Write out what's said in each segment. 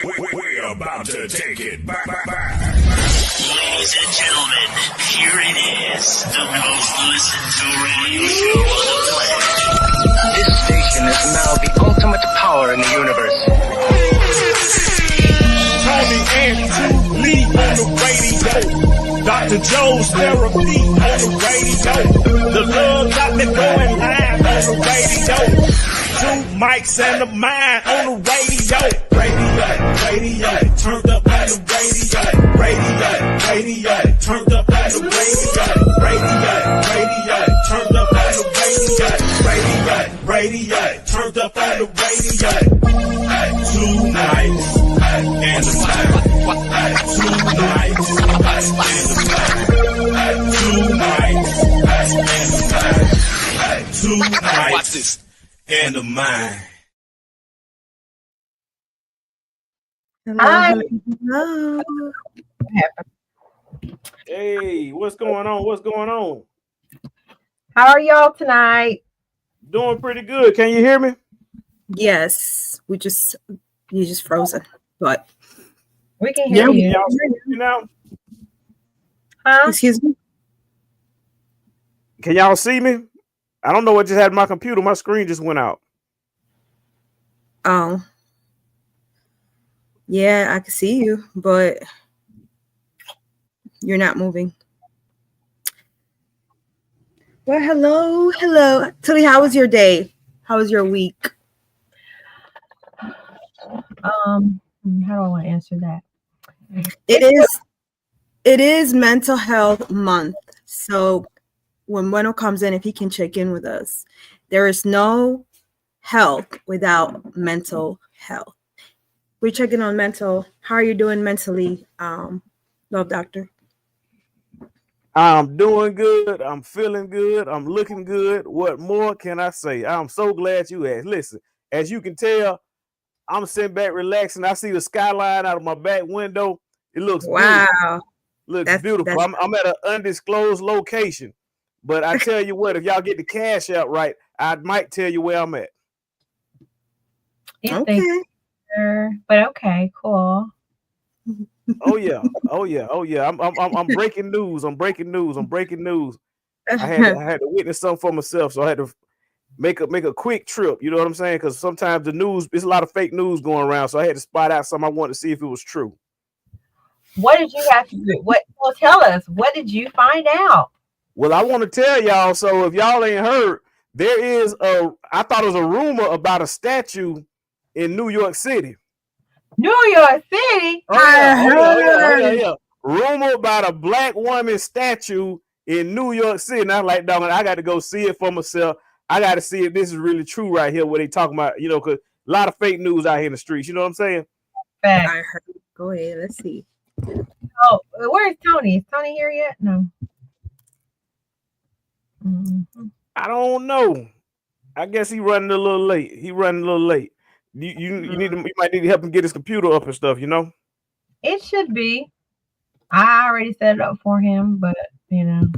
We're about to take it back. Ladies and gentlemen, here it is, the most listened to radio show on the planet. This station is now the ultimate power in the universe. Tony and Lee on the radio. Dr. Joe's therapy on the radio. The love got me going live on the radio. Two mics and the mind on the radio. Radio, turned up on the radio, turned up on the radio, turned up on the radio, turned up on the radio. Two nights and the mind. Two nights and the mind. Two nights and the mind. Two nights and the mind. Hi. Hello. Hey, what's going on? What's going on? How are y'all tonight? Doing pretty good. Can you hear me? Yes, you just frozen, but We can hear Can you. y'all see me now? Huh? excuse me. Can y'all see me? I don't know what just happened to my computer. My screen just went out. Oh, yeah, I can see you, but you're not moving. Well, hello, Tilly. How was your day? How was your week? How do I want to answer that? It is Mental Health Month, so when Bueno comes in, if he can check in with us, there is no health without mental health. We're checking on mental. How are you doing mentally, love doctor? I'm doing good. I'm feeling good. I'm looking good. What more can I say? I'm so glad you asked. Listen, as you can tell, I'm sitting back relaxing. I see the skyline out of my back window. It looks beautiful. Wow, Looks beautiful. I'm at an undisclosed location. But I tell you what, if y'all get the cash out right, I might tell you where I'm at. Yeah, okay. but okay, cool. Oh yeah. I'm breaking news. I'm breaking news. I had to witness something for myself, so I had to make a quick trip. You know what I'm saying? Because sometimes the news, there's a lot of fake news going around, so I had to spot out something I wanted to see if it was true. What did you have to do? Well, tell us. What did you find out? Well, I want to tell y'all. So if y'all ain't heard, I thought it was a rumor about a statue in New York City. New York City. Yeah. Rumor about a black woman statue in New York City. And I'm like, dog, I got to go see it for myself. I got to see if this is really true right here. What they talking about? Because a lot of fake news out here in the streets. You know what I'm saying? Fact. I heard. Go ahead. Let's see. Oh, where's Tony? Is Tony here yet? No. Mm-hmm. I don't know. I guess he running a little late. You might need to help him get his computer up and stuff. It should be. I already set it up for him, but how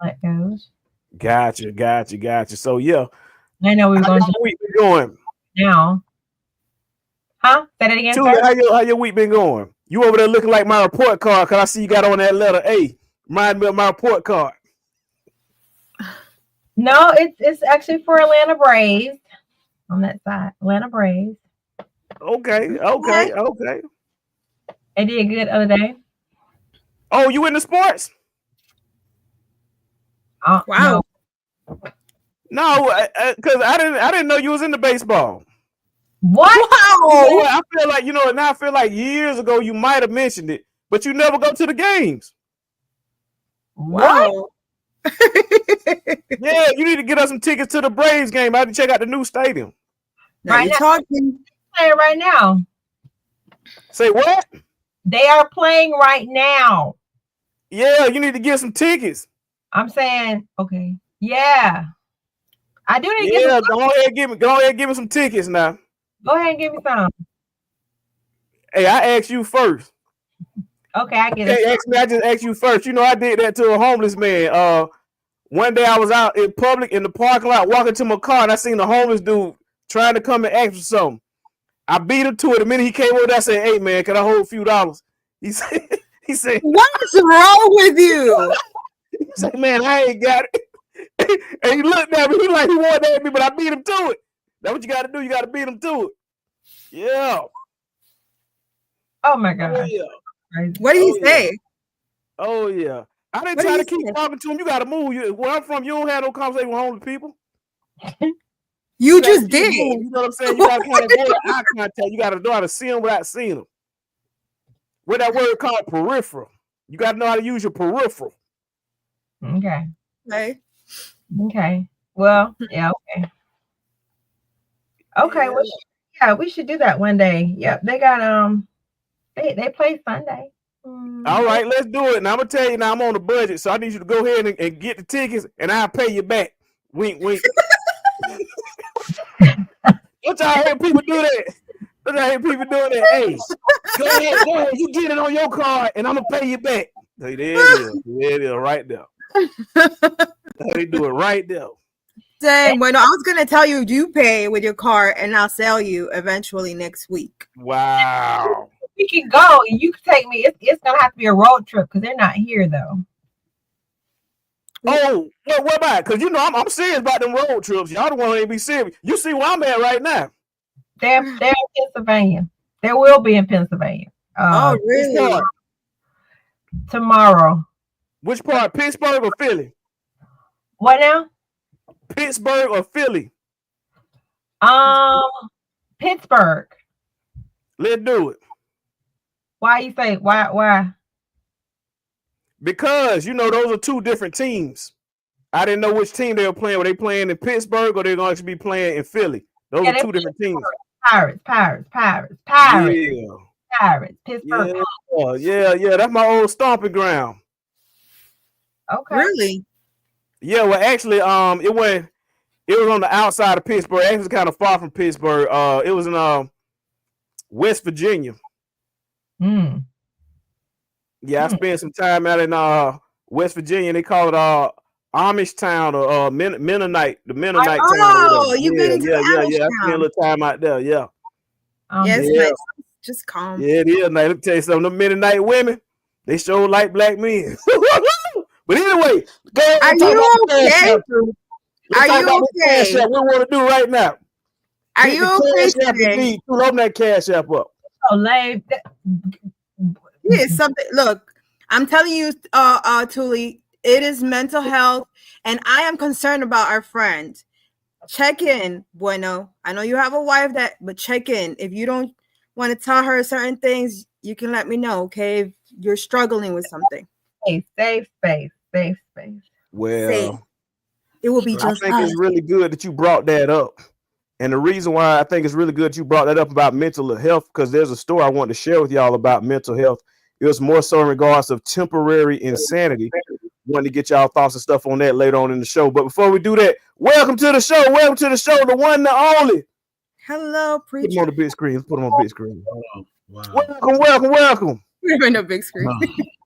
it goes. Gotcha. So yeah, I know we were going how your week been going? now. Huh? Say that again. Tula, Sir? how your week been going? You over there looking like my report card because I see you got on that letter A. Remind me of my report card. No, it's actually for Atlanta Braves on that side. Atlanta Braves. Okay. They did good the other day. Oh, you into sports? Wow. No, because I didn't know you was into baseball. What? Wow. I feel like now I feel like years ago you might have mentioned it, but you never go to the games. Wow. Yeah, you need to get us some tickets to the Braves game. I had to check out the new stadium. Now Right you're now. talking. Playing right now. Say what? They are playing right now. Yeah, you need to get some tickets. I'm saying, okay. Yeah. I do need to get Yeah, some. go ahead and give me some tickets now. Go ahead and give me some. Hey, I asked you first. Okay, I get Hey, it. I just asked you first. I did that to a homeless man. One day I was out in public in the parking lot walking to my car and I seen a homeless dude trying to come and ask for something. I beat him to it. The minute he came over there, I said, "Hey man, can I hold a few dollars?" He said, What is wrong with you? He's like, man, I ain't got it. And he looked at me, he like he wanted at me, but I beat him to it. That's what you gotta do. You gotta beat him to it. Yeah. Oh my God. Oh, yeah. What did he say? Oh yeah. I didn't What try did to he keep say? talking to him. You gotta move. Where I'm from, you don't have no conversation with homeless people. You just Like, did. You know what I'm saying? You gotta kind of go to eye contact. You gotta know how to see them without seeing them. What that word called peripheral. You gotta know how to use your peripheral. Okay. Okay. Okay. Well, yeah, okay. Okay, well, yeah, we should do that one day. Yep, they got they play Sunday. All right, let's do it. Now I'm gonna tell you. Now I'm on a budget, so I need you to go ahead and get the tickets, and I'll pay you back. Wink, wink. Don't y'all hear people do that? Don't y'all hear people doing that? Hey, go ahead. You get it on your card, and I'm gonna pay you back. Hey, there it is. There it is, right there. They do it right there. Dang, well, no, I was gonna tell you pay with your card and I'll sell you eventually next week. Wow. We can go. You can take me. It's gonna have to be a road trip because they're not here though. Oh, what about it? Because you know I'm serious about them road trips. Y'all don't want to be serious. You see where I'm at right now. They're in Pennsylvania. They will be in Pennsylvania. Oh, really? Tomorrow. Which part? Pittsburgh or Philly? What now? Pittsburgh or Philly? Pittsburgh. Let's do it. Why you say why? Because you know those are two different teams. I didn't know which team they were playing. Were they playing in Pittsburgh or they're going to be playing in Philly? Those are two different teams. Pirates. Yeah. Pirates. Pittsburgh. Yeah. That's my old stomping ground. Okay. Really? Yeah. Well, actually, it was on the outside of Pittsburgh. Actually, it was kind of far from Pittsburgh. It was in West Virginia. Yeah, I spent some time out in West Virginia. They call it Amish Town or Mennonite, the Mennonite town. Oh, you've been into Amish I spent a little time out there. Yeah. Yes, yeah. nice. Just calm. Yeah, it is. Now, let me tell you something. The Mennonite women, they show like black men. But anyway, go ahead. Are you okay? Are you okay? What we want to do right now? Are you okay today? Open that cash app up. Oh, lame. It's something. Look, I'm telling you, Tuli, it is mental health, and I am concerned about our friend. Check in, Bueno. I know you have a wife but check in. If you don't want to tell her certain things, you can let me know, okay? If you're struggling with something. Safe space. Well, safe. It will be just. I think it's really good that you brought that up. And the reason why I think it's really good that you brought that up about mental health, because there's a story I want to share with y'all about mental health. It was more so in regards of temporary insanity. Want to get y'all thoughts and stuff on that later on in the show. But before we do that, welcome to the show. Welcome to the show, the one, the only. Hello, preacher. Put them on the big screen. Let's put them on the big screen. Wow. Welcome. We're in a big screen. Wow.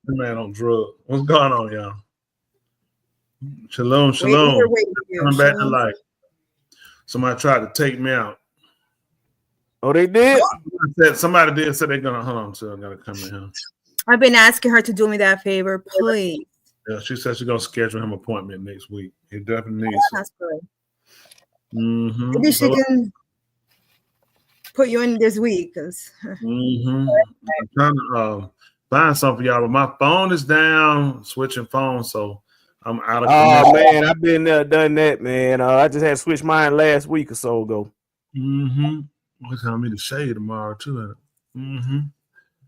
The man on drugs. What's going on, y'all? Shalom. Coming back to life. Somebody tried to take me out. Oh, they did? Somebody did say they're gonna hold on, so I gotta come in here. I've been asking her to do me that favor, please. Yeah, she said she's gonna schedule him an appointment next week. He definitely needs it. That's good. Mm-hmm. Maybe she can put you in this week, because I'm trying to find something for y'all, but my phone is down, switching phones, so I'm out of connection. Oh man, I've been there, done that, man. I just had to switch mine last week or so ago. We're telling me to shade tomorrow too.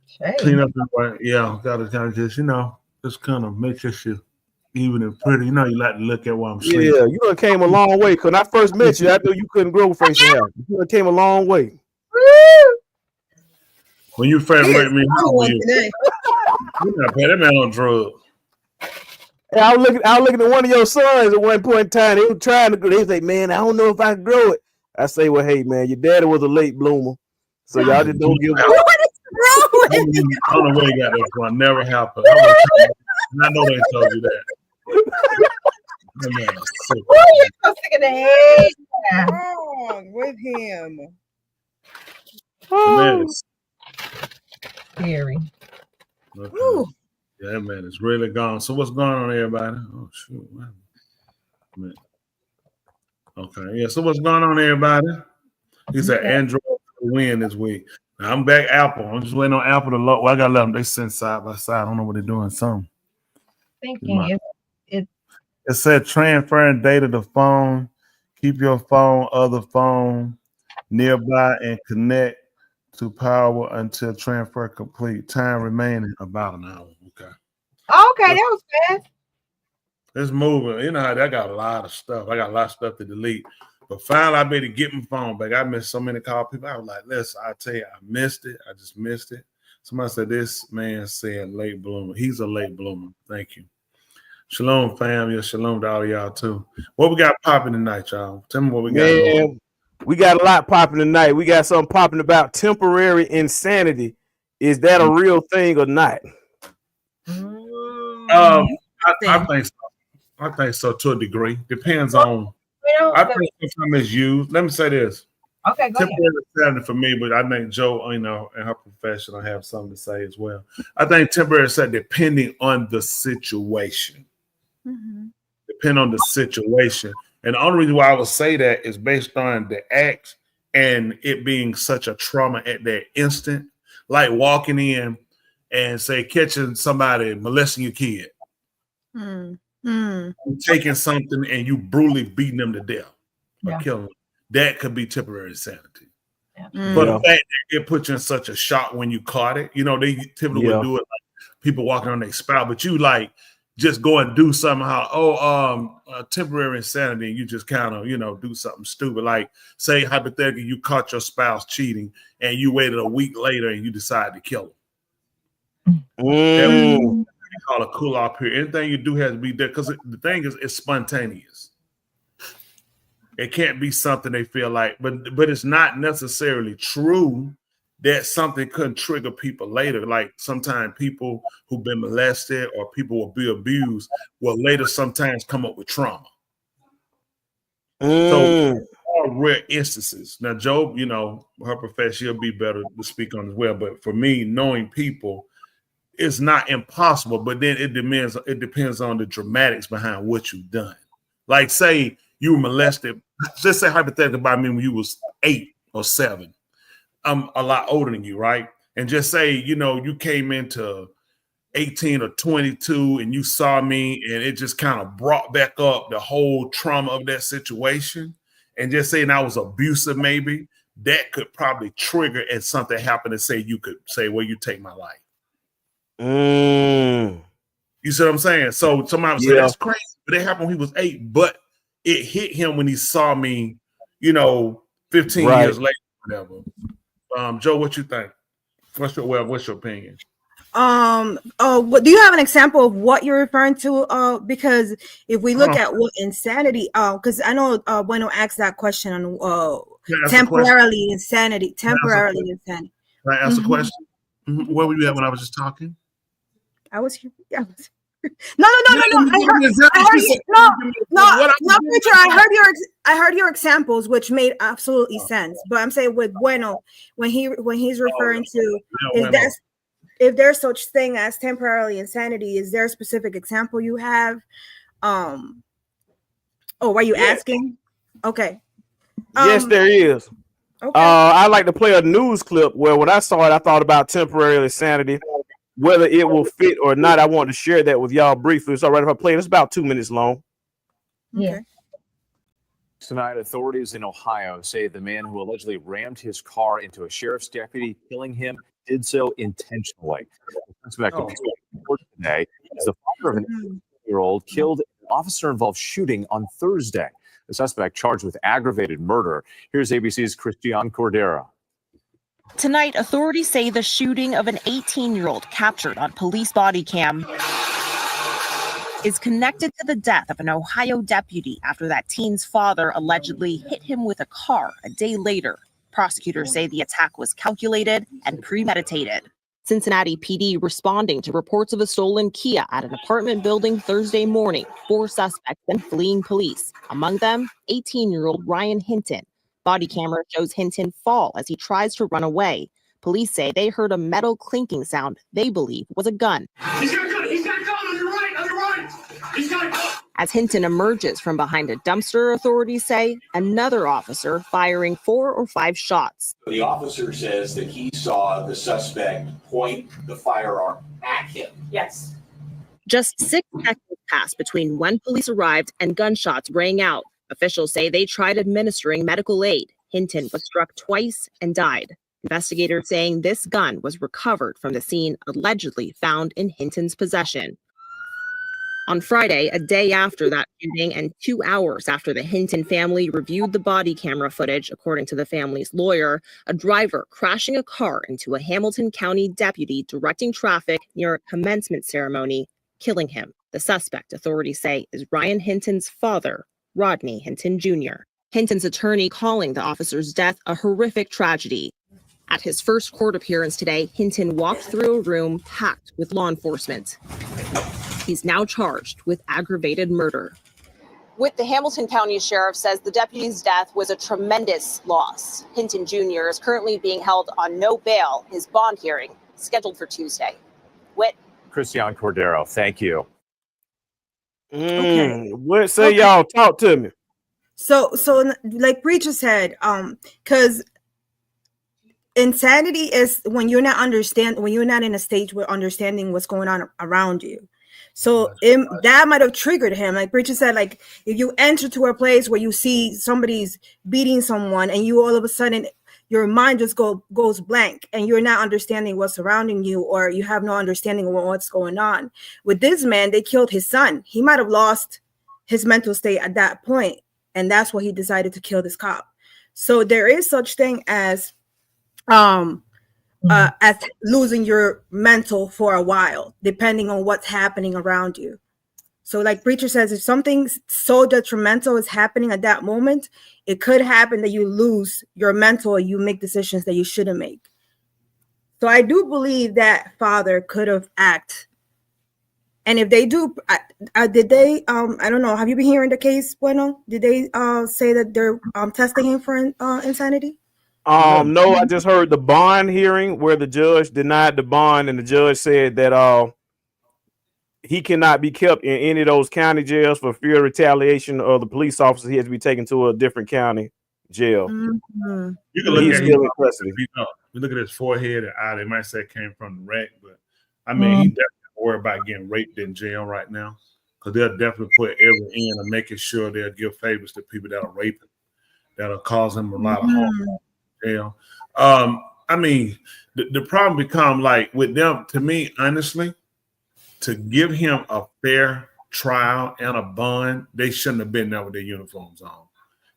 Shade. Clean up the yeah, gotta kind of just just kind of make your shit even and pretty. You like to look at while I'm sleeping. Yeah, you done came a long way. Cause when I first met you, I knew you couldn't grow facial hair. You done came a long way. When you first met me, that man on drugs. Yeah, I was looking at one of your sons at one point in time. They were trying to grow. They was like, man, I don't know if I can grow it. I say, well, hey, man, your daddy was a late bloomer. So y'all just don't give up. what is wrong with you? I don't know where you got that from. Never happened. I know they told you that. You're so sick in the head. What's wrong with him? Man, it's, Scary. okay. Woo. Yeah, man, it's really gone. So what's going on, everybody? Oh shoot, man. Okay, yeah. So what's going on, everybody? He said Android for the win this week. Now, I'm back Apple. I'm just waiting on Apple to load. Well, I gotta let them. They send side by side. I don't know what they're doing. Something. Thinking It said transferring data to phone. Keep your phone, other phone nearby, and connect to power until transfer complete. Time remaining about an hour. Okay. Okay, that was fast. It's moving. You know how I got a lot of stuff. I got a lot of stuff to delete. But finally, I made it get my phone back. I missed so many call people. I was like, listen, I tell you, I missed it. I just missed it. Somebody said, this man said late bloomer. He's a late bloomer. Thank you. Shalom, fam. Yeah, shalom to all of y'all, too. What we got popping tonight, y'all? Tell me what we got. Man, we got a lot popping tonight. We got something popping about temporary insanity. Is that a real thing or not? I think so. I think so to a degree. Depends on. I think sometimes it's used. Let me say this. Okay, go ahead. Temporary insanity for me, but I think Joe, in her profession, I have something to say as well. I think temporary insanity depending on the situation. Mm-hmm. Depend on the situation. And the only reason why I would say that is based on the act and it being such a trauma at that instant, like walking in and say catching somebody molesting your kid, taking something and you brutally beating them to death or killing them. That could be temporary insanity. But the fact that it puts you in such a shock when you caught it, they typically would do it like people walking on their spout, but you like just go and do somehow, temporary insanity, and you just kind of, do something stupid. Like, say, hypothetically, you caught your spouse cheating, and you waited a week later, and you decided to kill him. That call a cool-off period. Anything you do has to be there, because the thing is, it's spontaneous. It can't be something they feel like, but it's not necessarily true that something couldn't trigger people later. Like sometimes people who've been molested or people will be abused will later sometimes come up with trauma. So all rare instances. Now, Joe, her profession, she'll be better to speak on as well. But for me, knowing people, it's not impossible, but then it depends on the dramatics behind what you've done. Like say you were molested, just say hypothetically by me when you was 8 or 7. I'm a lot older than you, right? And just say, you came into 18 or 22 and you saw me and it just kind of brought back up the whole trauma of that situation. And just saying I was abusive, maybe that could probably trigger and something happened and say, you could say, well, you take my life. You see what I'm saying? So somebody would say that's crazy, but it happened when he was 8, but it hit him when he saw me, 15 years later, whatever. Joe, what you think? What's your opinion? Do you have an example of what you're referring to? Because if we look at what insanity, because I know Bueno asked that question on temporarily insanity. Temporarily insanity. Can I ask a question? Where were you at when I was just talking? I was here. No. I heard your examples, which made absolutely sense. But I'm saying with Bueno, when he's referring to if there's such thing as temporarily insanity, is there a specific example you have? Are you asking? Okay. Yes, there is. Okay. I like to play a news clip where when I saw it, I thought about temporary insanity. Whether it will fit or not, I want to share that with y'all briefly. It's all right if I play it. It's about 2 minutes long. Yeah. Tonight, authorities in Ohio say the man who allegedly rammed his car into a sheriff's deputy, killing him, did so intentionally. The suspect today is the father of an 18-year-old killed in an officer-involved shooting on Thursday. The suspect charged with aggravated murder. Here's ABC's Christian Cordera. Tonight, authorities say the shooting of an 18-year-old captured on police body cam is connected to the death of an Ohio deputy after that teen's father allegedly hit him with a car a day later. Prosecutors say the attack was calculated and premeditated. Cincinnati PD responding to reports of a stolen Kia at an apartment building Thursday morning. 4 suspects then fleeing police. Among them, 18-year-old Ryan Hinton. Body camera shows Hinton fall as he tries to run away. Police say they heard a metal clinking sound they believe was a gun. He's got a gun! He's got a gun on your right! On your right! He's got a gun! As Hinton emerges from behind a dumpster, authorities say another officer firing 4 or 5 shots. The officer says that he saw the suspect point the firearm at him. Yes. Just 6 seconds passed between when police arrived and gunshots rang out. Officials say they tried administering medical aid. Hinton was struck twice and died. Investigators saying this gun was recovered from the scene allegedly found in Hinton's possession. On Friday, a day after that shooting and 2 hours after the Hinton family reviewed the body camera footage, according to the family's lawyer, a driver crashing a car into a Hamilton County deputy directing traffic near a commencement ceremony, killing him. The suspect, authorities say, is Ryan Hinton's father, Rodney Hinton Jr. Hinton's attorney calling the officer's death a horrific tragedy. At his first court appearance today, Hinton walked through a room packed with law enforcement. He's now charged with aggravated murder. With the Hamilton County Sheriff says the deputy's death was a tremendous loss. Hinton Jr. is currently being held on no bail. His bond hearing scheduled for Tuesday. Whit. Christian Cordero, thank you. Okay. What say y'all? Talk to me. So like Preacher said, because insanity is when you're not in a stage where understanding what's going on around you. So that might have triggered him. Like Preacher said, like if you enter to a place where you see somebody's beating someone and you all of a sudden your mind just goes blank and you're not understanding what's surrounding you, or you have no understanding of what's going on. With this man, they killed his son. He might have lost his mental state at that point, and that's why he decided to kill this cop. So there is such thing as losing your mental for a while, depending on what's happening around you. So like Preacher says, if something so detrimental is happening at that moment, it could happen that you lose your mental, or you make decisions that you shouldn't make. So I do believe that father could have acted. And if they do, did they, I don't know, have you been hearing the case, Bueno? Did they say that they're testing him for insanity? No, I just heard the bond hearing where the judge denied the bond, and the judge said that he cannot be kept in any of those county jails for fear of retaliation of the police officer. He has to be taken to a different county jail. Mm-hmm. You can look at him. You look at his forehead and eye. They might say it came from the wreck, but I mean, he definitely worried about getting raped in jail right now, because they'll definitely put every end and making sure they'll give favors to people that are raping, that'll cause him a lot of harm. Jail. I mean, the problem become like with them. To me, honestly, to give him a fair trial and a bond, they shouldn't have been there with their uniforms on.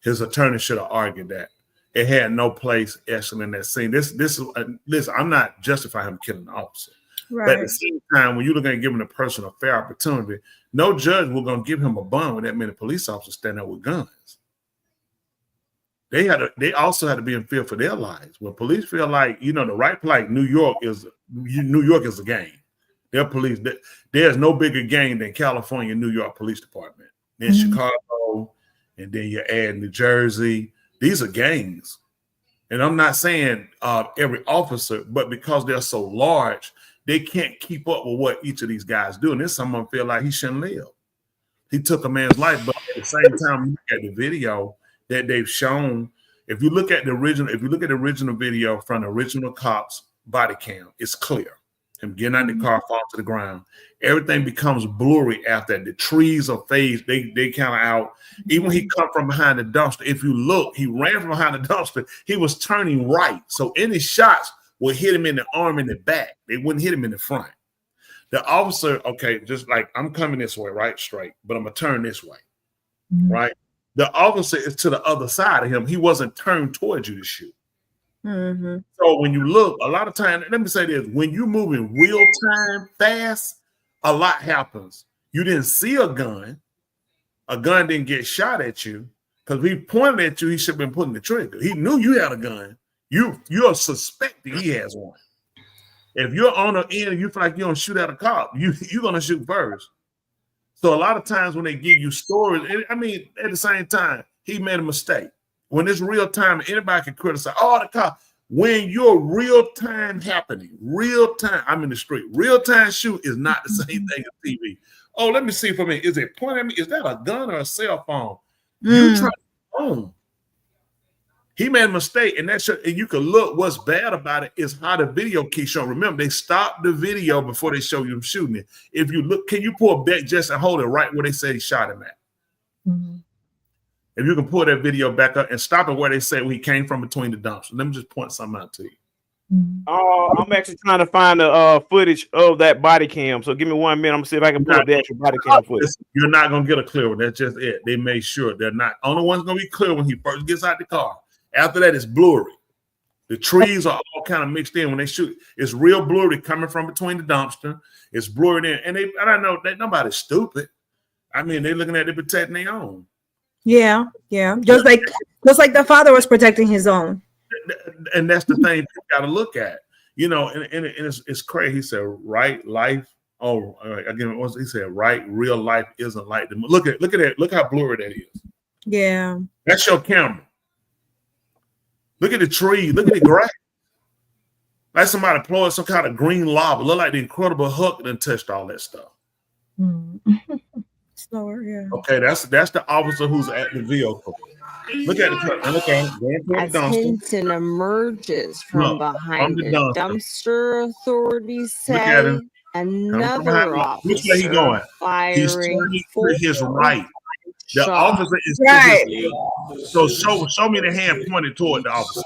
His attorney should have argued that it had no place actually in that scene. This I'm not justifying him killing the officer, right. But at the same time, when you're looking at giving a person a fair opportunity, no judge will gonna give him a bond with that many police officers standing there with guns. They also had to be in fear for their lives. When police feel like, the right, like New York is a gang. Their police, there's no bigger gang than California, New York Police Department. Then Chicago, and then you add New Jersey. These are gangs. And I'm not saying every officer, but because they're so large, they can't keep up with what each of these guys do. And then someone feel like he shouldn't live. He took a man's life, but at the same time, look at the video that they've shown. If you look at the original video from the original cops body cam, it's clear. Him getting out of the car, fall to the ground. Everything becomes blurry after that. The trees are phased. They kind of out. Even when he come from behind the dumpster, if you look, he ran from behind the dumpster. He was turning right. So any shots would hit him in the arm and the back. They wouldn't hit him in the front. The officer, okay, just like I'm coming this way, right, straight, but I'm going to turn this way, right? The officer is to the other side of him. He wasn't turned towards you to shoot. Mm-hmm. So when you look, a lot of times, let me say this, when you're moving real time fast, a lot happens. You didn't see a gun didn't get shot at you, because if he pointed at you, he should have been pulling the trigger. He knew you had a gun. You're suspecting he has one. If you're on the end and you feel like you don't shoot at a cop, you're going to shoot first. So a lot of times when they give you stories, I mean, at the same time, he made a mistake. when it's real time, anybody can criticize. Oh, the cop. When you're real time happening, real time, I'm in the street. Real time shoot is not the same thing as TV. Oh, let me see for me. Is it pointing at me? Is that a gun or a cell phone? You try to phone. He made a mistake, and that's and you can look. What's bad about it is how the video keeps showing. Remember, they stopped the video before they show you him shooting it. If you look, can you pull back just and hold it right where they say he shot him at? Mm-hmm. If you can pull that video back up and stop it where they say he came from between the dumpsters. Let me just point something out to you. I'm actually trying to find the footage of that body cam. So give me 1 minute. I'm gonna see if I can pull up the actual body cam footage. You're not gonna get a clear one. That's just it. They made sure they're not. Only one's gonna be clear when he first gets out the car. After that, it's blurry. The trees are all kind of mixed in when they shoot. It's real blurry coming from between the dumpster. It's blurred in, and I know that nobody's stupid. I mean, they're looking at it protecting their own. Yeah. Just like the father was protecting his own. And that's the thing you got to look at, you know. And it's crazy. He said, "Right life." Oh, again, he said, "Right, real life isn't like the." Look at that. Look how blurry that is. Yeah, that's your camera. Look at the tree. Look at the grass. Like somebody plowed some kind of green lava. Look like the Incredible Hulk done touched all that stuff. Slower, yeah. Okay, that's the officer who's at the vehicle. Look at the look at it. As Hinton emerges from behind the dumpster, authorities say another officer. Which way he going? He's turning to his right. The officer is right. So show me the hand pointed toward the officer.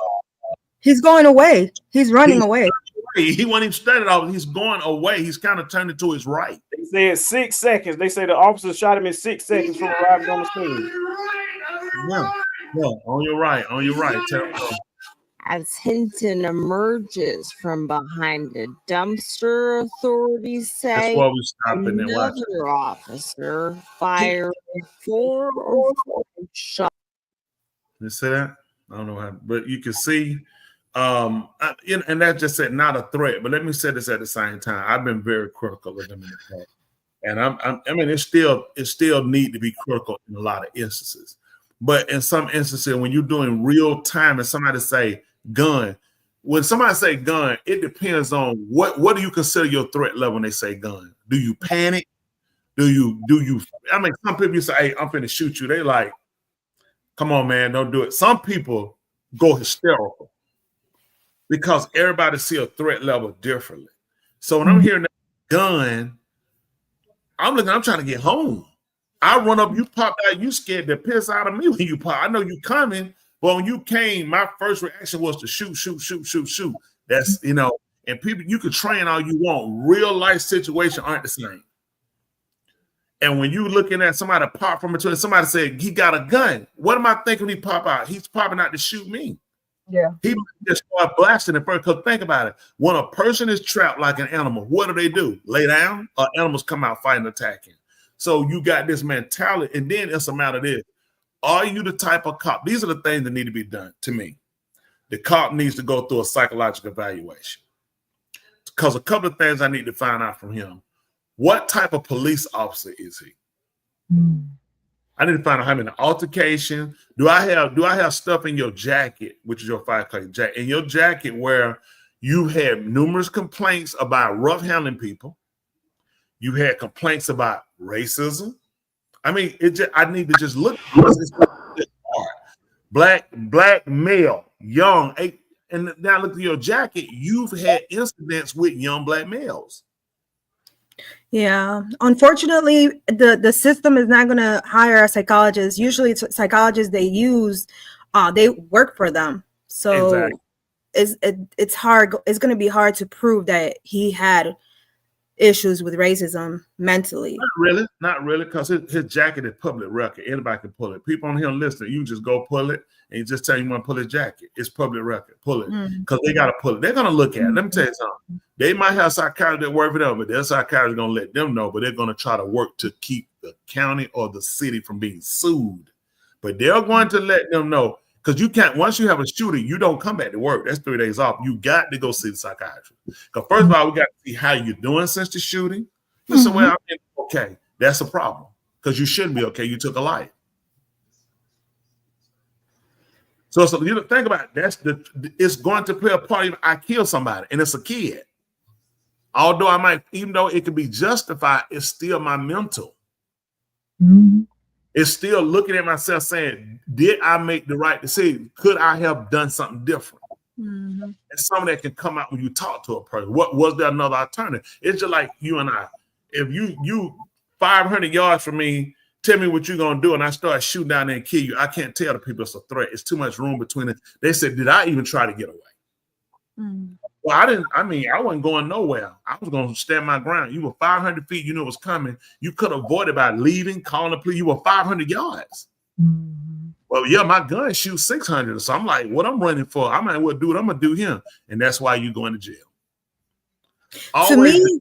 He's going away. He's running away. He wasn't even standing out. He's going away. He's kind of turning to his right. They said 6 seconds. They say the officer shot him in 6 seconds from arriving on the scene. Yeah, on your right. As Hinton emerges from behind the dumpster, authorities say another officer fired 4 or 5 shots. You see that? I don't know how, but you can see, and that just said not a threat. But let me say this at the same time. I've been very critical of them in the past, and I mean, it still need to be critical in a lot of instances. But in some instances, when you're doing real time, and somebody say gun, when somebody say gun, it depends on what do you consider your threat level when they say gun. Do you panic? Do you? I mean, some people say, "Hey, I'm finna shoot you." They like, "Come on, man, don't do it." Some people go hysterical because everybody see a threat level differently. So when I'm hearing that gun, I'm trying to get home. I run up, you pop out, you scared the piss out of me when you pop. I know you coming, but when you came, my first reaction was to shoot. That's, and people, you can train all you want. Real life situations aren't the same. And when you looking at somebody pop from between, somebody said he got a gun. What am I thinking when he pop out? He's popping out to shoot me. Yeah. He just start blasting it first. Because think about it. When a person is trapped like an animal, what do? Lay down, or animals come out fighting, attacking. So you got this mentality, and then it's a matter of this. Are you the type of cop? These are the things that need to be done to me. The cop needs to go through a psychological evaluation. Because a couple of things I need to find out from him. What type of police officer is he? I need to find out how many altercation. Do I have stuff in your jacket, which is your firecracker jacket, in your jacket where you had numerous complaints about rough handling people? You had complaints about racism. I mean, I need to just look. Black male, young, and now look at your jacket. You've had incidents with young black males. Yeah, unfortunately, the system is not going to hire a psychologist. Usually, psychologists they use, they work for them. So it's hard. It's going to be hard to prove that he had issues with racism mentally. Not really, because his jacket is public record. Anybody can pull it. People on here listening, you just go pull it and you just tell you want to pull his jacket. It's public record. Pull it because they got to pull it. They're going to look at it. Let me tell you something. They might have psychiatrists that work for them, but their psychiatrist is going to let them know, but they're going to try to work to keep the county or the city from being sued. But they're going to let them know, because you can't, once you have a shooting, you don't come back to work. That's 3 days off. You got to go see the psychiatrist. Because first of all, we got to see how you're doing since the shooting. You say, well, okay, that's a problem. Because you shouldn't be okay. You took a life. So you think about it, it's going to play a part. If I kill somebody and it's a kid, although even though it can be justified, it's still my mental. Mm-hmm. It's still looking at myself saying, did I make the right decision? Could I have done something different? Mm-hmm. And some of that can come out when you talk to a person. What was there another alternative? It's just like you and I. If you 500 yards from me, tell me what you're gonna do, and I start shooting down there and kill you, I can't tell the people it's a threat. It's too much room between it. They said, did I even try to get away? Mm-hmm. Well, I didn't. I mean, I wasn't going nowhere. I was going to stand my ground. You were 500 feet. You knew it was coming. You could avoid it by leaving, calling the police. You were 500 yards. Mm-hmm. Well, yeah, my gun shoots 600. So I'm like, what I'm running for? I might as well do what I'm going to do him. And that's why you're going to jail. Always.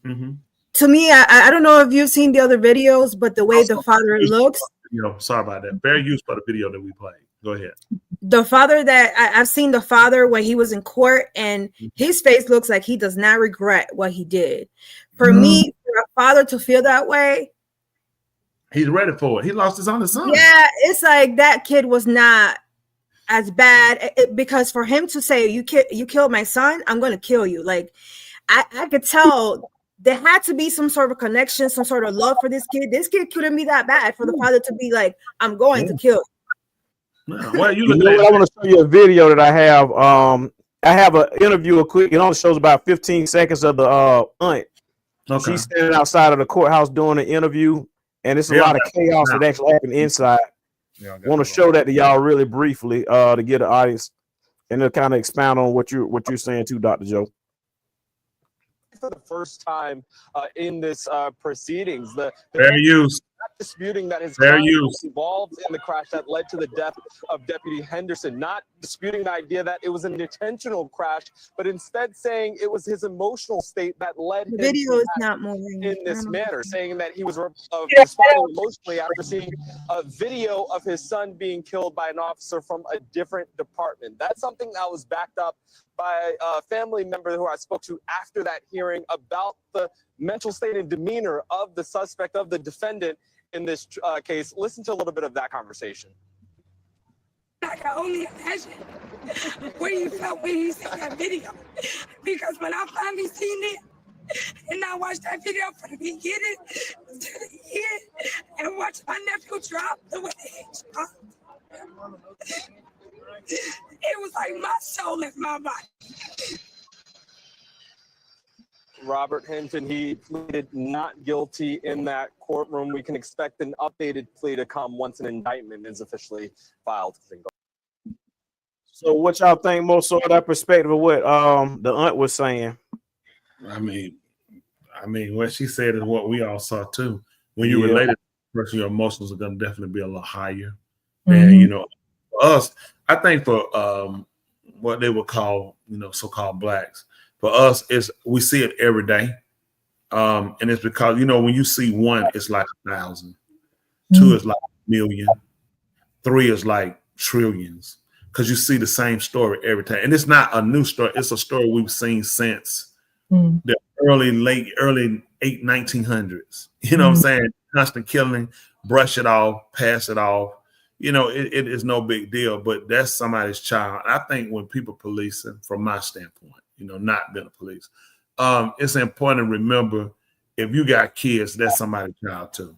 To me, I don't know if you've seen the other videos, but the way the father looks. Sorry about that. Very useful the video that we played. Go ahead. The father that I've seen the father when he was in court, and his face looks like he does not regret what he did. For me, for a father to feel that way, he's ready for it. He lost his only son. Yeah, it's like that kid was not as bad because for him to say you killed my son, I'm going to kill you. Like I could tell there had to be some sort of connection, some sort of love for this kid. This kid couldn't be that bad for the father to be like, I'm going to kill you. Well, I want to show you a video that I have. I have an interview. It only shows about 15 seconds of the aunt. Okay. She's standing outside of the courthouse doing an interview, and it's a lot of chaos that actually happened inside. I want to show that to y'all really briefly to get the audience and to kind of expound on what you're saying too, Dr. Joe. For the first time in this proceedings, the fair use. Not disputing that his fair client use was involved in the crash that led to the death of Deputy Henderson, not disputing the idea that it was an intentional crash, but instead saying it was his emotional state that led the him video to is not moving in this manner, saying that he was responding emotionally after seeing a video of his son being killed by an officer from a different department. That's something that was backed up by a family member who I spoke to after that hearing about the mental state and demeanor of the suspect, of the defendant in this case. Listen to a little bit of that conversation. I can only imagine where you felt when you seen that video. Because when I finally seen it, and I watched that video from the beginning to the end, and watched my nephew drop the way he dropped, it was like my soul left my body. Robert Hinton, he pleaded not guilty in that courtroom. We can expect an updated plea to come once an indictment is officially filed. So what y'all think more so of that perspective of what the aunt was saying? I mean, what she said is what we all saw too. When you relate it to the person, your emotions are going to definitely be a little higher. And for us, I think for what they would call, so-called blacks, for us, we see it every day. And it's because, when you see one, it's like 1,000. Two is like 1,000,000. Three is like trillions. Because you see the same story every time. And it's not a new story. It's a story we've seen since the early 1900s. You know what I'm saying? Constant killing, brush it off, pass it off. It is no big deal, but that's somebody's child. I think when people police it, from my standpoint, not being a police, it's important to remember if you got kids, that's somebody's child too.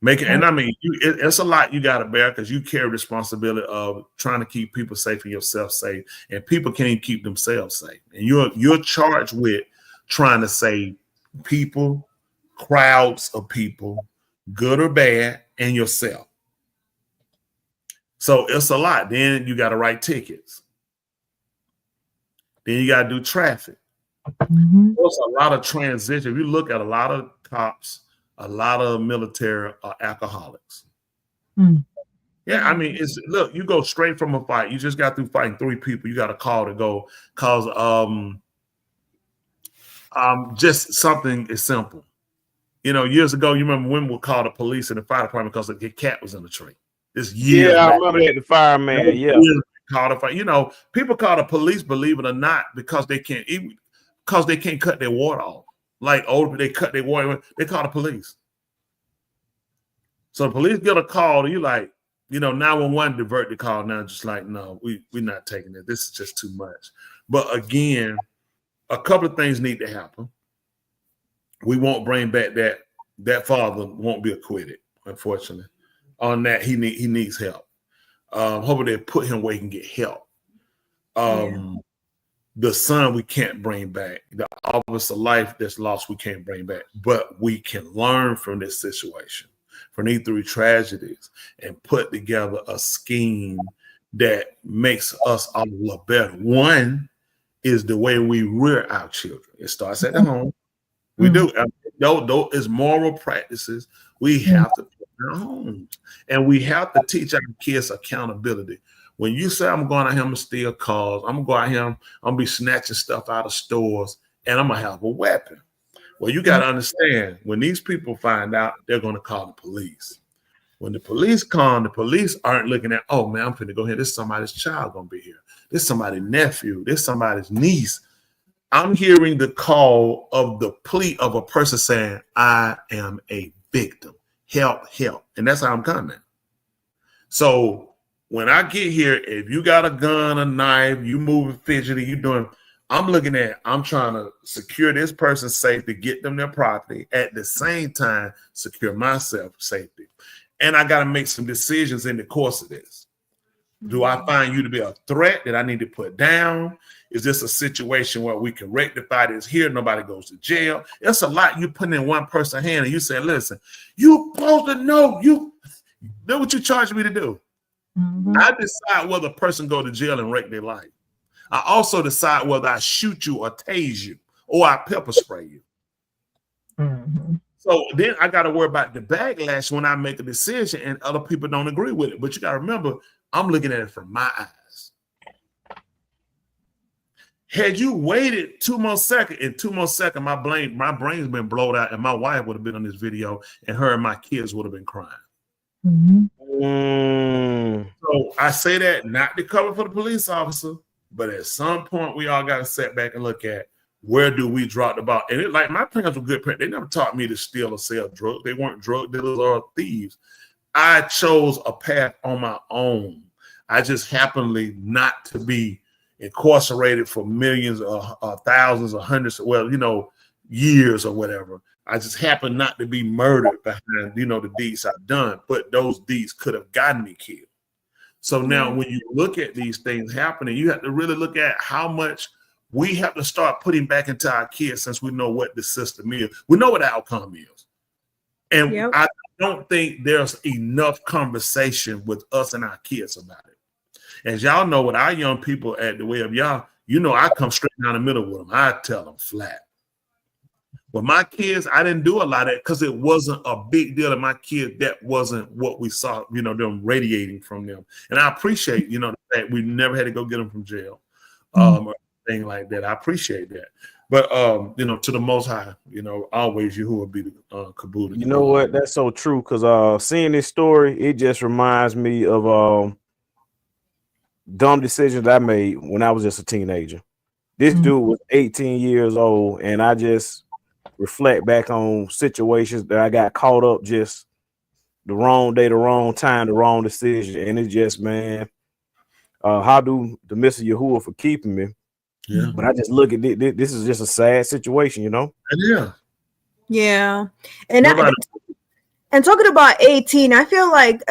And I mean, it's a lot you got to bear because you carry responsibility of trying to keep people safe and yourself safe, and people can't keep themselves safe. And you're charged with trying to save people, crowds of people, good or bad, and yourself. So it's a lot. Then you got to write tickets. Then you got to do traffic. There's a lot of transition. If you look at a lot of cops, a lot of military are alcoholics. Yeah, I mean, look, you go straight from a fight. You just got through fighting 3 people. You got a call to go cause just something is simple. Years ago, you remember women would call the police and the fire department because the cat was in the tree. This year, I remember that, the fireman. Yeah, call the fire. People call the police, believe it or not, because they can't cut their water off. Like they cut their water, they call the police. So the police get a call, and you like, 911 divert the call now, just like, no, we're not taking it. This is just too much. But again, a couple of things need to happen. We won't bring back that father won't be acquitted, unfortunately. On that, he needs help. Hopefully they put him where he can get help. The son we can't bring back. The officer life that's lost we can't bring back. But we can learn from this situation, from these 3 tragedies, and put together a scheme that makes us all look better. One is the way we rear our children. It starts at the home. We do. Those is moral practices we have to put in our homes. And we have to teach our kids accountability. When you say, I'm going out here, I'm going to steal cars, I'm going to go out here, I'm going to be snatching stuff out of stores, and I'm going to have a weapon. Well, you got to understand, when these people find out, they're going to call the police. When the police come, the police aren't looking at, oh, man, I'm finna go here. This somebody's child going to be here. This somebody's nephew. This somebody's niece. I'm hearing the call of the plea of a person saying, I am a victim. Help, help. And that's how I'm coming. So when I get here, if you got a gun, a knife, you moving fidgety, I'm trying to secure this person's safety, get them their property, at the same time, secure myself safety. And I got to make some decisions in the course of this. Do I find you to be a threat that I need to put down? Is this a situation where we can rectify this here? Nobody goes to jail. It's a lot you put in one person's hand and you say, listen, you supposed to know what you charged me to do. I decide whether a person go to jail and wreck their life. I also decide whether I shoot you or tase you or I pepper spray you. So then I got to worry about the backlash when I make a decision and other people don't agree with it. But you got to remember, I'm looking at it from my eyes. Had you waited 2 more seconds, in 2 more seconds, my brain's been blown out, and my wife would have been on this video, and her and my kids would have been crying. So I say that not to cover for the police officer, but at some point we all got to sit back and look at where do we drop the ball. And like my parents were good parents. They never taught me to steal or sell drugs. They weren't drug dealers or thieves. I chose a path on my own. I just happened not to be incarcerated for millions or thousands or hundreds of, years or whatever. I just happened not to be murdered behind, the deeds I've done, but those deeds could have gotten me killed. So now when you look at these things happening, you have to really look at how much we have to start putting back into our kids, since we know what the system is. We know what the outcome is. And I don't think there's enough conversation with us and our kids about it. As y'all know, with our young people at the way of y'all, I come straight down the middle with them. I tell them flat. With my kids, I didn't do a lot of it because it wasn't a big deal to my kids. That wasn't what we saw, them radiating from them. And I appreciate, the fact we never had to go get them from jail or anything like that. I appreciate that. But, to the Most High, always Yahuwah be the caboodle. You know what? That's so true, because seeing this story, it just reminds me of dumb decisions I made when I was just a teenager. This dude was 18 years old, and I just reflect back on situations that I got caught up just the wrong day, the wrong time, the wrong decision. And it's just, man, how do the Mr. Yahuwah for keeping me? Yeah. But I just look at this is just a sad situation, Yeah. Yeah. And talking about 18, I feel like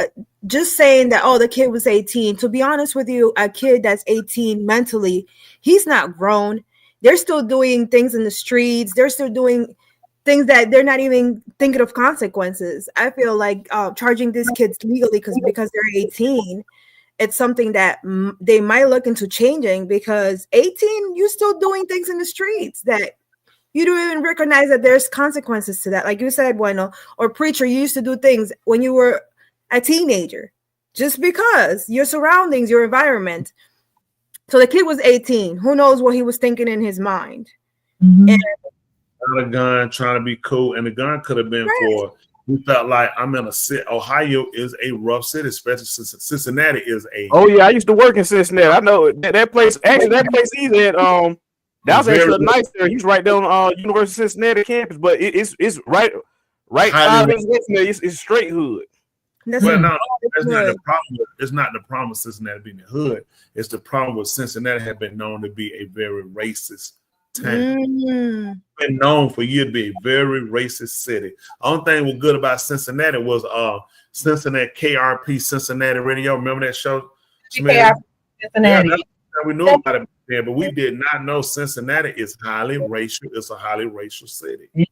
just saying that, the kid was 18, to be honest with you, a kid that's 18 mentally, he's not grown. They're still doing things in the streets. They're still doing things that they're not even thinking of consequences. I feel like charging these kids legally because they're 18, it's something that they might look into changing, because 18, you're still doing things in the streets that you don't even recognize that there's consequences to that. Like you said, Bueno, or Preacher, you used to do things when you were a teenager just because your surroundings, your environment. So the kid was 18. Who knows what he was thinking in his mind? And a gun, trying to be cool, and the gun could have been for. We felt like I'm in a city. Ohio is a rough city, especially since Cincinnati is a. Oh yeah, I used to work in Cincinnati. I know that place. Actually, that place he's at. That was actually nice there. He's right there on University of Cincinnati campus, but it's right. It's straight hood. Well, no, that's not the problem. It's not the problem with Cincinnati being the hood. It's the problem with Cincinnati have been known to be a very racist town. Been known for years to be a very racist city. Only thing was good about Cincinnati was Cincinnati KRP Cincinnati Radio. Remember that show? KRP Cincinnati. Yeah, we knew about it there, but we did not know Cincinnati is highly racial. It's a highly racial city. Yeah.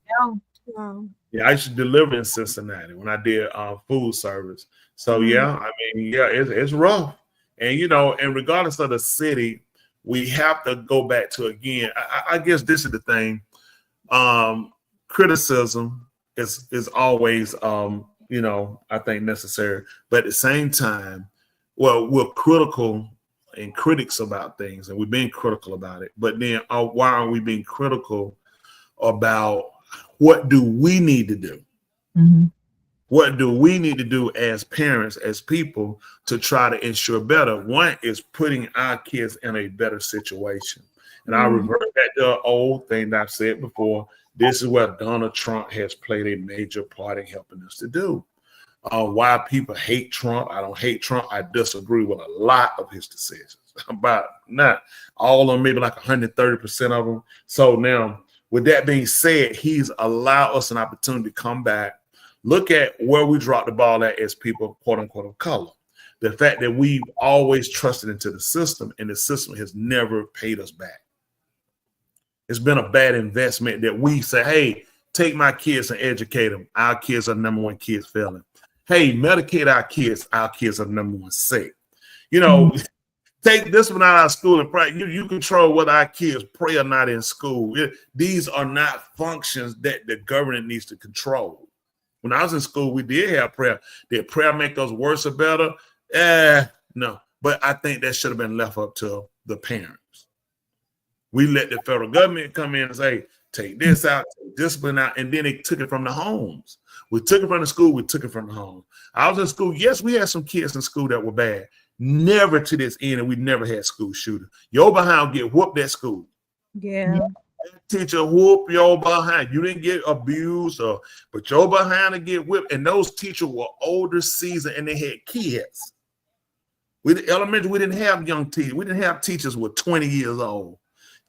Yeah, I used to deliver in Cincinnati when I did food service. So yeah, I mean, yeah, it's rough. And you know, and regardless of the city, we have to go back to again. I guess this is the thing. Criticism is always you know, I think necessary. But at the same time, well, we're critical and critics about things, and we've been critical about it. But then why aren't we being critical about what do we need to do? What do we need to do as parents, as people, to try to ensure better? One is putting our kids in a better situation. And I'll revert back to the old thing that I've said before. This is where Donald Trump has played a major part in helping us to do. Why people hate Trump, I don't hate Trump. I disagree with a lot of his decisions. About not all of them, maybe like 130% of them. So now, with that being said, he's allowed us an opportunity to come back, look at where we dropped the ball at as people, quote unquote, of color. The fact that we've always trusted into the system, and the system has never paid us back. It's been a bad investment that we say, hey, take my kids and educate them. Our kids are number one kids failing. Hey, medicate our kids are number one sick. You know, take this one out of school and pray. You control whether our kids pray or not in school. These are not functions that the government needs to control. When I was in school, we did have prayer. Did prayer make us worse or better? No. But I think that should have been left up to the parents. We let the federal government come in and say, take this out, take discipline out, and then they took it from the homes. We took it from the school, we took it from the home. I was in school. Yes, we had some kids in school that were bad. Never to this end, and we never had school shooter. Your behind get whooped at school. Yeah. Teacher whoop your behind. You didn't get abused, but your behind to get whipped. And those teachers were older, seasoned, and they had kids. Elementary, we didn't have young teachers. We didn't have teachers with 20 years old,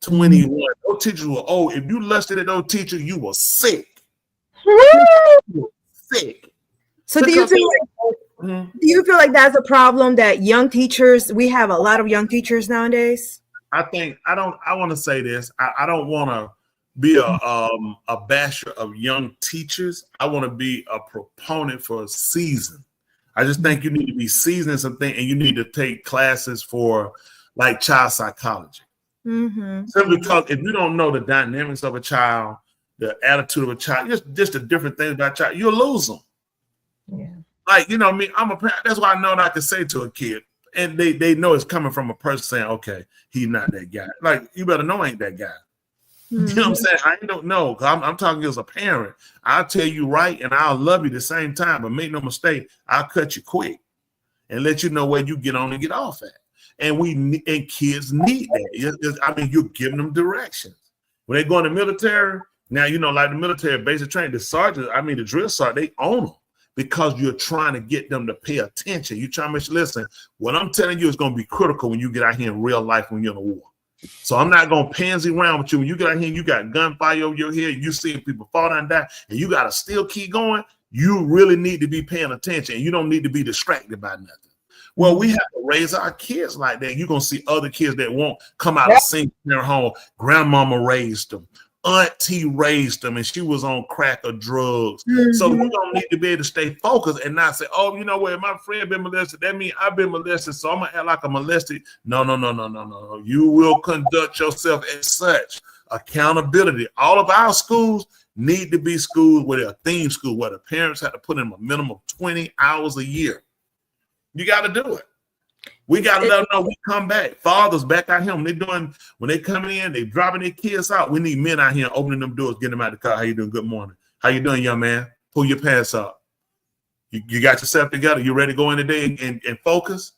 21. Those teachers were old. If you lusted at those teachers, you were sick. Sick. So do you feel like that's a problem that young teachers, we have a lot of young teachers nowadays? I want to say this. I don't want to be a basher of young teachers. I want to be a proponent for season. I just think you need to be seasoned in something, and you need to take classes for like child psychology. Simply because if you don't know the dynamics of a child, the attitude of a child, just the different things about a child, you'll lose them. Yeah. Like, you know, me, I'm a parent. That's why I know what I can say to a kid. And they know it's coming from a person saying, okay, he's not that guy. Like, you better know I ain't that guy. You know what I'm saying? I don't know. I'm talking as a parent. I'll tell you right, and I'll love you at the same time, but make no mistake, I'll cut you quick and let you know where you get on and get off at. And kids need that. I mean, you're giving them directions. When they go in the military, now, you know, like the military basic training, the drill sergeant, they own them because you're trying to get them to pay attention. You're trying to make sure, listen, what I'm telling you is going to be critical when you get out here in real life when you're in a war. So I'm not going to pansy around with you. When you get out here, you got gunfire over your head, you seeing people fall down and die, and you got to still keep going. You really need to be paying attention. You don't need to be distracted by nothing. Well, we have to raise our kids like that. You're going to see other kids that won't come out of single parent home. Grandmama raised them. Auntie raised them, and she was on crack or drugs. So you don't need to be able to stay focused and not say, oh, you know what, my friend been molested, that means I've been molested, so I'm going to act like I'm molested. No. You will conduct yourself as such. Accountability. All of our schools need to be schools where they're a theme school, where the parents have to put in a minimum of 20 hours a year. You got to do it. We got to let them know we come back. Fathers back out here. When they coming in, they dropping their kids out. We need men out here opening them doors, getting them out of the car. How you doing? Good morning. How you doing, young man? Pull your pants up. You got yourself together? You ready to go in today and focus?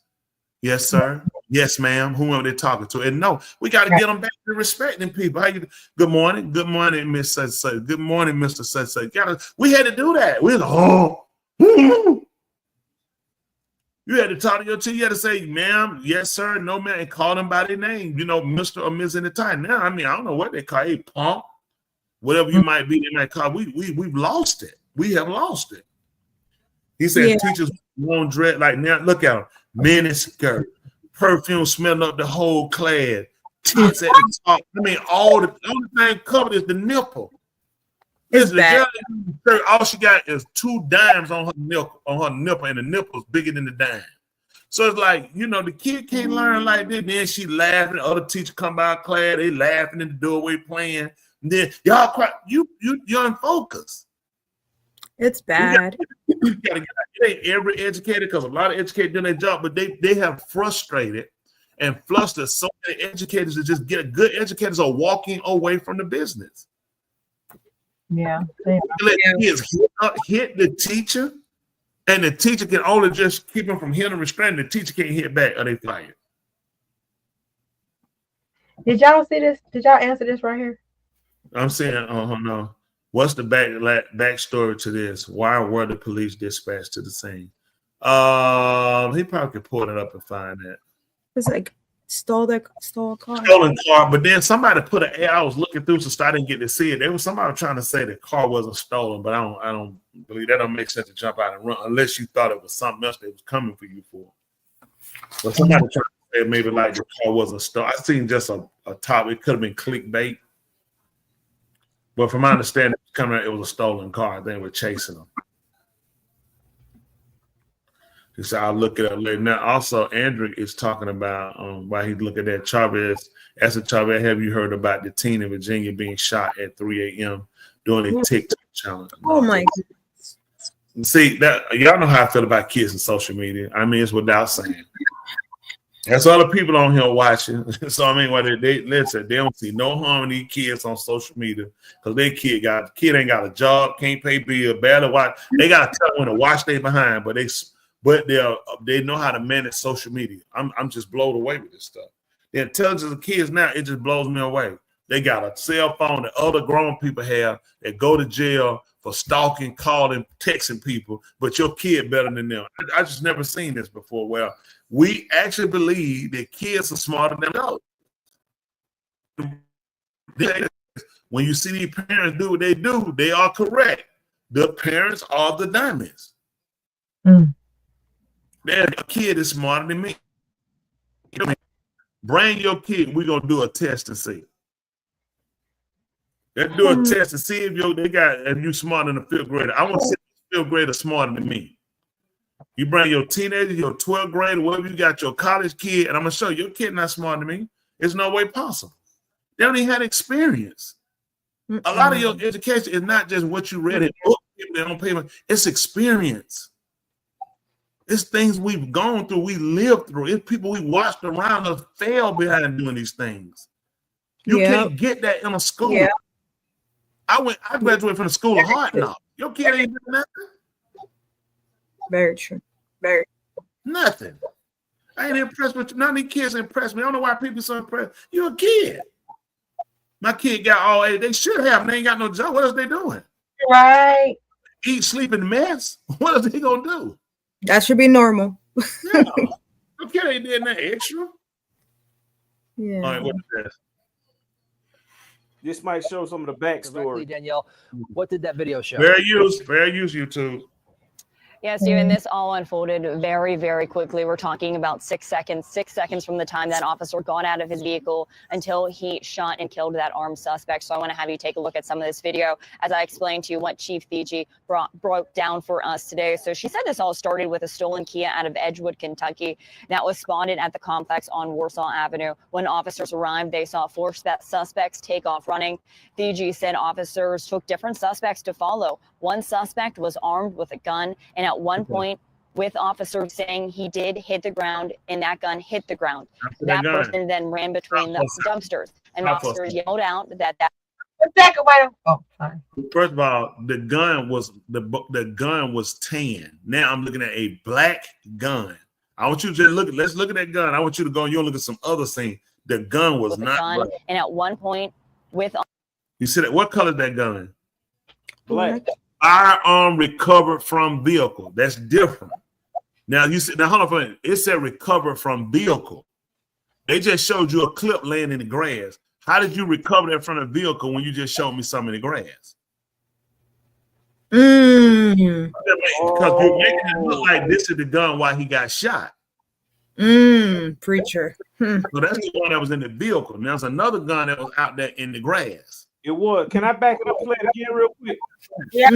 Yes, sir. Yes, ma'am. Whoever they're talking to. And no, we got to get them back to respecting people. How you? Good morning. Good morning, Miss Such. Good morning, Mr. Such. We had to do that. We was You had to talk to your team. You had to say, ma'am, yes, sir, no, ma'am, and call them by their name. You know, Mr. or Ms. in the time. Now, I mean, I don't know what they call it, punk, whatever you might be, they might call. We've lost it. We have lost it. He said teachers won't dread like now. Look at them, mini skirt, perfume smelling up the whole class, tits at the top. I mean, the only thing covered is the nipple. It's the girl, all she got is 2 dimes on her nipple, and the nipple's bigger than the dime. So it's like, you know, the kid can't learn like this. Then she laughing. Other teacher come by class, they laughing in the doorway playing. And then y'all cry. You're unfocused. It's bad. You gotta get out. It ain't every educator, because a lot of educators doing their job, but they have frustrated and flustered so many educators to just get good educators are walking away from the business. Yeah. Let kids hit the teacher, and the teacher can only just keep them from hitting and restraining. The teacher can't hit back, or they fired. Did y'all see this? Did y'all answer this right here? I'm saying, no. What's the backstory to this? Why were the police dispatched to the scene? He probably could pull it up and find that. It's like stole a car. Stolen car, but then somebody put I was looking through, so I didn't get to see it. There was somebody trying to say the car wasn't stolen, but I don't believe that. Don't make sense to jump out and run unless you thought it was something else that was coming for you for. But somebody trying to say maybe like the car wasn't stolen. I seen just a top. It could have been clickbait. But from my understanding, it was a stolen car. They were chasing them. He said, I'll look it up later. Now, also, Andrew is talking about while he's looking at Chavez. As a Chavez, have you heard about the teen in Virginia being shot at 3 a.m. during a TikTok challenge? Oh, my goodness. See, that y'all know how I feel about kids and social media. I mean, it's without saying. That's all the people on here watching. So I mean, they don't see no harm in these kids on social media because their kid ain't got a job, can't pay bill, barely watch. They got to tell when to watch they behind, but they know how to manage social media. I'm just blown away with this stuff. The intelligence of kids now, it just blows me away. They got a cell phone that other grown people have that go to jail for stalking, calling, texting people, but your kid better than them. I just never seen this before. Well, we actually believe that kids are smarter than adults. When you see these parents do what they do, they are correct. The parents are the dummies. That kid is smarter than me. Bring your kid. We're gonna do a test and see. Let's do a test to see if you smarter than a 5th grader. I want to see if 5th grader smarter than me. You bring your teenager, your 12th grader, whatever you got, your college kid, and I'm gonna show you your kid not smarter than me. There's no way possible. They don't even have experience. A lot of your education is not just what you read in book, they don't pay. It's experience. It's things we've gone through, we lived through. It's people we watched around us fail behind doing these things. You can't get that in a school. Yeah. I graduated from the school of hard knocks. Your kid ain't doing nothing. Very true. Nothing. I ain't impressed with you. None of these kids impressed me. I don't know why people are so impressed. You're a kid. My kid got all A. They should have. They ain't got no job. What else they doing? Right. Eat, sleep, and mess. What is he gonna do? That should be normal. Yeah. Your kid ain't doing that extra. Yeah. All right, what is that? This might show some of the backstory. Danielle, what did that video show? Fair use, YouTube. Yeah, Stephen, this all unfolded very, very quickly. We're talking about 6 seconds from the time that officer got out of his vehicle until he shot and killed that armed suspect. So I want to have you take a look at some of this video as I explained to you what Chief Fiji broke down for us today. So she said this all started with a stolen Kia out of Edgewood, Kentucky that was spotted at the complex on Warsaw Avenue. When officers arrived, they saw 4 suspects take off running. Fiji said officers took different suspects to follow. One suspect was armed with a gun, and at one point, with officers saying he did hit the ground and that gun hit the ground. That person then ran between the dumpsters, and officers yelled out that. Oh, sorry. First of all, the gun was tan. Now I'm looking at a black gun. I want you to just look. Let's look at that gun. I want you to go and you'll look at some other scene. The gun was not black. And at one point, you see that? What color is that gun? Black. Firearm recovered from vehicle. That's different. Now you see. Now hold on for a minute. It said recover from vehicle. They just showed you a clip laying in the grass. How did you recover that from a vehicle when you just showed me some in the grass? Because you're making it look like this is the gun while he got shot. Preacher. So that's the one that was in the vehicle. Now there's another gun that was out there in the grass. It was. Can I back it up and play it again real quick? Yeah.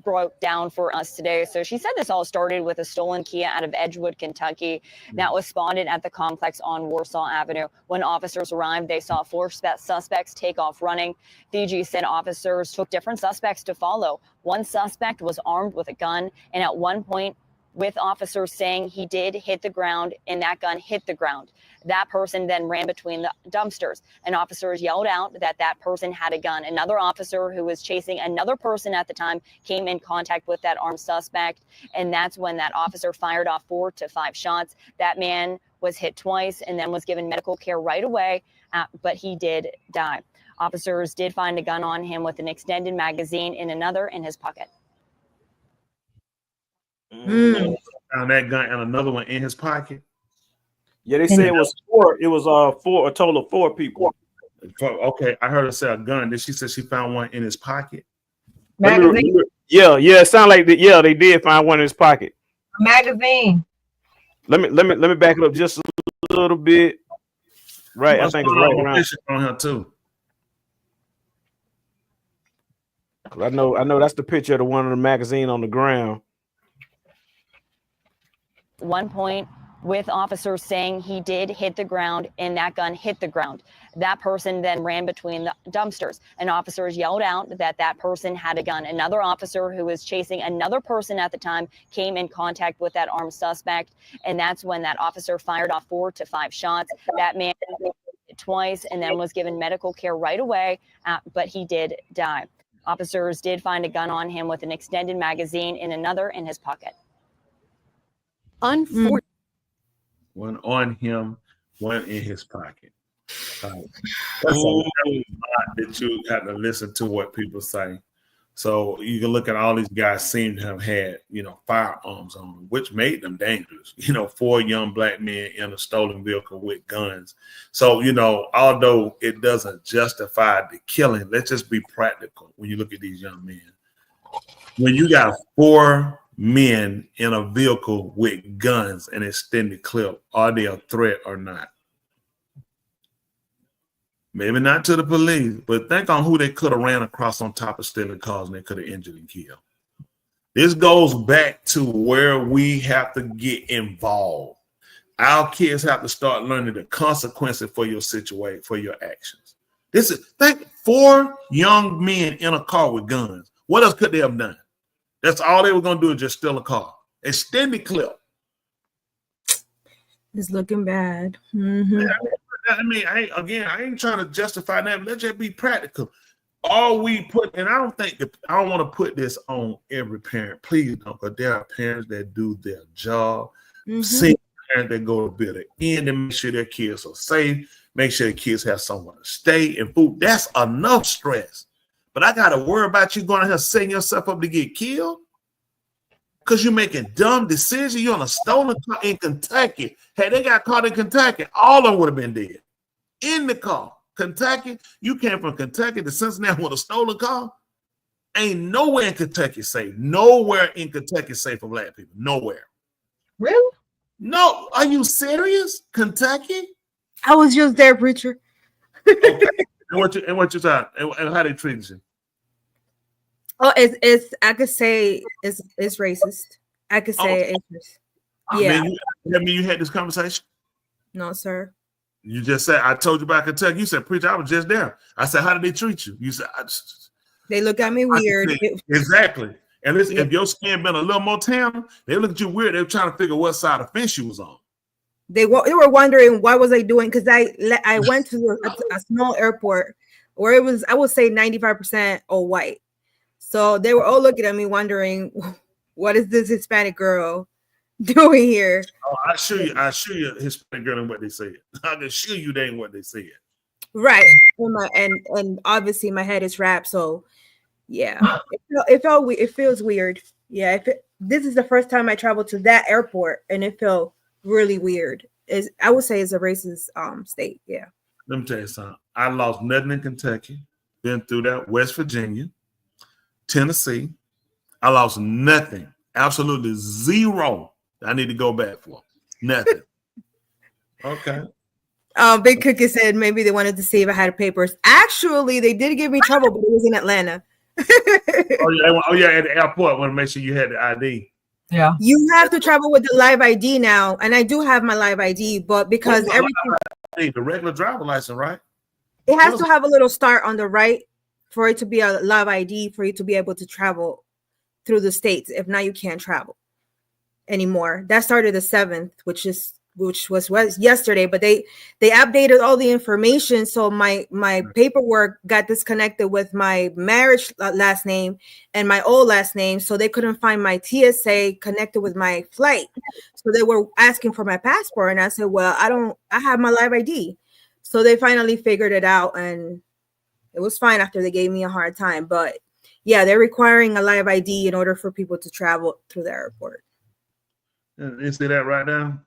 Broke down for us today. So she said this all started with a stolen Kia out of Edgewood, Kentucky that was spotted at the complex on Warsaw Avenue. When officers arrived, they saw 4 suspects take off running. DG said officers took different suspects to follow. One suspect was armed with a gun, and at one point, with officers saying he did hit the ground and that gun hit the ground. That person then ran between the dumpsters, and officers yelled out that that person had a gun. Another officer who was chasing another person at the time came in contact with that armed suspect, and that's when that officer fired off 4 to 5 shots. That man was hit twice and then was given medical care right away, but he did die. Officers did find a gun on him with an extended magazine in another in his pocket. Found that gun and another one in his pocket. Yeah, they said it was 4. It was a total of 4 people. Okay, I heard her say a gun. Then she said she found one in his pocket. Magazine. Yeah. It sounded like that. Yeah, they did find one in his pocket. Magazine. Let me back it up just a little bit. Right, I think it's right around. On her too. I know that's the picture of the one in the magazine on the ground. One point with officers saying he did hit the ground and that gun hit the ground. That person then ran between the dumpsters, and officers yelled out that that person had a gun. Another officer who was chasing another person at the time came in contact with that armed suspect, and that's when that officer fired off 4 to 5 shots. That man hit twice and then was given medical care right away, but he did die. Officers did find a gun on him with an extended magazine in another in his pocket. One on him, one in his pocket. That's a lot that you have to listen to what people say. So you can look at all these guys seem to have had, firearms on them, which made them dangerous. 4 young black men in a stolen vehicle with guns. So, although it doesn't justify the killing, let's just be practical when you look at these young men. When you got 4 men in a vehicle with guns and extended clip, are they a threat or not? Maybe not to the police, but think on who they could have ran across on top of stealing cars and they could have injured and killed. This goes back to where we have to get involved. Our kids have to start learning the consequences for your situation, for your actions. Think 4 young men in a car with guns. What else could they have done? That's all they were going to do is just steal a car. Extended clip. It's looking bad. I ain't trying to justify that. Let's just be practical. All we put, and I don't want to put this on every parent. Please don't, but there are parents that do their job. Single parents that go to build an end and make sure their kids are safe, make sure the kids have somewhere to stay and food. That's enough stress. But I got to worry about you going out here setting yourself up to get killed because you're making dumb decisions. You're on a stolen car in Kentucky. Hey, they got caught in Kentucky. All of them would have been dead. In the car. Kentucky, you came from Kentucky to Cincinnati with a stolen car. Ain't nowhere in Kentucky safe. Nowhere in Kentucky safe for black people. Nowhere. Really? No. Are you serious? Kentucky? I was just there, preacher. Okay. And what you thought? And how they treated you? Oh, it's I could say it's racist. I could say it's yeah. You had this conversation? No, sir. You just said I told you about Kentucky. You said, preacher, I was just there. I said, how did they treat you? You said they look at me weird. Exactly. And listen, if your skin been a little more tan, they look at you weird. They were trying to figure what side of the fence you was on. They were wondering what was I doing because I went to a small airport where it was, I would say 95% all white. So they were all looking at me wondering, what is this Hispanic girl doing here? Oh, I assure you Hispanic girl ain't what they said. I can assure you they ain't what they said. Right. And obviously my head is wrapped, so Yeah, it feels weird. Yeah, this is the first time I traveled to that airport, and it felt really weird. I would say it's a racist state. Yeah. Let me tell you something. I lost nothing in Kentucky. Been through that. West Virginia, Tennessee. I lost nothing. Absolutely zero. I need to go back for nothing. Okay. Big Cookie said maybe they wanted to see if I had papers. Actually, they did give me trouble, but it was in Atlanta. Oh yeah, at the airport. Want to make sure you had the ID. Yeah. You have to travel with the live ID now, and I do have my live ID, but because everything, the regular driver license, right? It has to have a little star on the right for it to be a live ID for you to be able to travel through the states. If not, you can't travel anymore. That started the 7th, which was yesterday, but they updated all the information, so my paperwork got disconnected with my marriage last name and my old last name, so they couldn't find my TSA connected with my flight. So they were asking for my passport, and I said, well, I have my live ID. So they finally figured it out, and it was fine after they gave me a hard time. But yeah, they're requiring a live ID in order for people to travel through the airport. You see that right now?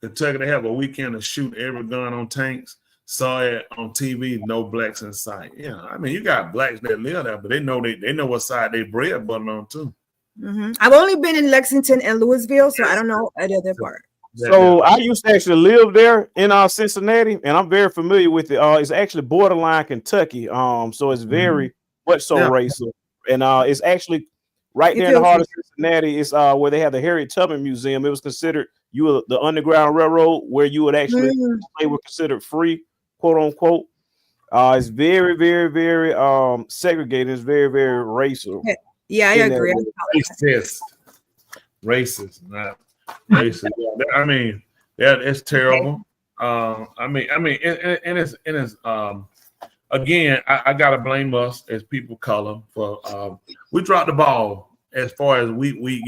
Kentucky, they have a weekend to shoot every gun on tanks. Saw it on TV, no blacks in sight. Yeah, I mean, you got blacks that live there, but they know what side they bread butter on too. Mm-hmm. I've only been in Lexington and Louisville, so I don't know the other part. So I used to actually live there in Cincinnati, and I'm very familiar with it. It's actually borderline Kentucky. So it's very much so racial, and it's actually right there in the heart of Cincinnati. It's where they have the Harriet Tubman Museum. It was considered the Underground Railroad, where you would actually they were considered free, quote unquote. It's very, very, very segregated. It's very, very racial. Yeah, I agree. Racist, not racist. I mean, it's terrible. I mean, it's again, I gotta blame us as people of color for we dropped the ball as far as we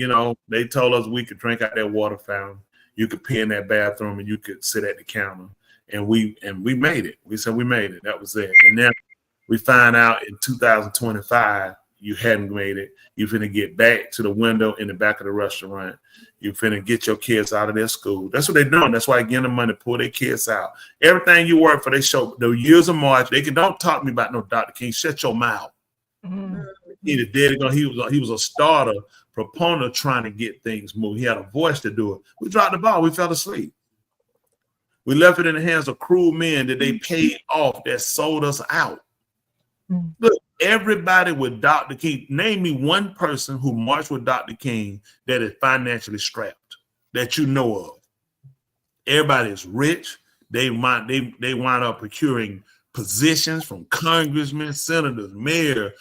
they told us we could drink out that water fountain, you could pee in that bathroom, and you could sit at the counter, and we made it. We said we made it. That was it. And then we find out in 2025 you hadn't made it. You finna get back to the window in the back of the restaurant. You finna get your kids out of their school. That's what they're doing. That's why they give them money to pull their kids out. Everything you work for, they show the years of March. They don't talk to me about no Dr. King. Shut your mouth. Mm-hmm. He was a starter, proponent trying to get things moved. He had a voice to do it. We dropped the ball. We fell asleep. We left it in the hands of cruel men that they paid off that sold us out. Mm-hmm. Look, everybody with Dr. King, name me one person who marched with Dr. King that is financially strapped that you know of. Everybody is rich. They wind up procuring positions from congressmen, senators, mayor,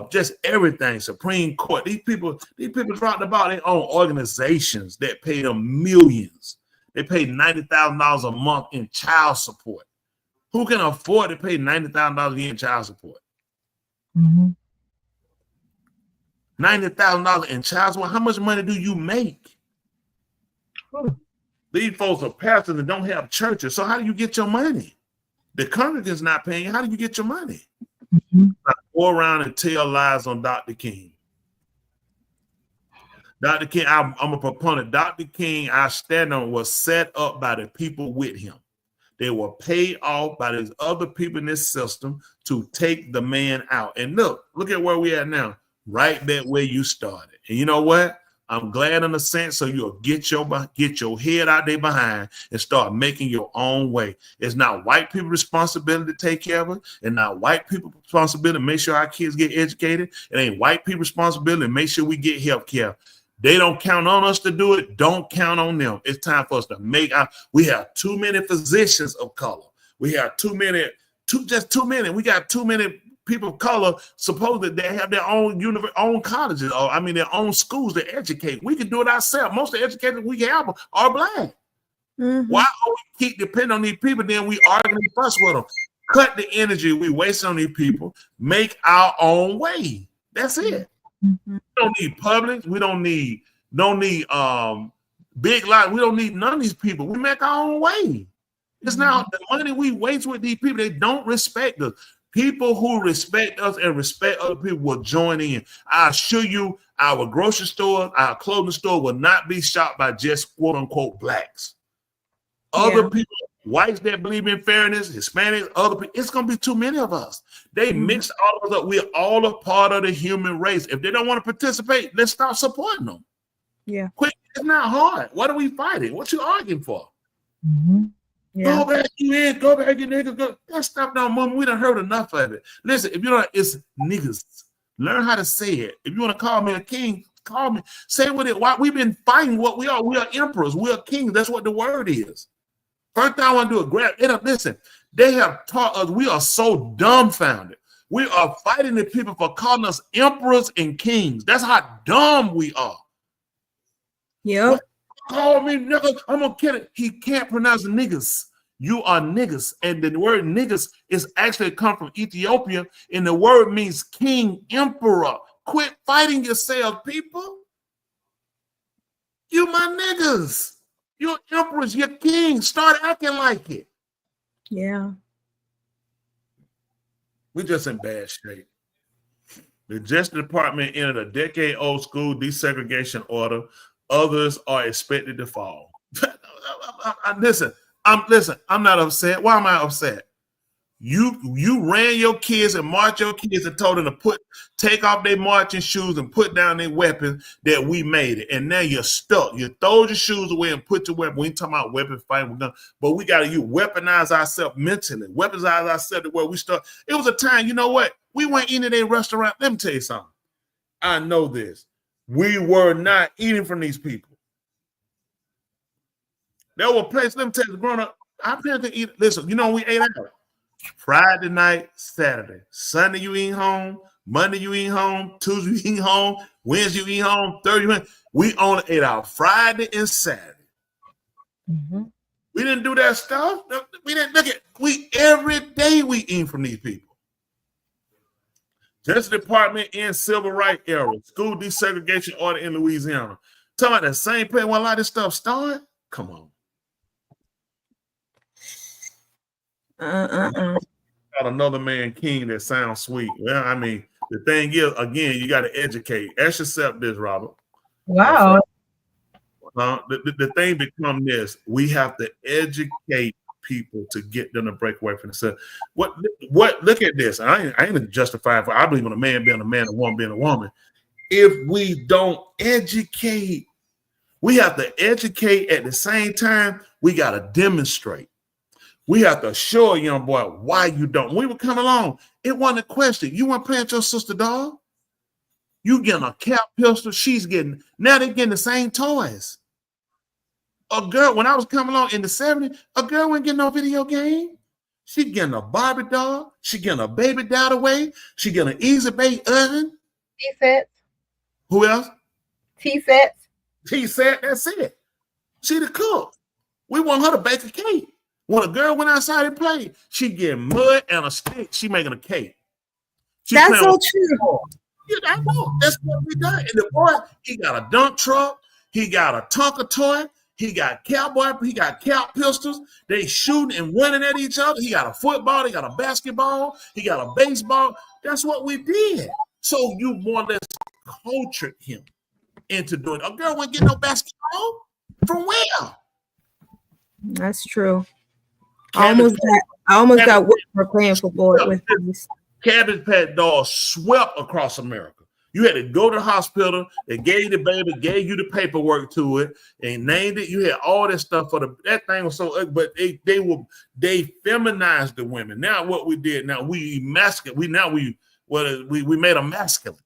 just everything, Supreme Court. These people dropped the ball. They own organizations that pay them millions. They pay $90,000 a month in child support. Who can afford to pay $90,000 a year in child support? Mm-hmm. $90,000 in child support. How much money do you make? These folks are pastors and don't have churches. So how do you get your money? The congregant's not paying you. How do you get your money? Mm-hmm. I go around and tell lies on Dr. King. Dr. King, I'm a proponent. Dr. King, I stand on, was set up by the people with him. They were paid off by these other people in this system to take the man out. And look at where we are now, right back where you started. And you know what? I'm glad in a sense, so you'll get your head out there behind and start making your own way. It's not white people's responsibility to take care of it. It's not white people's responsibility to make sure our kids get educated. It ain't white people's responsibility to make sure we get health care. They don't count on us to do it. Don't count on them. It's time for us to make out. We have too many physicians of color. We have too many. We got too many people of color. Supposedly they have their own colleges, or their own schools to educate. We can do it ourselves. Most of the educators we have are black. Mm-hmm. Why do we keep depending on these people? Then we argue and fuss with them. Cut the energy we waste on these people. Make our own way. That's it. Mm-hmm. We don't need Publix. We don't need Big Lots. We don't need none of these people. We make our own way. It's now the money we waste with these people. They don't respect us. People who respect us and respect other people will join in. I assure you, our grocery store, our clothing store will not be shot by just quote unquote blacks. Other people, whites that believe in fairness, Hispanics, other people, it's gonna be too many of us. They mix all of us up. We're all a part of the human race. If they don't want to participate, let's stop supporting them. Yeah. Quick, it's not hard. What are we fighting? What you arguing for? Yeah. Go back, you in, go back, you niggas. Go. That stuff don't move. We done heard enough of it. Listen, if you don't, it's niggas. Learn how to say it. If you want to call me a king, call me. Say what it. Why we've been fighting what we are. We are emperors. We are kings. That's what the word is. First thing I want to do is grab it up. Listen, they have taught us. We are so dumbfounded. We are fighting the people for calling us emperors and kings. That's how dumb we are. Yep. Call me nigga. I'm gonna kill it. He can't pronounce niggas. You are niggas. And the word niggas is actually come from Ethiopia, and the word means king, emperor. Quit fighting yourselves, people. You my niggas. You're emperors, you're kings. Start acting like it. Yeah. We're just in bad shape. The Justice Department entered a decade-old school desegregation order. Others are expected to fall. Listen, I'm not upset. Why am I upset? You ran your kids and marched your kids and told them to take off their marching shoes and put down their weapons that we made it. And now you're stuck. You throw your shoes away and put your weapon. We ain't talking about weapon fighting with guns, but we got to weaponize ourselves mentally, weaponize ourselves to where we start. It was a time, you know what? We went into a restaurant. Let me tell you something. I know this. We were not eating from these people. There were places, let me tell you, growing up, our parents didn't eat. Listen, you know, we ate out. Friday night, Saturday. Sunday, you eat home. Monday, you eat home. Tuesday, you eat home. Wednesday, you eat home. Thursday, you eat home. We only ate out Friday and Saturday. We didn't do that stuff. We didn't look at, every day we eat from these people. Justice Department in civil rights era, school desegregation order in Louisiana. Talking about the same place where a lot of this stuff started? Come on. Got another man king that sounds sweet. Well, I mean, the thing is, again, you got to educate. Ask yourself this, Robert. Wow. The thing becomes this: we have to educate people to get them to break away from themselves. What? Look at this. I ain't justifying for. I believe in a man being a man, a woman being a woman. If we don't educate, we have to educate at the same time. We got to demonstrate. We have to show a young boy why you don't. When we would come along, it wasn't a question. You weren't playing with your sister, dog. You getting a cap pistol. She's getting, now they're getting the same toys. A girl, when I was coming along in the 70s, a girl wasn't getting no video game. She getting a Barbie doll. She getting a baby doll away. She getting an easy bake oven. T-sets. Who else? T-sets. T-set, that's it. She the cook. We want her to bake a cake. When a girl went outside and played, she get mud and a stick. She making a cake. That's so true. Yeah, I know. That's what we done. And the boy, he got a dump truck. He got a Tonka toy. He got cowboy. He got cap pistols. They shooting and running at each other. He got a football. He got a basketball. He got a baseball. That's what we did. So you more or less cultured him into doing. A girl wouldn't get no basketball. From where? That's true. I almost got whipped for playing football with this. Cabbage Patch dolls swept across America. You had to go to the hospital. They gave you the baby, gave you the paperwork to it, and named it. You had all that stuff for that thing was so. But they feminized the women. Now what we did? Now we masculine. We made them masculine.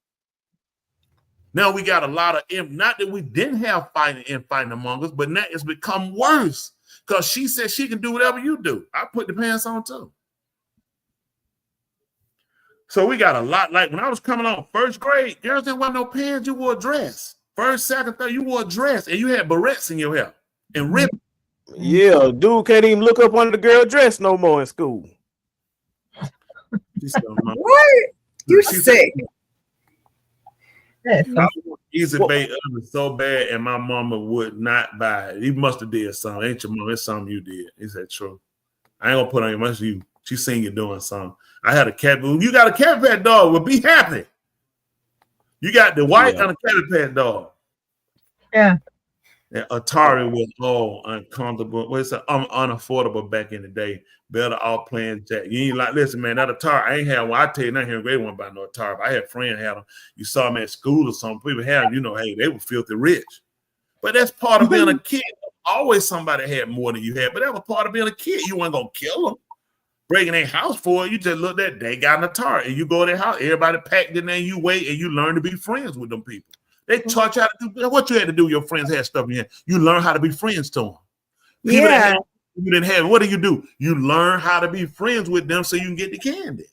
Now we got a lot of not that we didn't have fighting among us, but now it's become worse. Because she said she can do whatever you do. I put the pants on too. So we got a lot. Like when I was coming on first grade, girls didn't wear no pants. You wore a dress. First, second, third, you wore a dress. And you had barrettes in your hair. And ribbons. Yeah, dude can't even look up under the girl dress no more in school. What? You sick. Easy bake oven so bad, and my mama would not buy it. You must have did something. Ain't your mom? It's something you did. Is that true? I ain't gonna put on you much. You She seen you doing something. I had a cat. You got a cat pet dog. Well, be happy. You got the white and a cat pet dog. Yeah. And Atari was all uncomfortable. Well, it's unaffordable back in the day. Better off playing Jack. You ain't like, listen, man, that Atari, I ain't had one. I tell you, not here in grade one about no Atari. But I had friends had them. You saw them at school or something. People had them, you know, hey, they were filthy rich. But that's part of being a kid. Always somebody had more than you had, but that was part of being a kid. You weren't gonna kill them, breaking their house for it. You just looked at they got an Atari, and you go to their house. Everybody packed in there, and you wait, and you learn to be friends with them people. They taught you how to do what you had to do. Your friends had stuff in here. You learn how to be friends to them. People that you didn't have. What do? You learn how to be friends with them so you can get the candy,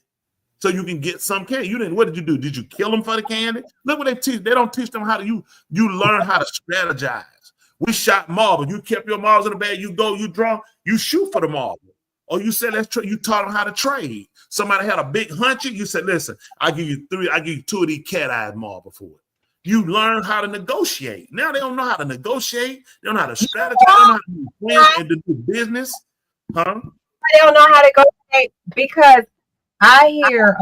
so you can get some candy. You didn't. What did you do? Did you kill them for the candy? Look what they teach. They don't teach them how to. You learn how to strategize. We shot marble. You kept your marbles in the bag. You go, you draw, you shoot for the marble. Or you said, you taught them how to trade. Somebody had a big hunch. You said, listen, I give you 2 of these cat-eyed marble for it. You learn how to negotiate. Now they don't know how to negotiate. They don't know how to strategize. They don't know how to do friends and to do business. Huh? They don't know how to negotiate because I hear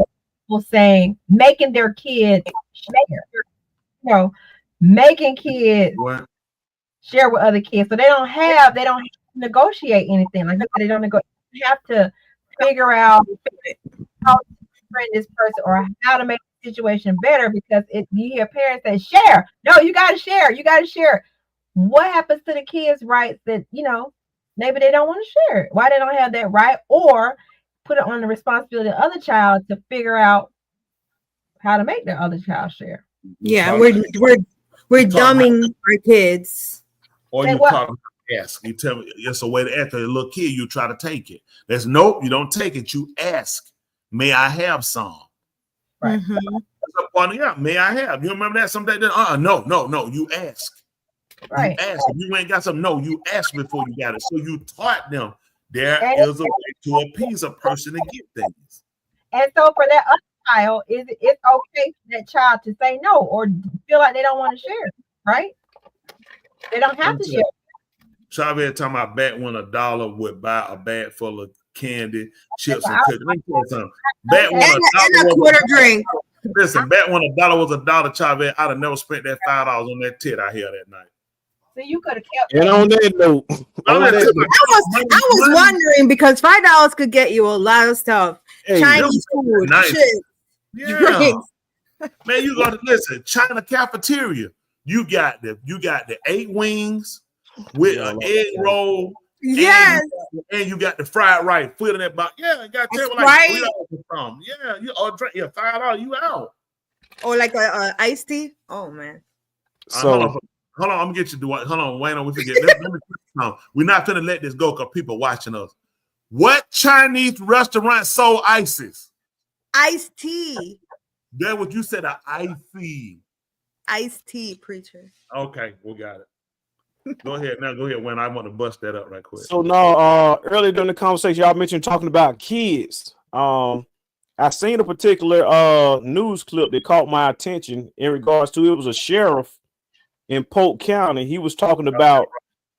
people saying making their kids share. You know, making kids share with other kids, so they don't have to negotiate anything. Like they don't negotiate. You have to figure out how to befriend this person or how to make the situation better. Because you hear parents say, "Share." No, you got to share. You got to share. What happens to the kids' rights that maybe they don't want to share it? Why they don't have that right, or put it on the responsibility of the other child to figure out how to make the other child share? Yeah, we're dumbing our kids. Or you taught them how to ask. You tell me it's a way to ask. A little kid, you try to take it. There's nope, you don't take it. You ask, may I have some? Right. May I have? You remember that? Someday, no. You ask. Right. You ask. If you ain't got something, no, you ask before you got it. So you taught them there is a way to appease a person to get things. And so for that other child, it's okay for that child to say no or feel like they don't want to share, right? They don't have to share. Chavez talking about back when $1 would buy a bag full of candy, chips, and cookies. Let me tell you something. Back when and a quarter drink. Listen, back when $1 was $1, Chavez, I'd have never spent that $5 on that tit I hear that night. So you could have kept. And on that note, I was wondering because $5 could get you a lot of stuff. Hey, Chinese food, nice. chips, drinks. Man, you gotta listen. China cafeteria. You got the 8 wings with an egg roll. Yes. And you got the fried rice. Put in that box. Yeah, you got to like $3 or something. Yeah, you drink $5, you out. Or like a iced tea. Oh man. So hold on, I'm gonna get you. Hold on, Wayne. We forget. We're not gonna let this go because people watching us. What Chinese restaurant sold ices? Iced tea. That what you said, an icy. Iced tea, preacher. Okay, we got it. Go ahead, Wayne. I want to bust that up right quick. So now, earlier during the conversation, y'all mentioned talking about kids. I seen a particular news clip that caught my attention in regards to it was a sheriff in Polk County. He was talking about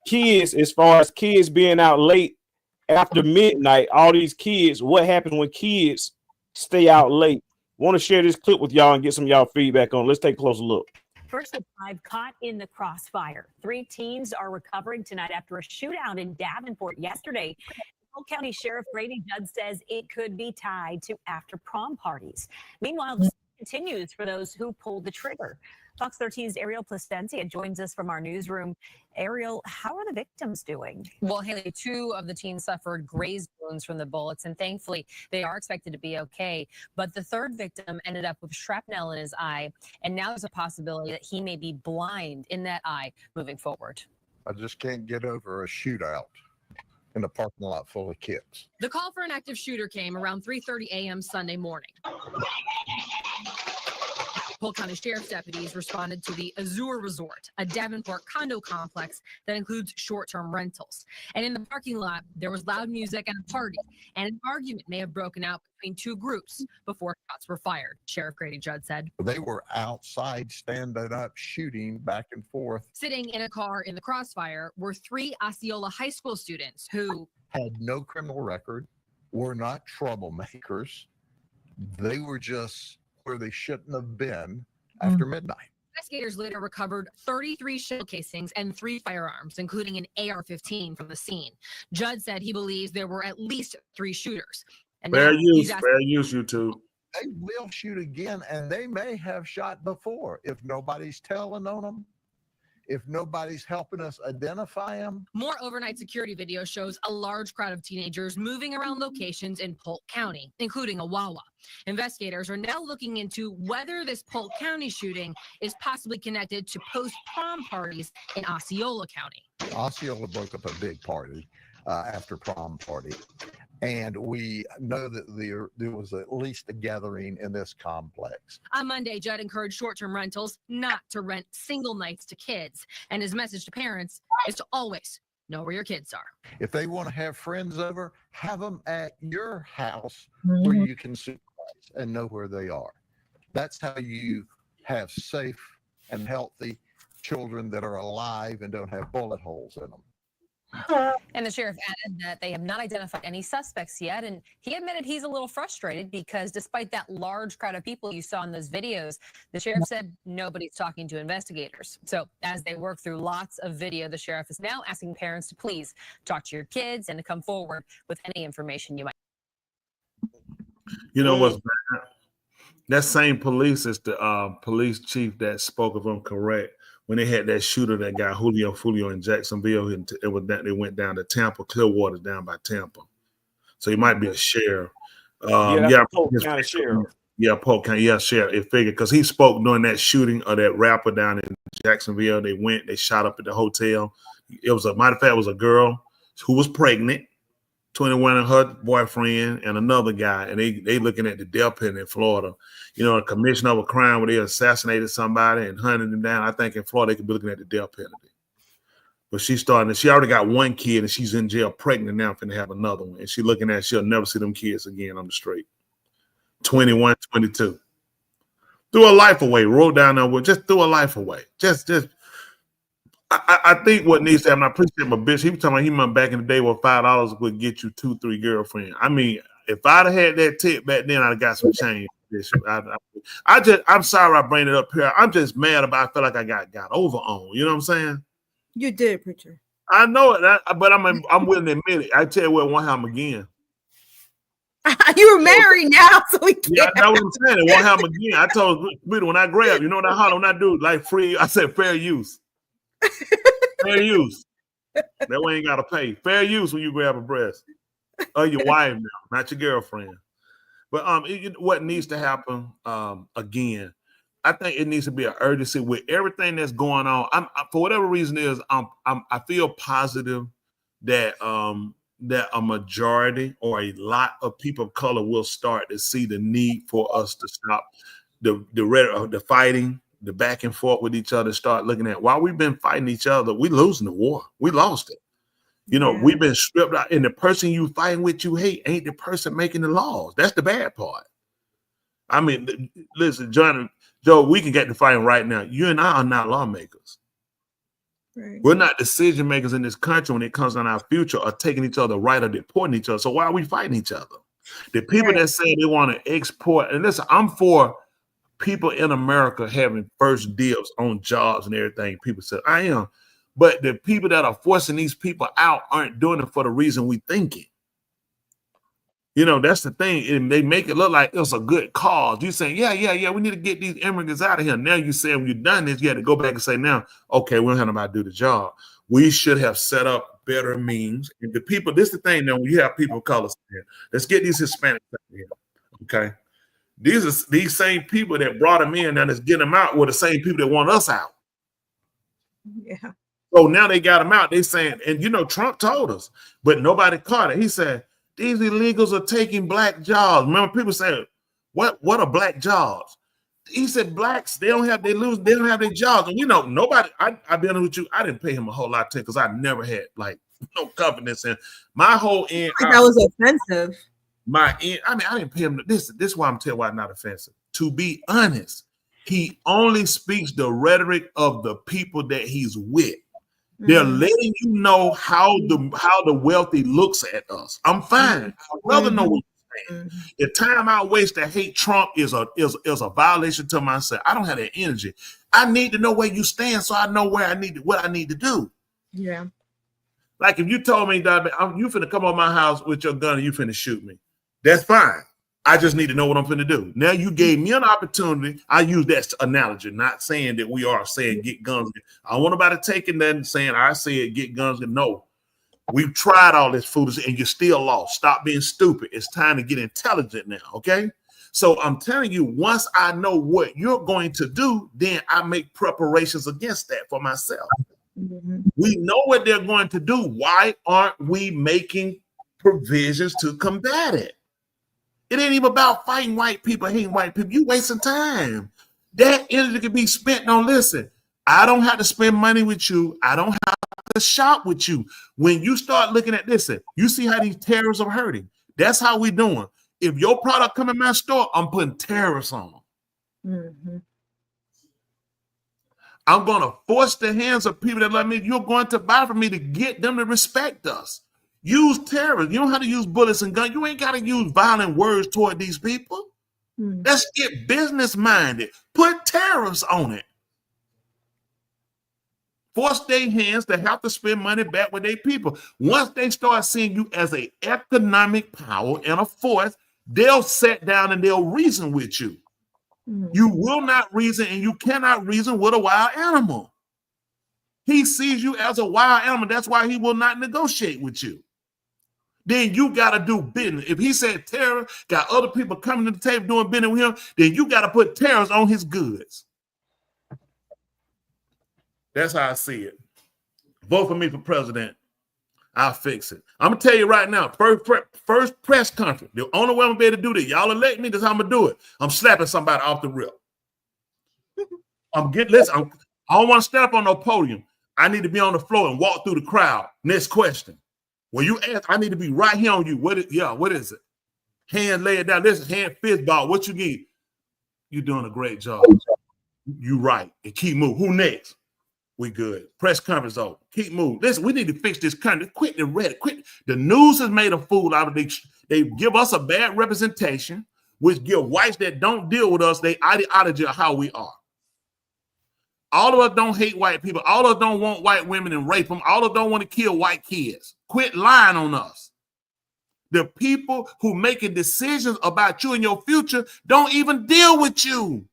kids, as far as kids being out late after midnight. All these kids, what happens when kids stay out late? Want to share this clip with y'all and get some of y'all feedback on. Let's take a closer look. First of 5 caught in the crossfire. 3 teens are recovering tonight after a shootout in Davenport yesterday. Polk County Sheriff Grady Judd says it could be tied to after prom parties. Meanwhile, the continues for those who pulled the trigger. Fox 13's Ariel Placencia joins us from our newsroom. Ariel, how are the victims doing? Well, Haley, 2 of the teens suffered grazed wounds from the bullets, and thankfully they are expected to be okay. But the 3rd victim ended up with shrapnel in his eye, and now there's a possibility that he may be blind in that eye moving forward. I just can't get over a shootout in a parking lot full of kids. The call for an active shooter came around 3:30 a.m. Sunday morning. Polk County Sheriff's deputies responded to the Azure Resort, a Davenport condo complex that includes short-term rentals. And in the parking lot, there was loud music and a party, and an argument may have broken out between 2 groups before shots were fired, Sheriff Grady Judd said. They were outside standing up, shooting back and forth. Sitting in a car in the crossfire were 3 Osceola High School students who had no criminal record, were not troublemakers. They were just where they shouldn't have been after midnight. Investigators later recovered 33 shell casings and 3 firearms, including an AR-15 from the scene. Judd said he believes there were at least 3 shooters. And Fair now use, YouTube. They will shoot again, and they may have shot before if nobody's telling on them, if nobody's helping us identify them. More overnight security video shows a large crowd of teenagers moving around locations in Polk County, including a Wawa. Investigators are now looking into whether this Polk County shooting is possibly connected to post-prom parties in Osceola County. Osceola broke up a big party after prom party. And we know that there was at least a gathering in this complex. On Monday, Judd encouraged short-term rentals not to rent single nights to kids. And his message to parents is to always know where your kids are. If they want to have friends over, have them at your house where you can supervise and know where they are. That's how you have safe and healthy children that are alive and don't have bullet holes in them. And the sheriff added that they have not identified any suspects yet. And he admitted he's a little frustrated because despite that large crowd of people you saw in those videos, the sheriff said nobody's talking to investigators. So as they work through lots of video, the sheriff is now asking parents to please talk to your kids and to come forward with any information you might. You know what's bad? That same police is the police chief that spoke, if I'm correct, when they had that shooter that got Julio in Jacksonville. They went down to Tampa. Clearwater's down by Tampa, so he might be a sheriff. Polk County sheriff. Yeah, Polk County. Yeah, sheriff. It figured because he spoke during that shooting of that rapper down in Jacksonville. They shot up at the hotel. It was matter of fact, it was a girl who was pregnant, 21, and her boyfriend and another guy, and they looking at the death penalty in Florida. You know, a commission of a crime where they assassinated somebody and hunted them down. I think in Florida they could be looking at the death penalty. But she already got one kid and she's in jail pregnant now, finna have another one. And she'll never see them kids again on the street. 21, 22. Threw a life away, rolled down there, just threw a life away. I think what needs to happen, I appreciate my bitch. He was talking about he went back in the day where $5 would get you 2-3 girlfriends. I mean, if I'd have had that tip back then, I'd have got some change. I'm sorry I bring it up here. I'm just mad about. I feel like I got over on. You know what I'm saying? You did, preacher. I know it, but I'm willing to admit it. I tell you what, it won't happen again. You're married now, so we can't. Yeah, that's what I'm saying. It won't happen again. I told Rita when I grab, you know what I holler when I do like free. I said fair use. Fair use. That way ain't gotta pay. Fair use when you grab a breast. Or your wife now, not your girlfriend. But what needs to happen again, I think it needs to be an urgency with everything that's going on. For whatever reason I feel positive that that a majority or a lot of people of color will start to see the need for us to stop the fighting, the back and forth with each other, start looking at while we've been fighting each other, we losing the war. We lost it. You know, we've been stripped out, and the person you fighting with you hate ain't the person making the laws. That's the bad part. I mean, listen, Joe, we can get to fighting right now. You and I are not lawmakers. Right. We're not decision makers in this country when it comes on our future or taking each other right or deporting each other. So why are we fighting each other? The people that say they want to export, and listen, I'm for people in America having first dibs on jobs and everything. People say, I am. But the people that are forcing these people out aren't doing it for the reason we think it. You know, that's the thing. And they make it look like it's a good cause. You saying, yeah, we need to get these immigrants out of here. Now you say when you've done this, you have to go back and say, now, okay, we don't have nobody to do the job. We should have set up better means. And the people, this is the thing, now, when you have people of color here, let's get these Hispanics out here. Okay. These same people that brought them in, now let's get them out, were the same people that want us out. Yeah. So now they got them out. They saying, and you know, Trump told us, but nobody caught it. He said, these illegals are taking black jobs. Remember, people say, what are black jobs? He said, blacks, they don't have their jobs. And you know, nobody, I've been with you, I didn't pay him a whole lot because I never had like no confidence in my whole end. That was offensive. I didn't pay him. This is why I'm telling you why it's not offensive. To be honest, he only speaks the rhetoric of the people that he's with. They're letting you know how the wealthy looks at us. I'm fine. I'd rather know what you're saying. The time I waste to hate Trump is a violation to myself. I don't have that energy. I need to know where you stand so I know what I need to do. Yeah. Like if you told me that you finna come on my house with your gun and you finna shoot me, that's fine. I just need to know what I'm finna do. Now you gave me an opportunity. I use that analogy, not saying that we are saying get guns. I don't want nobody taking that and saying I said get guns. No, we've tried all this foolishness and you're still lost. Stop being stupid. It's time to get intelligent now, okay? So I'm telling you, once I know what you're going to do, then I make preparations against that for myself. We know what they're going to do. Why aren't we making provisions to combat it? It ain't even about fighting white people, hating white people. You wasting time. That energy can be spent on, listen, I don't have to spend money with you. I don't have to shop with you. When you start looking at this, you see how these tariffs are hurting. That's how we doing. If your product come in my store, I'm putting tariffs on them. I'm going to force the hands of people that love me. You're going to buy from me to get them to respect us. Use terrorists. You don't have to use bullets and guns. You ain't got to use violent words toward these people. Let's get business minded. Put tariffs on it. Force their hands to have to spend money back with their people. Once they start seeing you as an economic power and a force, they'll sit down and they'll reason with you. You will not reason and you cannot reason with a wild animal. He sees you as a wild animal. That's why he will not negotiate with you. Then you got to do business. If he said terror, got other people coming to the table doing business with him, then you got to put tariffs on his goods. That's how I see it. Vote for me for president. I'll fix it. I'm going to tell you right now, first press conference, the only way I'm going to be able to do this, y'all elect me, that's how I'm going to do it. I'm slapping somebody off the rip. I don't want to stand up on no podium. I need to be on the floor and walk through the crowd. Next question. When you ask, I need to be right here on you. What is it? Hand lay it down. Listen, hand fist ball. What you need? You're doing a great job. You right. And keep moving. Who next? We good. Press conference over. Keep moving. Listen, we need to fix this country. Quick and ready. Quick. The news has made a fool out of these. They give us a bad representation, which give whites that don't deal with us, they ideology of how we are. All of us don't hate white people. All of us don't want white women and rape them. All of us don't want to kill white kids. Quit lying on us. The people who making decisions about you and your future don't even deal with you.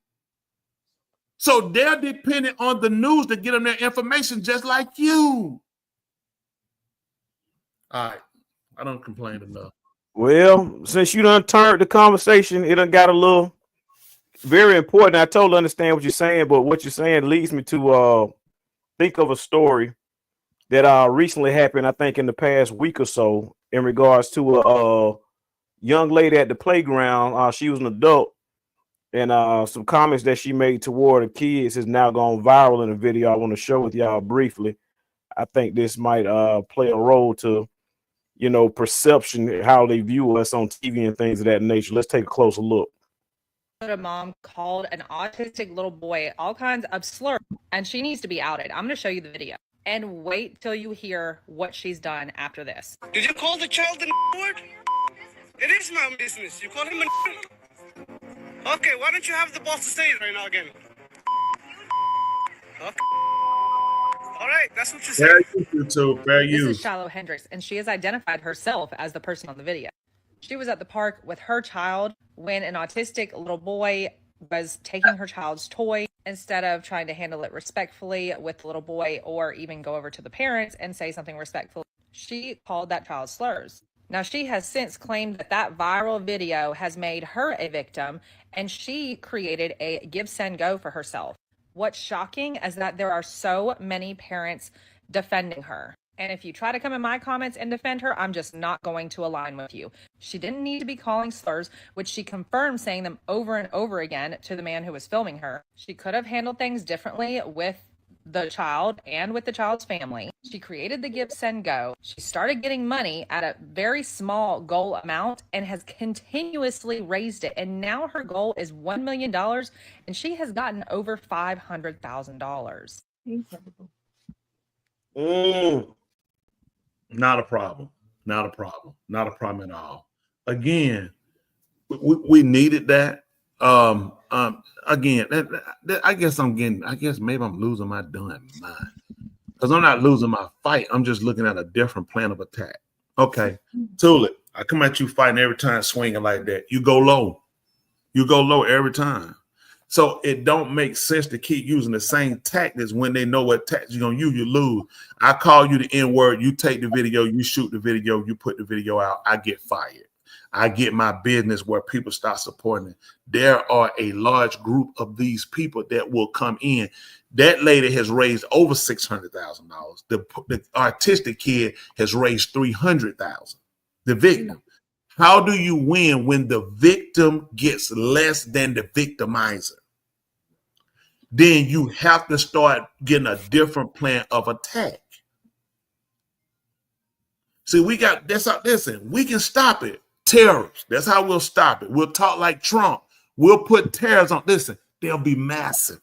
So they're dependent on the news to get them their information just like you. All right. I don't complain enough. Well, since you done turned the conversation, it done got a little very important. I totally understand what you're saying, but what you're saying leads me to think of a story that recently happened, I think, in the past week or so, in regards to a young lady at the playground. She was an adult, and some comments that she made toward the kids has now gone viral in a video I want to show with y'all briefly. I think this might play a role to, perception, how they view us on TV and things of that nature. Let's take a closer look. A mom called an autistic little boy all kinds of slurs, and she needs to be outed. I'm going to show you the video, and wait till you hear what she's done after this. Did you call the child the word? It is my business. You call him a. Okay, why don't you have the boss to say it right now again? Okay. All right, that's what you said. Fair use. This is Shiloh Hendricks, and she has identified herself as the person on the video. She was at the park with her child when an autistic little boy was taking her child's toy. Instead of trying to handle it respectfully with the little boy or even go over to the parents and say something respectful, she called that child slurs. Now, she has since claimed that viral video has made her a victim, and she created a give, send, go for herself. What's shocking is that there are so many parents defending her. And if you try to come in my comments and defend her, I'm just not going to align with you. She didn't need to be calling slurs, which she confirmed saying them over and over again to the man who was filming her. She could have handled things differently with the child and with the child's family. She created the Give, Send, Go. She started getting money at a very small goal amount and has continuously raised it. And now her goal is $1 million, and she has gotten over $500,000. Incredible. Not a problem. Not a problem. Not a problem at all. Again, we needed that. Again, I guess maybe I'm losing my damn mind. Because I'm not losing my fight. I'm just looking at a different plan of attack. Okay. Tulip, I come at you fighting every time, swinging like that. You go low. You go low every time. So it don't make sense to keep using the same tactics when they know what tactics you're going to use. You lose. I call you the N-word. You take the video. You shoot the video. You put the video out. I get fired. I get my business where people start supporting it. There are a large group of these people that will come in. That lady has raised over $600,000. The artistic kid has raised $300,000. The victim. How do you win when the victim gets less than the victimizer? Then you have to start getting a different plan of attack. See, we got this. Listen, we can stop it. Tariffs. That's how we'll stop it. We'll talk like Trump. We'll put tariffs on. Listen, they'll be massive.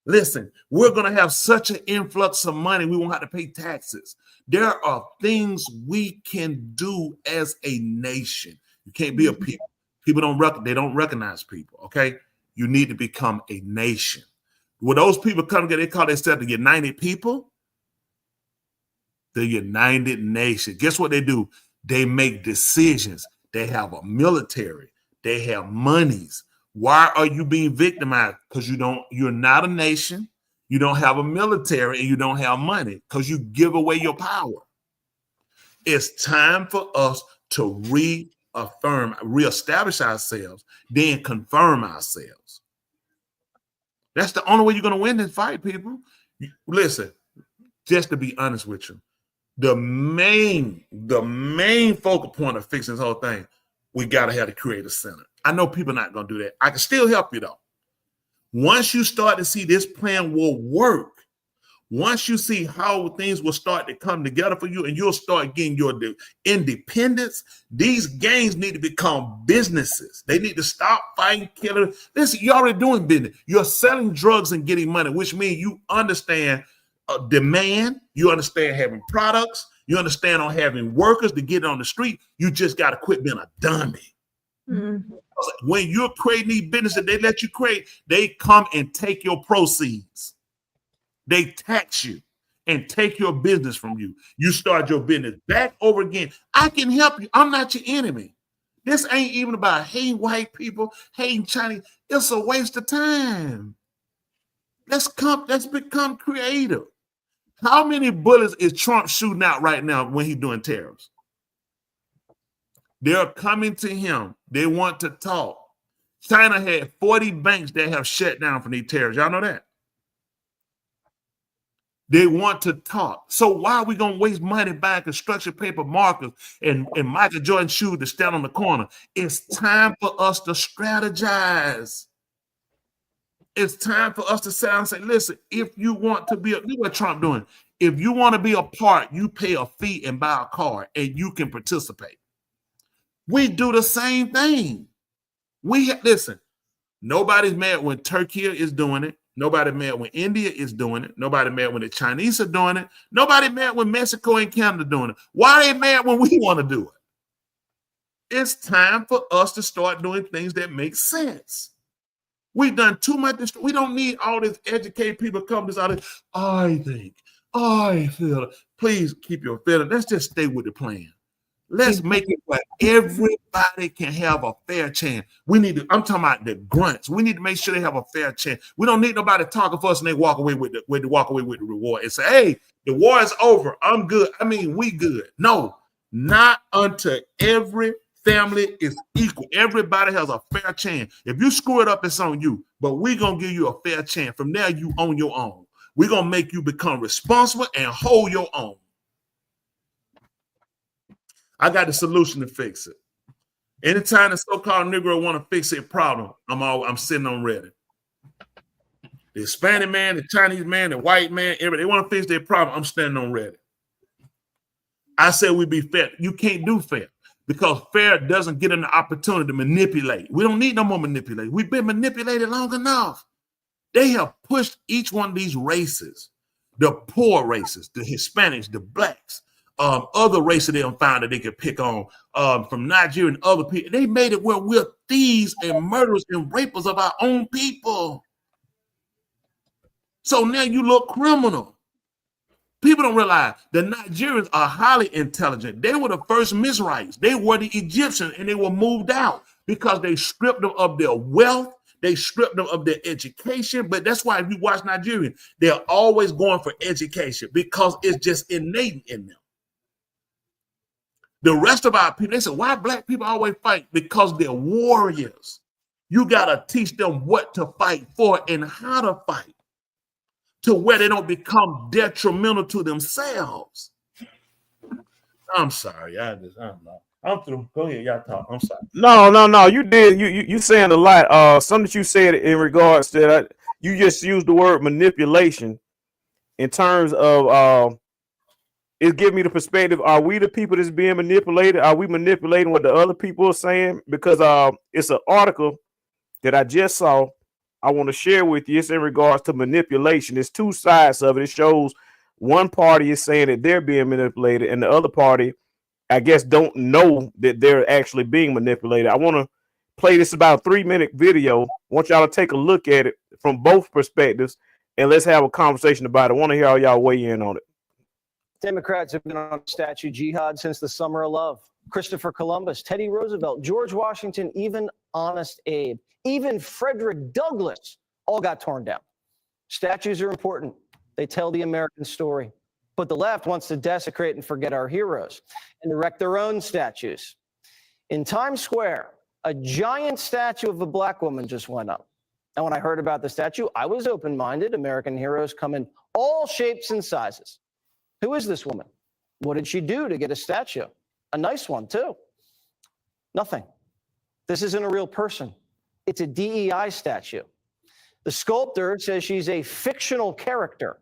Listen, we're going to have such an influx of money, we won't have to pay taxes. There are things we can do as a nation. You can't be a people. People don't recognize people, okay? You need to become a nation. When those people come together, they call themselves the United People. The United Nation. Guess what they do? They make decisions. They have a military. They have monies. Why are you being victimized? Because you're not a nation, you don't have a military, and you don't have money because you give away your power. It's time for us to reestablish ourselves, then confirm ourselves. That's the only way you're going to win this fight, people. Listen, just to be honest with you, the main focal point of fixing this whole thing, we got to have the Creative Center. I know people are not going to do that. I can still help you, though. Once you start to see this plan will work, once you see how things will start to come together for you and you'll start getting your independence, these gangs need to become businesses. They need to stop fighting, killing. Listen, you're already doing business. You're selling drugs and getting money, which means you understand demand. You understand having products. You understand on having workers to get on the street. You just got to quit being a dummy. Mm-hmm. When you're creating these businesses, they let you create, they come and take your proceeds. They tax you and take your business from you. You start your business back over again. I can help you. I'm not your enemy. This ain't even about hating white people, hating Chinese. It's a waste of time. Let's become creative. How many bullets is Trump shooting out right now when he's doing tariffs? They're coming to him. They want to talk. China had 40 banks that have shut down from these tariffs. Y'all know that? They want to talk. So why are we going to waste money buying construction paper markers and Michael Jordan shoes to stand on the corner? It's time for us to strategize. It's time for us to sit down and say, listen, if you want to look what Trump doing. If you want to be a part, you pay a fee and buy a car and you can participate. We do the same thing. Listen, nobody's mad when Turkey is doing it. Nobody mad when India is doing it. Nobody mad when the Chinese are doing it. Nobody mad when Mexico and Canada are doing it. Why are they mad when we want to do it? It's time for us to start doing things that make sense. We've done too much. We don't need all this educated people come to this. I think, I feel. Please keep your feeling. Let's just stay with the plan. Let's make it where everybody can have a fair chance. I'm talking about the grunts. We need to make sure they have a fair chance. We don't need nobody talking for us and they walk away with the reward and say, hey, the war is over. I'm good. I mean, we good. No, not until every family is equal. Everybody has a fair chance. If you screw it up, it's on you. But we're going to give you a fair chance. From there, you own your own. We're going to make you become responsible and hold your own. I got the solution to fix it. Anytime the so-called Negro want to fix a problem, I'm sitting on ready. The Hispanic man, the Chinese man, the white man, everybody, they want to fix their problem. I'm standing on ready. I said we be fair. You can't do fair because fair doesn't get an opportunity to manipulate. We don't need no more manipulation. We've been manipulated long enough. They have pushed each one of these races. The poor races, the Hispanics, the blacks, other races they found that they could pick on from Nigeria and other people. They made it where we're thieves and murderers and rapers of our own people. So now you look criminal. People don't realize the Nigerians are highly intelligent. They were the first Mizrahites. They were the Egyptians, and they were moved out because they stripped them of their wealth. They stripped them of their education. But that's why if you watch Nigerians, they're always going for education because it's just innate in them. The rest of our people, they say, why black people always fight? Because they're warriors. You got to teach them what to fight for and how to fight to where they don't become detrimental to themselves. I'm sorry. I don't know. I'm through. Go ahead. Y'all talk. I'm sorry. No. You did. You saying a lot. Something that you said in regards to that, you just used the word manipulation in terms of it gives me the perspective. Are we the people that's being manipulated? Are we manipulating what the other people are saying? Because it's an article that I just saw. I want to share with you. It's in regards to manipulation. There's two sides of it. It shows one party is saying that they're being manipulated, and the other party, I guess, don't know that they're actually being manipulated. I want to play this about 3-minute video. I want y'all to take a look at it from both perspectives, and let's have a conversation about it. I want to hear how y'all weigh in on it. Democrats have been on statue jihad since the summer of love. Christopher Columbus, Teddy Roosevelt, George Washington, even Honest Abe, even Frederick Douglass all got torn down. Statues are important. They tell the American story. But the left wants to desecrate and forget our heroes and erect their own statues. In Times Square, a giant statue of a black woman just went up. And when I heard about the statue, I was open-minded. American heroes come in all shapes and sizes. Who is this woman? What did she do to get a statue? A nice one, too. Nothing. This isn't a real person. It's a DEI statue. The sculptor says she's a fictional character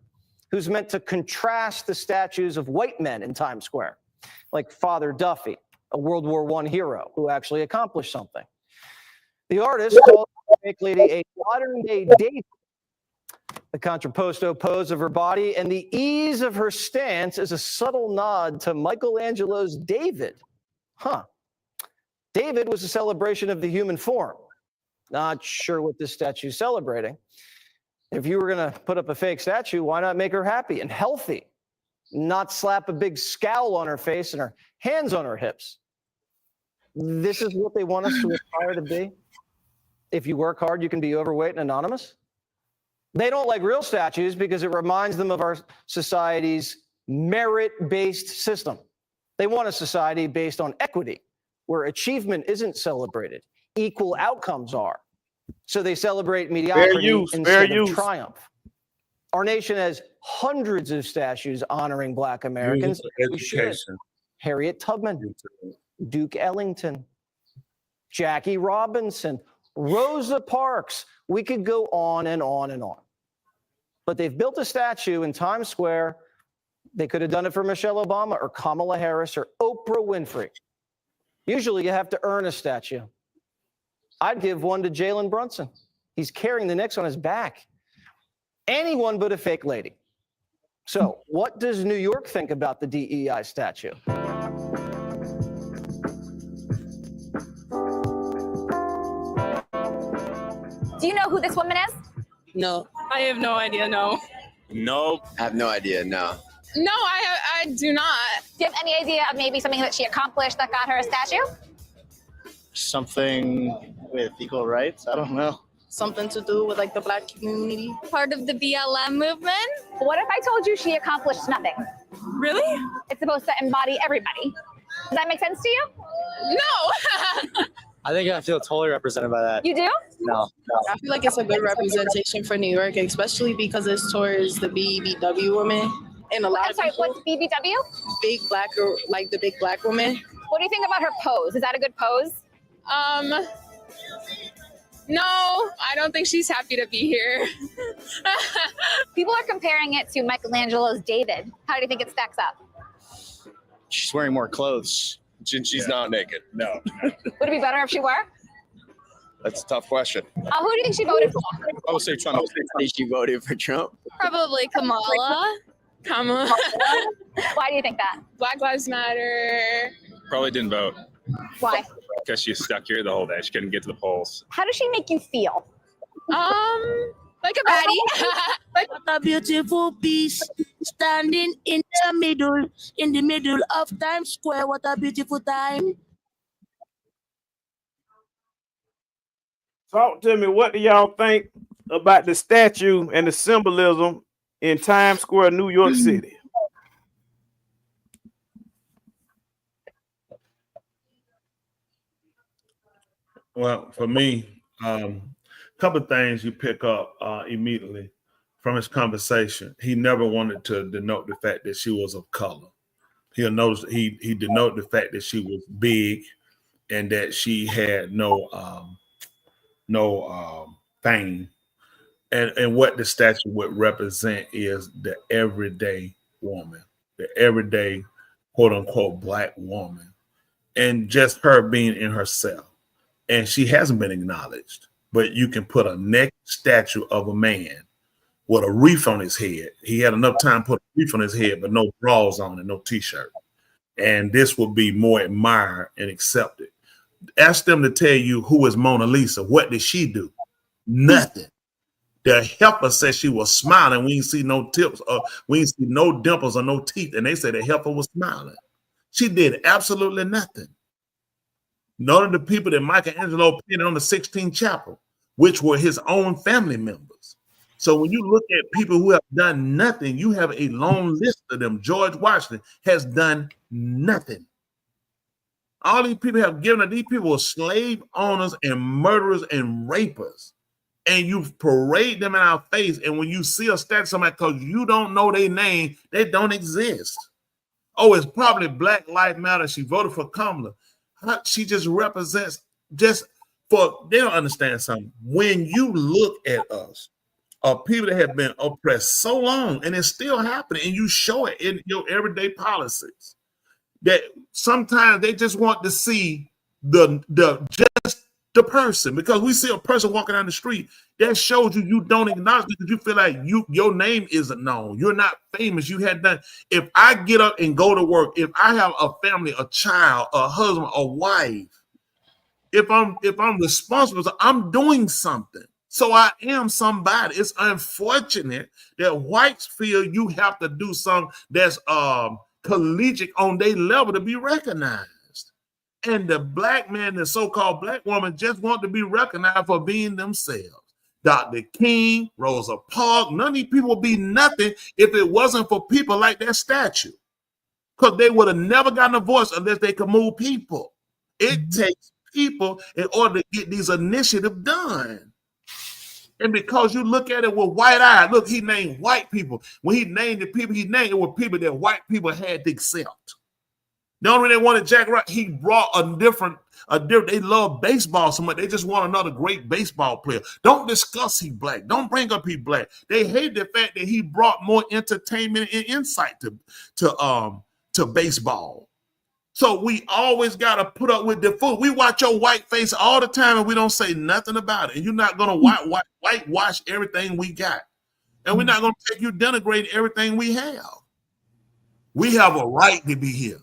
who's meant to contrast the statues of white men in Times Square, like Father Duffy, a World War I hero who actually accomplished something. The artist called the fake lady a modern-day David. The contrapposto pose of her body and the ease of her stance is a subtle nod to Michelangelo's David. David was a celebration of the human form. Not sure what this statue is celebrating. If you were going to put up a fake statue, why not make her happy and healthy? Not slap a big scowl on her face and her hands on her hips. This is what they want us to aspire to be. If you work hard, you can be overweight and anonymous. They don't like real statues because it reminds them of our society's merit-based system. They want a society based on equity, where achievement isn't celebrated, equal outcomes are. So they celebrate mediocrity instead of triumph. Our nation has hundreds of statues honoring Black Americans. Education. Harriet Tubman, Duke Ellington, Jackie Robinson, Rosa Parks. We could go on and on and on. But they've built a statue in Times Square. They could have done it for Michelle Obama or Kamala Harris or Oprah Winfrey. Usually you have to earn a statue. I'd give one to Jalen Brunson. He's carrying the Knicks on his back. Anyone but a fake lady. So what does New York think about the DEI statue? Do you know who this woman is? No. I have no idea, no. Nope. I have no idea, no. No, I do not. Do you have any idea of maybe something that she accomplished that got her a statue? Something with equal rights? I don't know. Something to do with like the Black community? Part of the BLM movement? What if I told you she accomplished nothing? Really? It's supposed to embody everybody. Does that make sense to you? No. I think I feel totally represented by that. You do? No. I feel like it's a good representation for New York, especially because it's towards the BBW woman. And a lot I'm sorry, what's BBW? Big black, like the big black woman. What do you think about her pose? Is that a good pose? No, I don't think she's happy to be here. People are comparing it to Michelangelo's David. How do you think it stacks up? She's wearing more clothes. She's not naked. No. Would it be better if she were? That's a tough question. Who do you think she voted for? I would say Trump. I would say she voted for Trump. Probably Kamala. Kamala. Why do you think that? Black Lives Matter. Probably didn't vote Why? because she was stuck here the whole day. She couldn't get to the polls. How does she make you feel? Like a baddie. What a beautiful piece standing in the middle of Times Square. What a beautiful time. Talk to me. What do y'all think about the statue and the symbolism in Times Square, New York City? Well, for me, a couple of things you pick up immediately from his conversation. He never wanted to denote the fact that she was of color. He'll notice he denoted the fact that she was big and that she had no fame. And what the statue would represent is the everyday woman, the everyday quote unquote Black woman, and just her being in herself. And she hasn't been acknowledged, but you can put a naked statue of a man with a wreath on his head. He had enough time to put a wreath on his head, but no drawers on and no t-shirt. And this would be more admired and accepted. Ask them to tell you who is Mona Lisa. What did she do? Nothing. The helper said she was smiling. We didn't see no tips, or we didn't see no dimples or no teeth. And they said the helper was smiling. She did absolutely nothing. None of the people that Michelangelo painted on the Sistine Chapel, which were his own family members. So when you look at people who have done nothing, you have a long list of them. George Washington has done nothing. All these people have given, these people were slave owners and murderers and rapers. And you parade them in our face. And when you see a statue of somebody because you don't know their name, they don't exist. Oh, it's probably Black Lives Matter. She voted for Kamala. She just represents they don't understand something. When you look at us, people that have been oppressed so long, and it's still happening, and you show it in your everyday policies, that sometimes they just want to see the person, because we see a person walking down the street that shows you don't acknowledge because you feel like your name isn't known. You're not famous. You had done. If I get up and go to work, if I have a family, a child, a husband, a wife, if I'm responsible, I'm doing something. So I am somebody. It's unfortunate that whites feel you have to do something that's collegiate on their level to be recognized. And the Black man, the so-called Black woman, just want to be recognized for being themselves. Dr. King, Rosa Parks, none of these people would be nothing if it wasn't for people like that statue. Because they would have never gotten a voice unless they could move people. It takes people in order to get these initiatives done. And because you look at it with white eyes, look, he named white people. When he named the people he named, it were people that white people had to accept. The only reason they wanted Jack Wright, he brought a different, they love baseball so much. They just want another great baseball player. Don't discuss he Black. Don't bring up he Black. They hate the fact that he brought more entertainment and insight to baseball. So we always got to put up with the fool. We watch your white face all the time and we don't say nothing about it. And you're not going to whitewash everything we got. And we're not going to take you denigrate everything we have. We have a right to be here.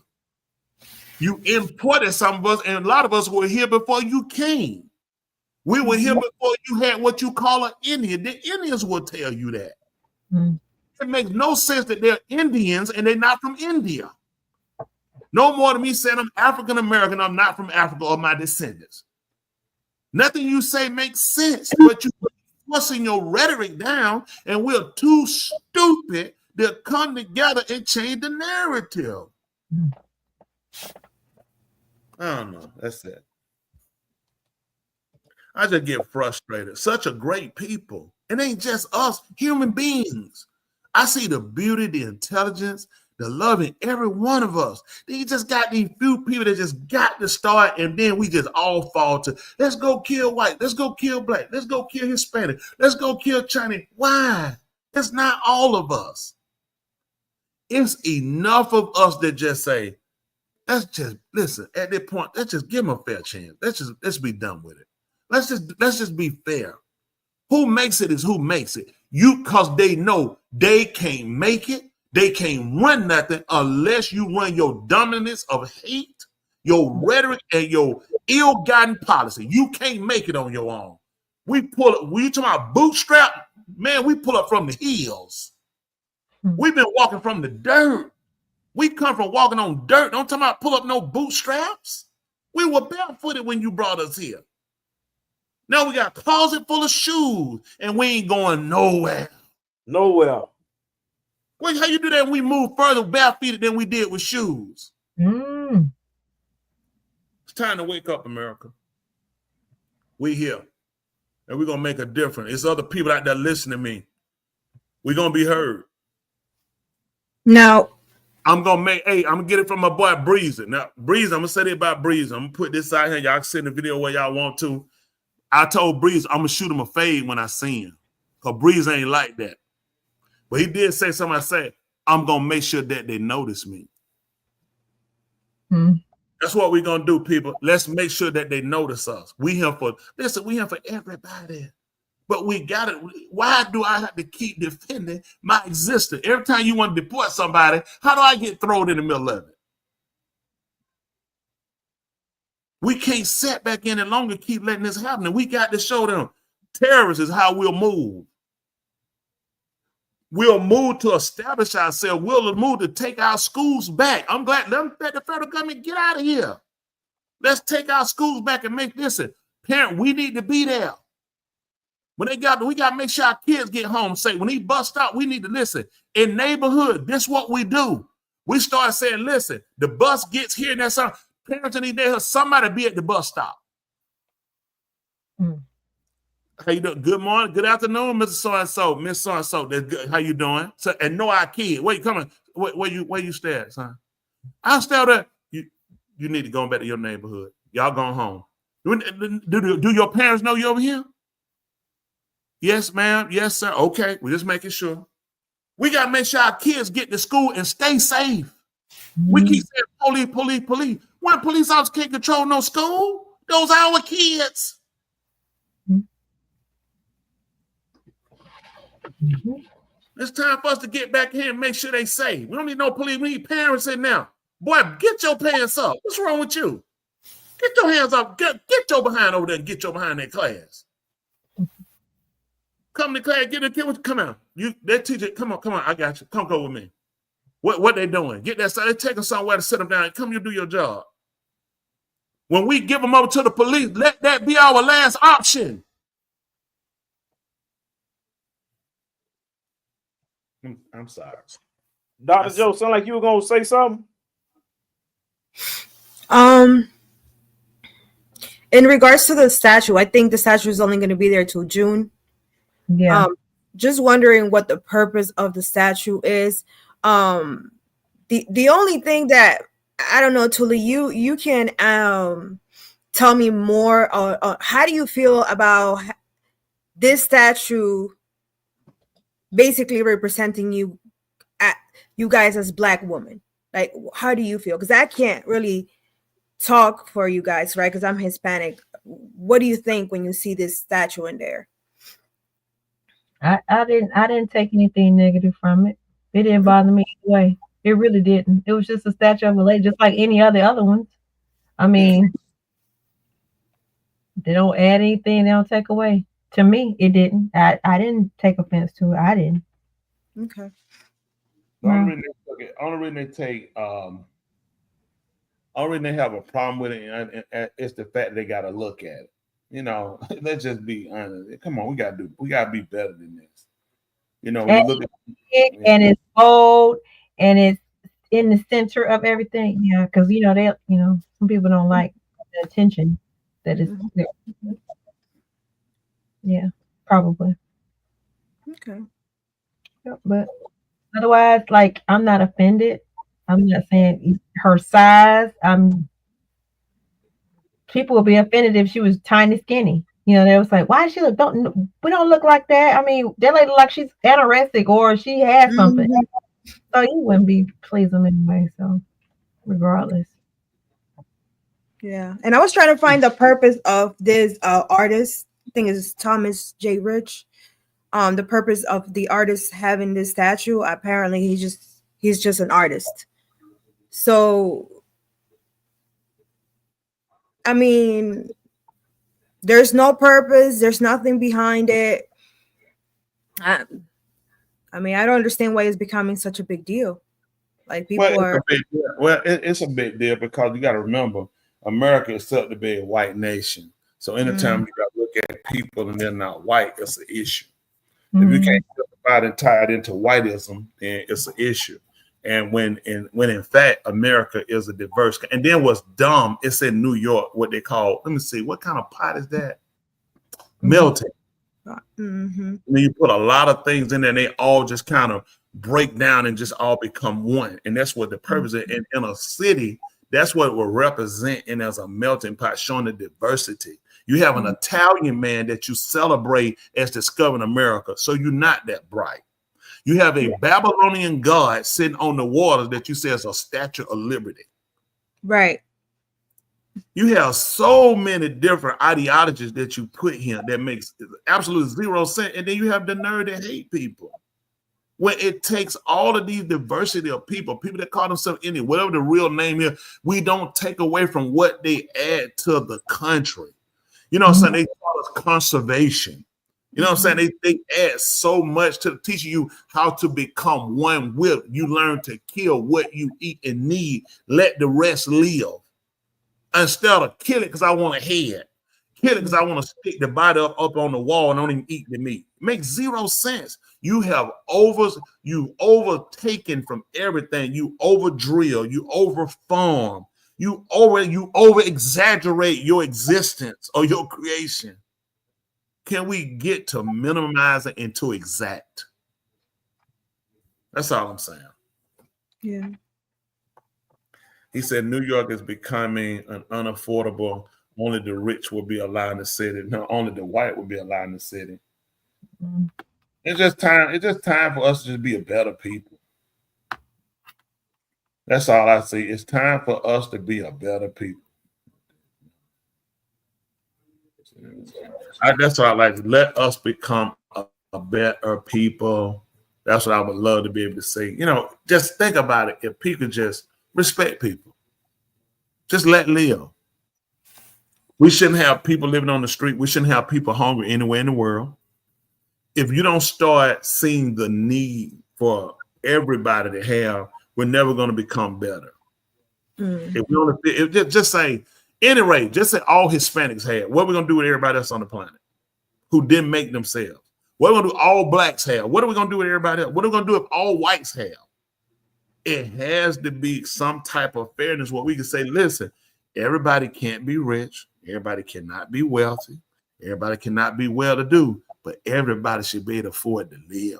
You imported some of us, and a lot of us were here before you came. We were here before you had what you call an Indian. The Indians will tell you that. It makes no sense that they're Indians and they're not from India. No more than me saying I'm African American, I'm not from Africa or my descendants. Nothing you say makes sense, but you're forcing your rhetoric down, and we're too stupid to come together and change the narrative. I don't know. That's it. I just get frustrated. Such a great people. It ain't just us, human beings. I see the beauty, the intelligence, the love in every one of us. They just got these few people that just got to start, and then we just all fall to, let's go kill white, let's go kill Black, let's go kill Hispanic, let's go kill Chinese. Why? It's not all of us. It's enough of us that just say, let's just listen. At that point, let's just give them a fair chance. Let's be done with it. Let's just be fair. Who makes it is who makes it. You, because they know they can't make it. They can't run nothing unless you run your dominance of hate, your rhetoric, and your ill-gotten policy. You can't make it on your own. We talking about bootstrap, man, we pull up from the hills. We've been walking from the dirt. We come from walking on dirt. Don't talk about pull up no bootstraps. We were barefooted when you brought us here. Now we got a closet full of shoes and we ain't going nowhere. Nowhere. Well, how you do that when we move further barefooted than we did with shoes? It's time to wake up, America. We here. And we're going to make a difference. It's other people out there listening to me. We're going to be heard. Now, I'm going to get it from my boy Breezy. Now, Breezy, I'm going to say this about Breezy. I'm going to put this out here. Y'all can send the video where y'all want to. I told Breezy I'm going to shoot him a fade when I see him. Because Breezy ain't like that. But he did say something. I said, I'm going to make sure that they notice me. That's what we're going to do, people. Let's make sure that they notice us. We here for everybody. But we got it. Why do I have to keep defending my existence? Every time you want to deport somebody, how do I get thrown in the middle of it? We can't sit back any longer, keep letting this happen. We got to show them terrorists is how we'll move. We'll move to establish ourselves. We'll move to take our schools back. I'm glad let the federal government get out of here. Let's take our schools back and make this a parent. We need to be there. We got to make sure our kids get home safe. When he bust out, we need to listen. In neighborhood, this is what we do. We start saying, listen, the bus gets here and that's how parents in these days, somebody be at the bus stop. How you doing? Good morning, good afternoon, Mr. So-and-so, Miss So-and-so. That's good. How you doing? So, and know our kid. Where you coming? Where you stay at, son? I stay there. You need to go back to your neighborhood. Y'all going home. Do your parents know you over here? Yes, ma'am. Yes, sir. Okay, we're just making sure. We got to make sure our kids get to school and stay safe. We keep saying police. One police officer can't control no school. Those are our kids. It's time for us to get back here and make sure they safe. We don't need no police. We need parents in now. Boy, get your pants up. What's wrong with you? Get your hands up. Get your behind over there and get your behind that class. Come to class, get a kid. Come out. That teacher, come on, I got you. Come go with me. What they doing? Get that side. They take them somewhere to sit them down. Come, you do your job. When we give them over to the police, let that be our last option. I'm sorry. Dr. Joe, sound like you were gonna say something. In regards to the statue, I think the statue is only going to be there till June. Yeah. Just wondering what the purpose of the statue is. The only thing that I don't know, Tuli, you can tell me more. How do you feel about this statue basically representing you guys as Black women? Like, how do you feel? Because I can't really talk for you guys, right? Because I'm Hispanic. What do you think when you see this statue in there? I didn't take anything negative from it. It didn't bother me anyway. It really didn't. It was just a statue of a lady, just like any other ones. I mean, they don't add anything, they don't take away. To me, it didn't. I didn't take offense to it. I didn't. Okay. The only reason they have a problem with it is the fact they got to look at it. You know, let's just be honest. Come on, we gotta be better than this. You know, when you look at and it's bold and it's in the center of everything. Yeah, because some people don't like the attention that is there. Yeah, probably. Okay. But otherwise, like, I'm not offended. I'm not saying her size. People would be offended if she was tiny, skinny. They was like, why does she look? We don't look like that. I mean, they look like she's anorexic or she has something. So you wouldn't be pleased them anyway. So regardless. Yeah. And I was trying to find the purpose of this artist. I think it's Thomas J. Rich. The purpose of the artist having this statue. Apparently he just He's just an artist. So, I mean, there's no purpose. There's nothing behind it. I mean, I don't understand why it's becoming such a big deal. Like people are. It's a big deal because you got to remember, America is set to be a white nation. So anytime you got to look at people and they're not white, it's an issue. If you can't justify it and tie it into whiteism, then it's an issue. And when in fact America is a diverse, and then what's dumb, it's in New York, what they call, let me see, what kind of pot is that? Melting. Mm-hmm. I mean, you put a lot of things in there and they all just kind of break down and just all become one. And that's what the purpose is. And in a city, that's what we're representing as a melting pot, showing the diversity. You have an Italian man that you celebrate as discovering America. So you're not that bright. You have a Babylonian god sitting on the waters that you say is a statue of liberty. Right. You have so many different ideologies that you put here that makes absolutely zero sense. And then you have the nerve to hate people. When it takes all of these diversity of people that call themselves Indian, whatever the real name is, we don't take away from what they add to the country. You know what I'm saying? They call us conservation. You know what I'm saying? They add so much to teaching you how to become one with. You learn to kill what you eat and need. Let the rest live. Instead of kill it because I want a head. Kill it because I want to stick the body up on the wall and don't even eat the meat. It makes zero sense. You have overtaken from everything. You over drill. You over farm. You over exaggerate your existence or your creation. Can we get to minimize it and to exact? That's all I'm saying. Yeah. He said New York is becoming an unaffordable. Only the rich will be allowed in the city. No, only the white will be allowed in the city. It's just time. It's just time for us to just be a better people. That's all I see. It's time for us to be a better people. That's what I like. Let us become a better people. That's what I would love to be able to say. You know, just think about it. If people just respect people, just let live. We shouldn't have people living on the street. We shouldn't have people hungry anywhere in the world. If you don't start seeing the need for everybody to have, we're never going to become better. If we only, just say, anyway, just say all Hispanics have. What are we going to do with everybody else on the planet who didn't make themselves? What are we going to do? All blacks have. What are we going to do with everybody else? What are we going to do if all whites have? It has to be some type of fairness where we can say, listen, everybody can't be rich. Everybody cannot be wealthy. Everybody cannot be well-to-do, but everybody should be able to afford to live.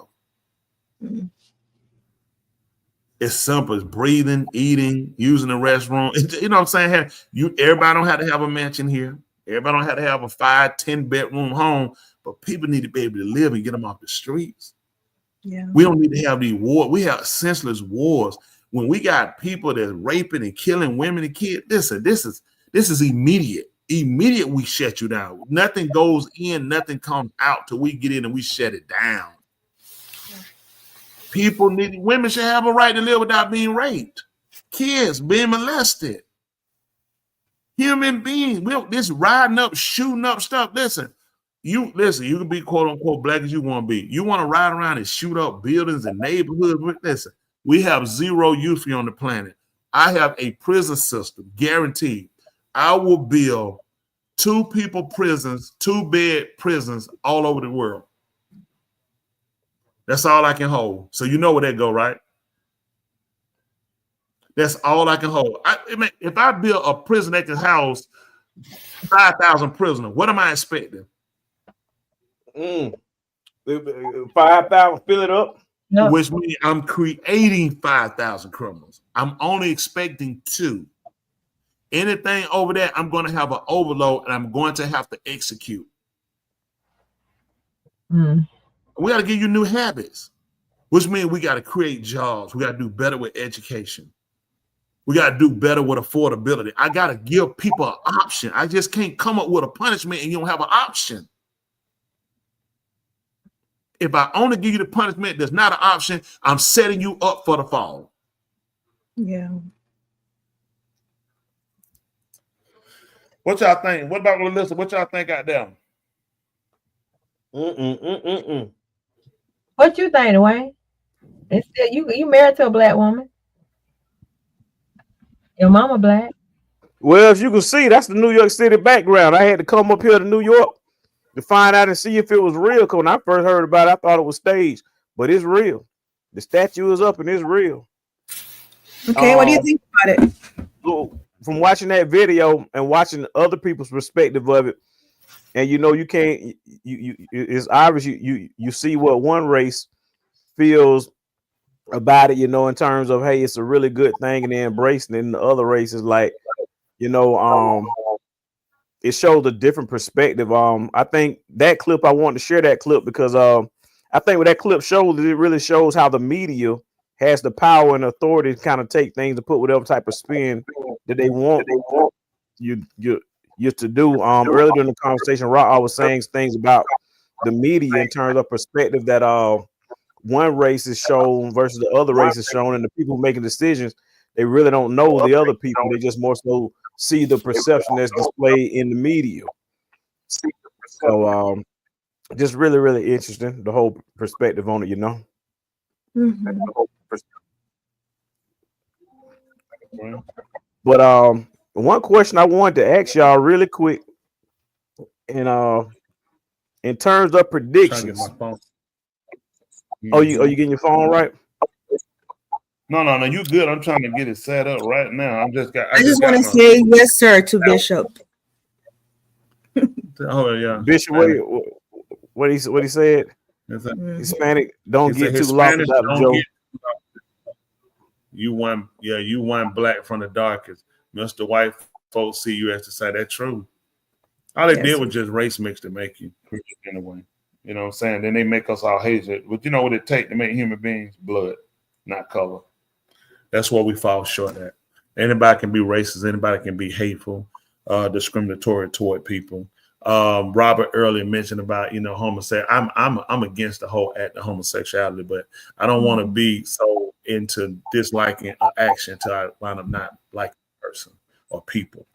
It's simple. It's breathing, eating, using the restroom. You know what I'm saying? Everybody don't have to have a mansion here. Everybody don't have to have a 5-10 bedroom home, but people need to be able to live and get them off the streets. Yeah. We don't need to have these wars. We have senseless wars. When we got people that's raping and killing women and kids, listen, this is immediate. Immediate, we shut you down. Nothing goes in, nothing comes out till we get in and we shut it down. Women should have a right to live without being raped. Kids being molested. Human beings, this riding up, shooting up stuff. Listen, you can be quote unquote black as you want to be. You want to ride around and shoot up buildings and neighborhoods. Listen, we have zero youth on the planet. I have a prison system, guaranteed. I will build 2-people prisons, 2-bed prisons all over the world. That's all I can hold. So you know where that go, right? That's all I can hold. If I build a prison that can house 5,000 prisoners, what am I expecting? 5,000, fill it up. No. Which means I'm creating 5,000 criminals. I'm only expecting 2. Anything over there, I'm going to have an overload and I'm going to have to execute. We got to give you new habits, which means we got to create jobs. We got to do better with education. We got to do better with affordability. I got to give people an option. I just can't come up with a punishment and you don't have an option. If I only give you the punishment that's not an option, I'm setting you up for the fall. Yeah. What y'all think? What about Alyssa? What y'all think out there? What you think, Dwayne? Instead, you married to a black woman. Your mama black. Well, as you can see, that's the New York City background. I had to come up here to New York to find out and see if it was real. Because when I first heard about it, I thought it was staged, but it's real. The statue is up and it's real. Okay, what do you think about it? So from watching that video and watching other people's perspective of it, and you can't, it's obvious you see what one race feels about it, in terms of, hey, it's a really good thing and they're embracing it, and the other race is like, it shows a different perspective. I think that clip, I wanted to share that clip because I think what that clip shows, it really shows how the media has the power and authority to kind of take things and put whatever type of spin that they want you to do. Earlier in the conversation, Rock was saying things about the media in terms of perspective that one race is shown versus the other race is shown, and the people making decisions, they really don't know the other people. They just more so see the perception that's displayed in the media. So just really, really interesting, the whole perspective on it, Mm-hmm. But one question I wanted to ask y'all really quick, and in terms of predictions. Oh, you getting your phone right? No, you good. I'm trying to get it set up right now. I just want to say yes, sir, to Bishop. Oh yeah, Bishop. What he said? Hispanic don't get too lost about Joe. You won black from the darkest. Mr. White folks see you as the side. That's true. All they did was just race mix to make you Christian in a way. You know what I'm saying? Then they make us all hate it. But you know what it takes to make human beings? Blood, not color. That's what we fall short at. Anybody can be racist. Anybody can be hateful, discriminatory toward people. Robert earlier mentioned about homosexuality. I'm against the whole act of homosexuality, but I don't want to be so into disliking an action until I wind up not liking a person or people.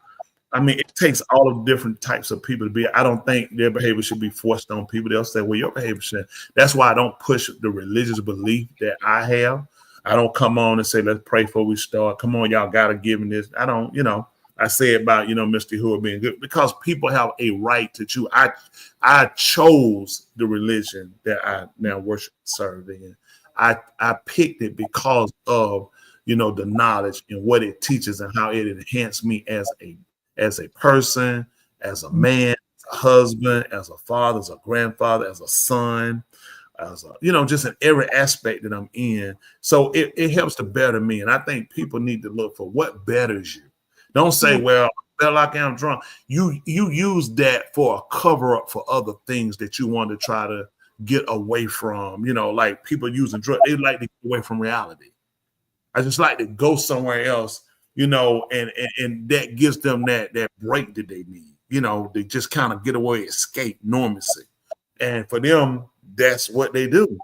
I mean, it takes all of different types of people to be. I don't think their behavior should be forced on people. They'll say, well, your behavior should. That's why I don't push the religious belief that I have. I don't come on and say, let's pray before we start. Come on, y'all got to give me this. I don't, I say about, Mr. Who being good because people have a right to choose. I chose the religion that I now worship and serve in. I picked it because of, the knowledge and what it teaches and how it enhanced me as a person, as a man, as a husband, as a father, as a grandfather, as a son, as a, just in every aspect that I'm in. So it helps to better me. And I think people need to look for what betters you. Don't say, well, I feel like I'm drunk. You use that for a cover up for other things that you want to try to get away from. Like people using drugs, they like to get away from reality. I just like to go somewhere else, and that gives them that break that they need. They just kind of get away, escape normalcy. And for them, that's what they do.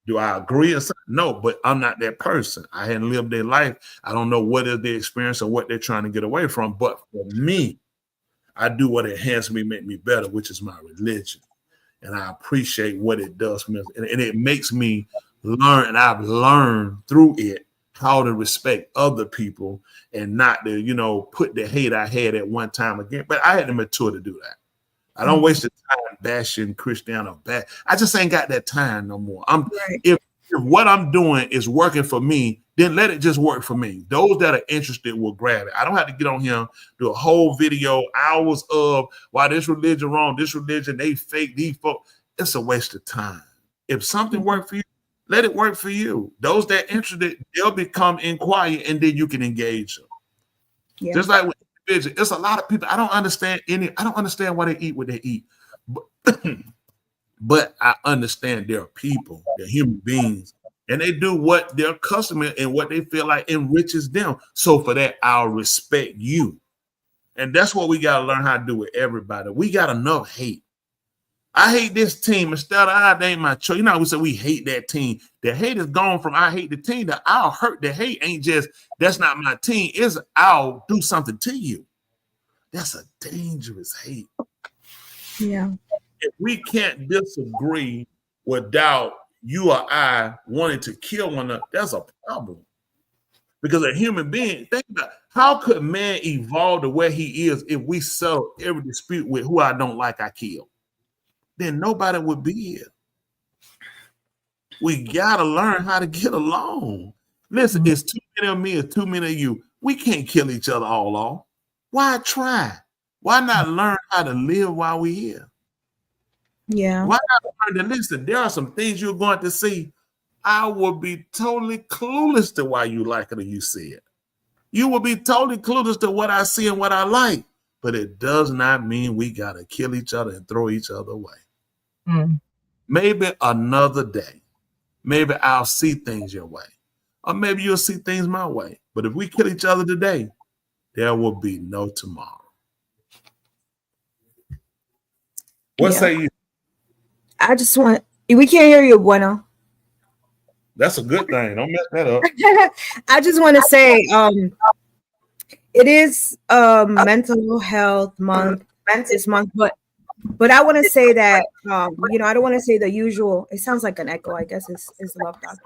Do I agree or something? No, but I'm not that person. I hadn't lived their life. I don't know what is their experience or what they're trying to get away from. But for me, I do what enhances me, make me better, which is my religion. And I appreciate what it does for me. And it makes me learn, and I've learned through it how to respect other people and not to, put the hate I had at one time again. But I had to mature to do that. I don't waste the time bashing Christiana back. I just ain't got that time no more. If what I'm doing is working for me, then let it just work for me. Those that are interested will grab it. I don't have to get on here, do a whole video, hours of why this religion wrong, this religion, they fake, these folks. It's a waste of time. If something worked for you, let it work for you. Those that are interested, they'll become inquired, and then you can engage them. Yeah. Just like with religion, it's a lot of people. I don't understand why they eat what they eat. But I understand they're people, they're human beings, and they do what they're accustomed and what they feel like enriches them. So for that, I'll respect you. And that's what we got to learn how to do with everybody. We got enough hate. I hate this team instead of they ain't my choice. You know, we say we hate that team. The hate is gone from I hate the team. The I'll hurt. The hate ain't just that's not my team. It's I'll do something to you. That's a dangerous hate. Yeah. If we can't disagree without you or I wanting to kill one another, that's a problem. Because a human being, think about how could man evolve to where he is if we settle every dispute with who I don't like, I kill? Then nobody would be here. We gotta learn how to get along. Listen, it's too many of me, it's too many of you. We can't kill each other all off. Why try? Why not learn how to live while we're here? Yeah. Why not learn to listen? There are some things you're going to see. I will be totally clueless to why you like it or you see it. You will be totally clueless to what I see and what I like. But it does not mean we got to kill each other and throw each other away. Maybe another day. Maybe I'll see things your way. Or maybe you'll see things my way. But if we kill each other today, there will be no tomorrow. What say you? I just want, we can't hear you, Bueno. That's a good thing. Don't mess that up. I just want to say, it is mental health month, this month, but I want to say that, you know, I don't want to say the usual. It sounds like an echo. I guess it's Love Doctor.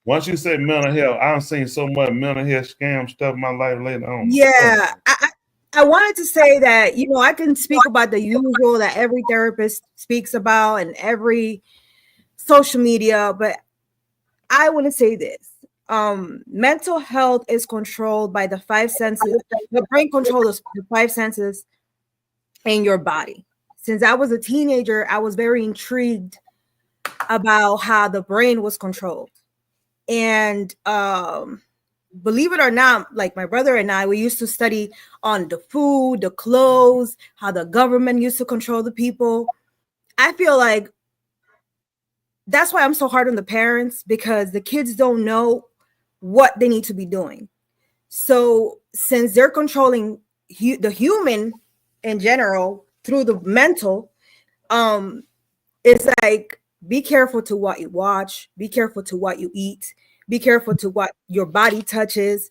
Once you say mental health, I've seen so much mental health scam stuff in my life later on. Yeah, I wanted to say that, you know, I can speak about the usual that every therapist speaks about and every social media, but I want to say this. Mental health is controlled by the five senses. The brain controls the five senses in your body. Since I was a teenager, I was very intrigued about how the brain was controlled. And believe it or not, like my brother and I, we used to study on the food, the clothes, how the government used to control the people. I feel like that's why I'm so hard on the parents, because the kids don't know what they need to be doing. So since they're controlling the human in general through the mental, it's like, be careful to what you watch, be careful to what you eat, be careful to what your body touches,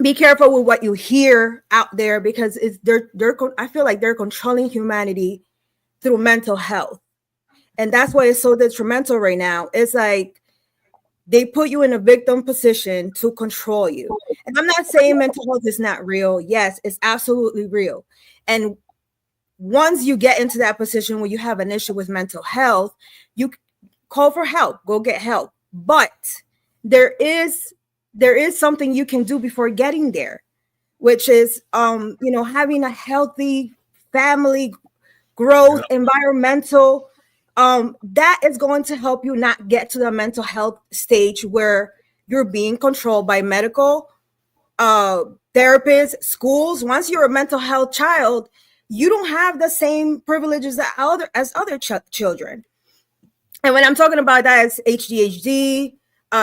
be careful with what you hear out there, because I feel like they're controlling humanity through mental health. And that's why it's so detrimental right now. It's like they put you in a victim position to control you. And I'm not saying mental health is not real. Yes, it's absolutely real. And once you get into that position where you have an issue with mental health, you call for help, go get help. But there is something you can do before getting there, which is, you know, having a healthy family growth, environmental, that is going to help you not get to the mental health stage where you're being controlled by medical therapists, schools. Once you're a mental health child, you don't have the same privileges as other children. And when I'm talking about that, it's ADHD,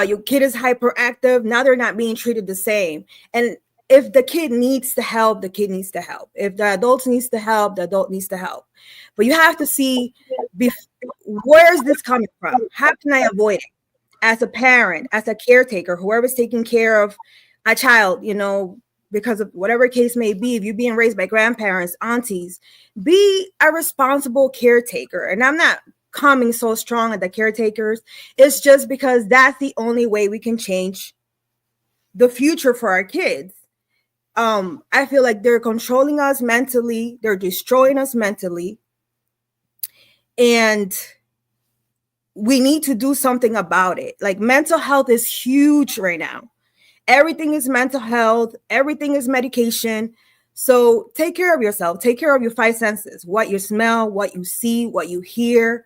your kid is hyperactive. Now they're not being treated the same. And if the kid needs the help, the kid needs to help. If the adult needs to help, the adult needs to help. But you have to see, where is this coming from? How can I avoid it? As a parent, as a caretaker, whoever's taking care of a child, you know, because of whatever case may be, if you're being raised by grandparents, aunties, be a responsible caretaker. And I'm not coming so strong at the caretakers. It's just because that's the only way we can change the future for our kids. I feel like they're controlling us mentally. They're destroying us mentally. And we need to do something about it. Like, mental health is huge right now. Everything is mental health. Everything is medication. So take care of yourself. Take care of your five senses, what you smell, what you see, what you hear.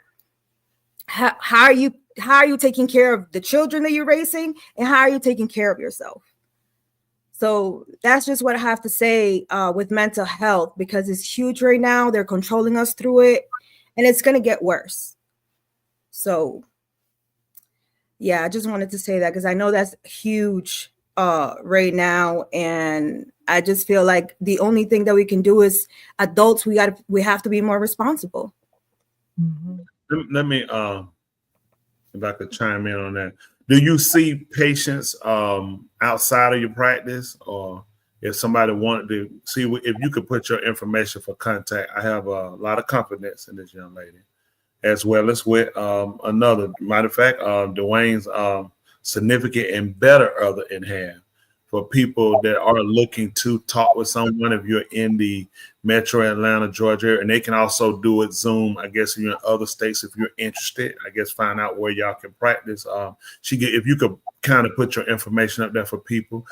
How are you taking care of the children that you're raising? And how are you taking care of yourself? So that's just what I have to say with mental health, because it's huge right now. They're controlling us through it, and it's going to get worse. So, yeah, I just wanted to say that because I know that's huge right now. And I just feel like the only thing that we can do is adults, we have to be more responsible. Let me if I could chime in on that. Do you see patients outside of your practice, or if somebody wanted to see if you could put your information for contact? I have a lot of confidence in this young lady, as well as with another. Matter of fact, Dwayne's significant and better other in hand. For people that are looking to talk with someone, if you're in the Metro Atlanta, Georgia area, and they can also do it Zoom, I guess, if you're in other states, if you're interested, I guess find out where y'all can practice. If you could kind of put your information up there for people.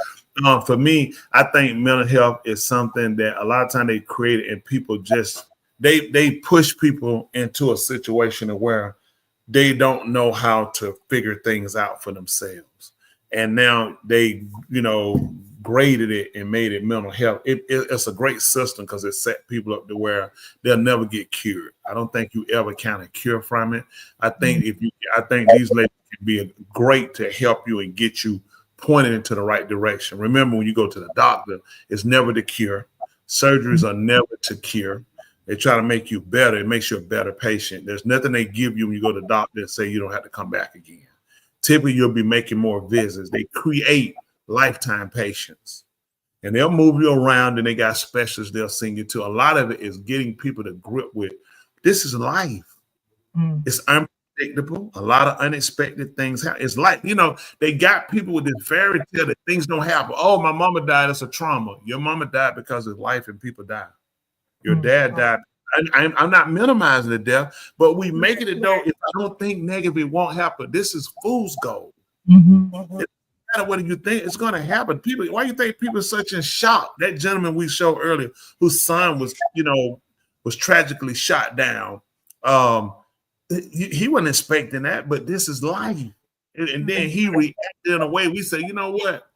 For me, I think mental health is something that a lot of times they create it and people just, they push people into a situation where they don't know how to figure things out for themselves. And now they, graded it and made it mental health. It's a great system because it set people up to where they'll never get cured. I don't think you ever kind of cure from it. I think I think these ladies can be great to help you and get you pointed into the right direction. Remember, when you go to the doctor, it's never to cure. Surgeries are never to cure. They try to make you better. It makes you a better patient. There's nothing they give you when you go to the doctor and say you don't have to come back again. Typically, you'll be making more visits. They create lifetime patients, and they'll move you around, and they got specialists they'll send you to. A lot of it is getting people to grip with this is life. It's unpredictable. A lot of unexpected things happen. It's like, they got people with this fairy tale that things don't happen. Oh, my mama died. It's a trauma. Your mama died because of life and people die. Your dad died. I'm not minimizing the death, but we make it though. If I don't think negative, it won't happen. This is fool's gold. What do you think? It's going to happen. People, why do you think people are such in shock? That gentleman we showed earlier, whose son was, was tragically shot down. He wasn't expecting that, but this is life. And then he reacted in a way we say, you know what?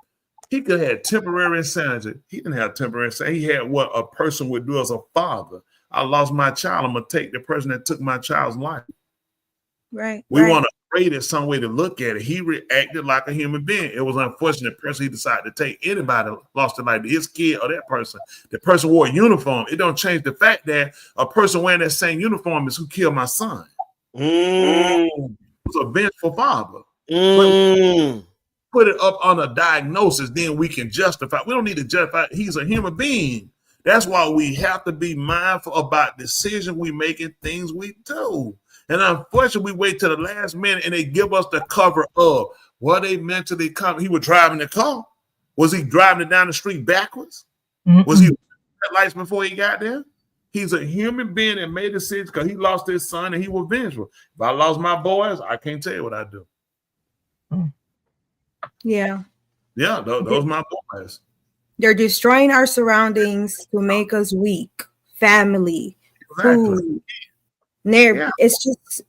He could have had temporary insanity. He didn't have temporary insanity. He had what a person would do as a father. I lost my child. I'm going to take the person that took my child's life. Right. We want to create it some way to look at it. He reacted like a human being. It was unfortunate person he decided to take. Anybody lost their life, his kid or that person. The person wore a uniform. It don't change the fact that a person wearing that same uniform is who killed my son. It was a vengeful father. Put it up on a diagnosis, then we can justify. We don't need to justify. He's a human being. That's why we have to be mindful about decisions we make and things we do. And unfortunately, we wait till the last minute and they give us the cover of what they mentally come. He was driving the car. Was he driving it down the street backwards? Was he at lights before he got there? He's a human being that made a decision because he lost his son and he was vengeful. If I lost my boys, I can't tell you what I do. Yeah. Yeah, those my boys. They're destroying our surroundings to make us weak. Family, food. It's just,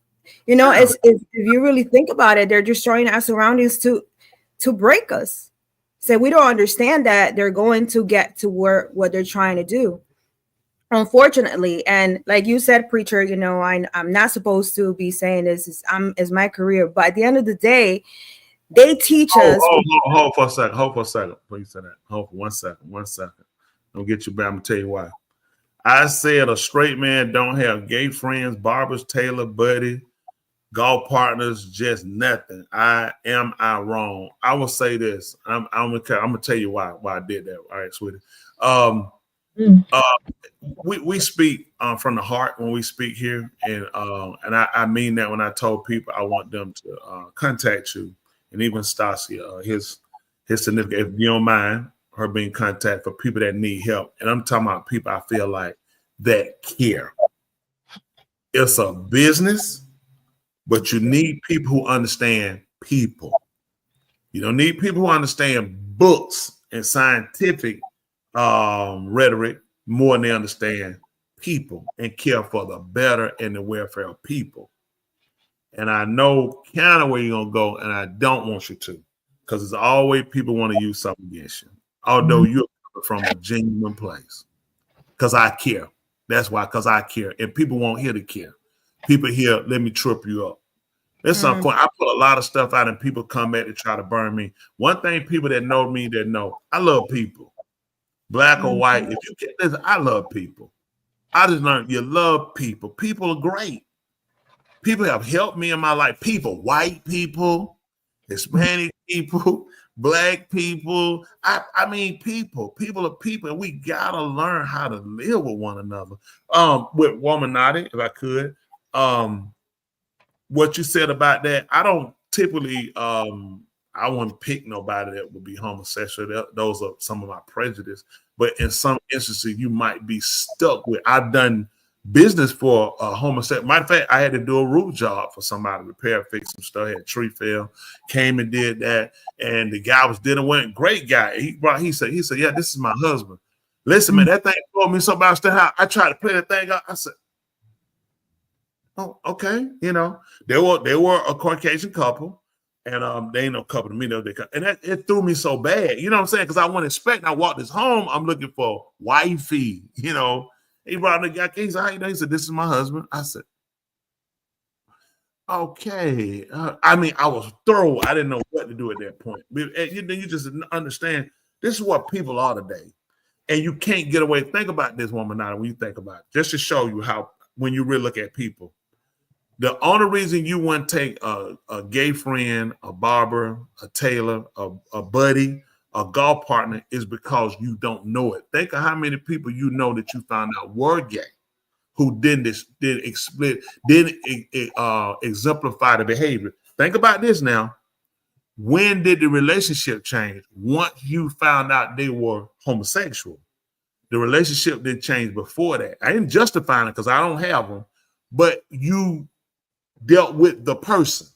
if you really think about it, they're destroying our surroundings to break us. So we don't understand that they're going to get to what they're trying to do. Unfortunately, and like you said, preacher, I'm not supposed to be saying this is my career, but at the end of the day, they teach us. Hold for a second. Please say that. Hold for 1 second. 1 second. Don't get you back. I'm gonna tell you why. I said a straight man don't have gay friends, barbers, tailor, buddy, golf partners, just nothing. I wrong? I will say this. I'm gonna tell you why I did that. All right, sweetie. We speak from the heart when we speak here, and I mean that when I told people I want them to contact you. And even Stasia, his significant, if you don't mind her being contacted for people that need help. And I'm talking about people I feel like that care. It's a business, but you need people who understand people. You don't need people who understand books and scientific rhetoric more than they understand people and care for the better and the welfare of people. And I know kind of where you're going to go, and I don't want you to, because there's always people want to use something against you, although you're from a genuine place. Because I care. That's why, because I care. And people won't hear the care. People hear, let me trip you up. There's some point. I put a lot of stuff out, and people come back to try to burn me. One thing people that know me, that know, I love people. Black or white, if you get this, I love people. I just learned you love people. People are great. People have helped me in my life. People, white people, Hispanic people, black people. I mean, people are people, and we gotta learn how to live with one another. With Womanati, if I could, what you said about that, I don't typically, I wouldn't pick nobody that would be homosexual. Those are some of my prejudice. But in some instances, you might be stuck with. I've done business for a homosexual. Matter of fact, I had to do a roof job for somebody, repair, fix some stuff. Had a tree fell, came and did that, and the guy was went great guy. He said, yeah, this is my husband. Listen, man, that thing told me something about how I tried to play that thing out. I said, oh, okay, you know, they were a Caucasian couple. And they ain't no couple to me, though. And it threw me so bad. You know what I'm saying? Because I wasn't expecting. I walked this home. I'm looking for wifey. You know, he brought the guy. He said, "How you doing?" He said, "This is my husband." I said, "Okay." I mean, I was thorough. I didn't know what to do at that point. You just understand this is what people are today, and you can't get away. Think about this, woman. Now, when you think about it, just to show you how when you really look at people. The only reason you wouldn't take a gay friend, a barber, a tailor, a buddy, a golf partner is because you don't know it. Think of how many people you know that you found out were gay, who didn't exemplify the behavior. Think about this now. When did the relationship change? Once you found out they were homosexual, the relationship didn't change before that. I ain't justifying it because I don't have them, but you dealt with the person.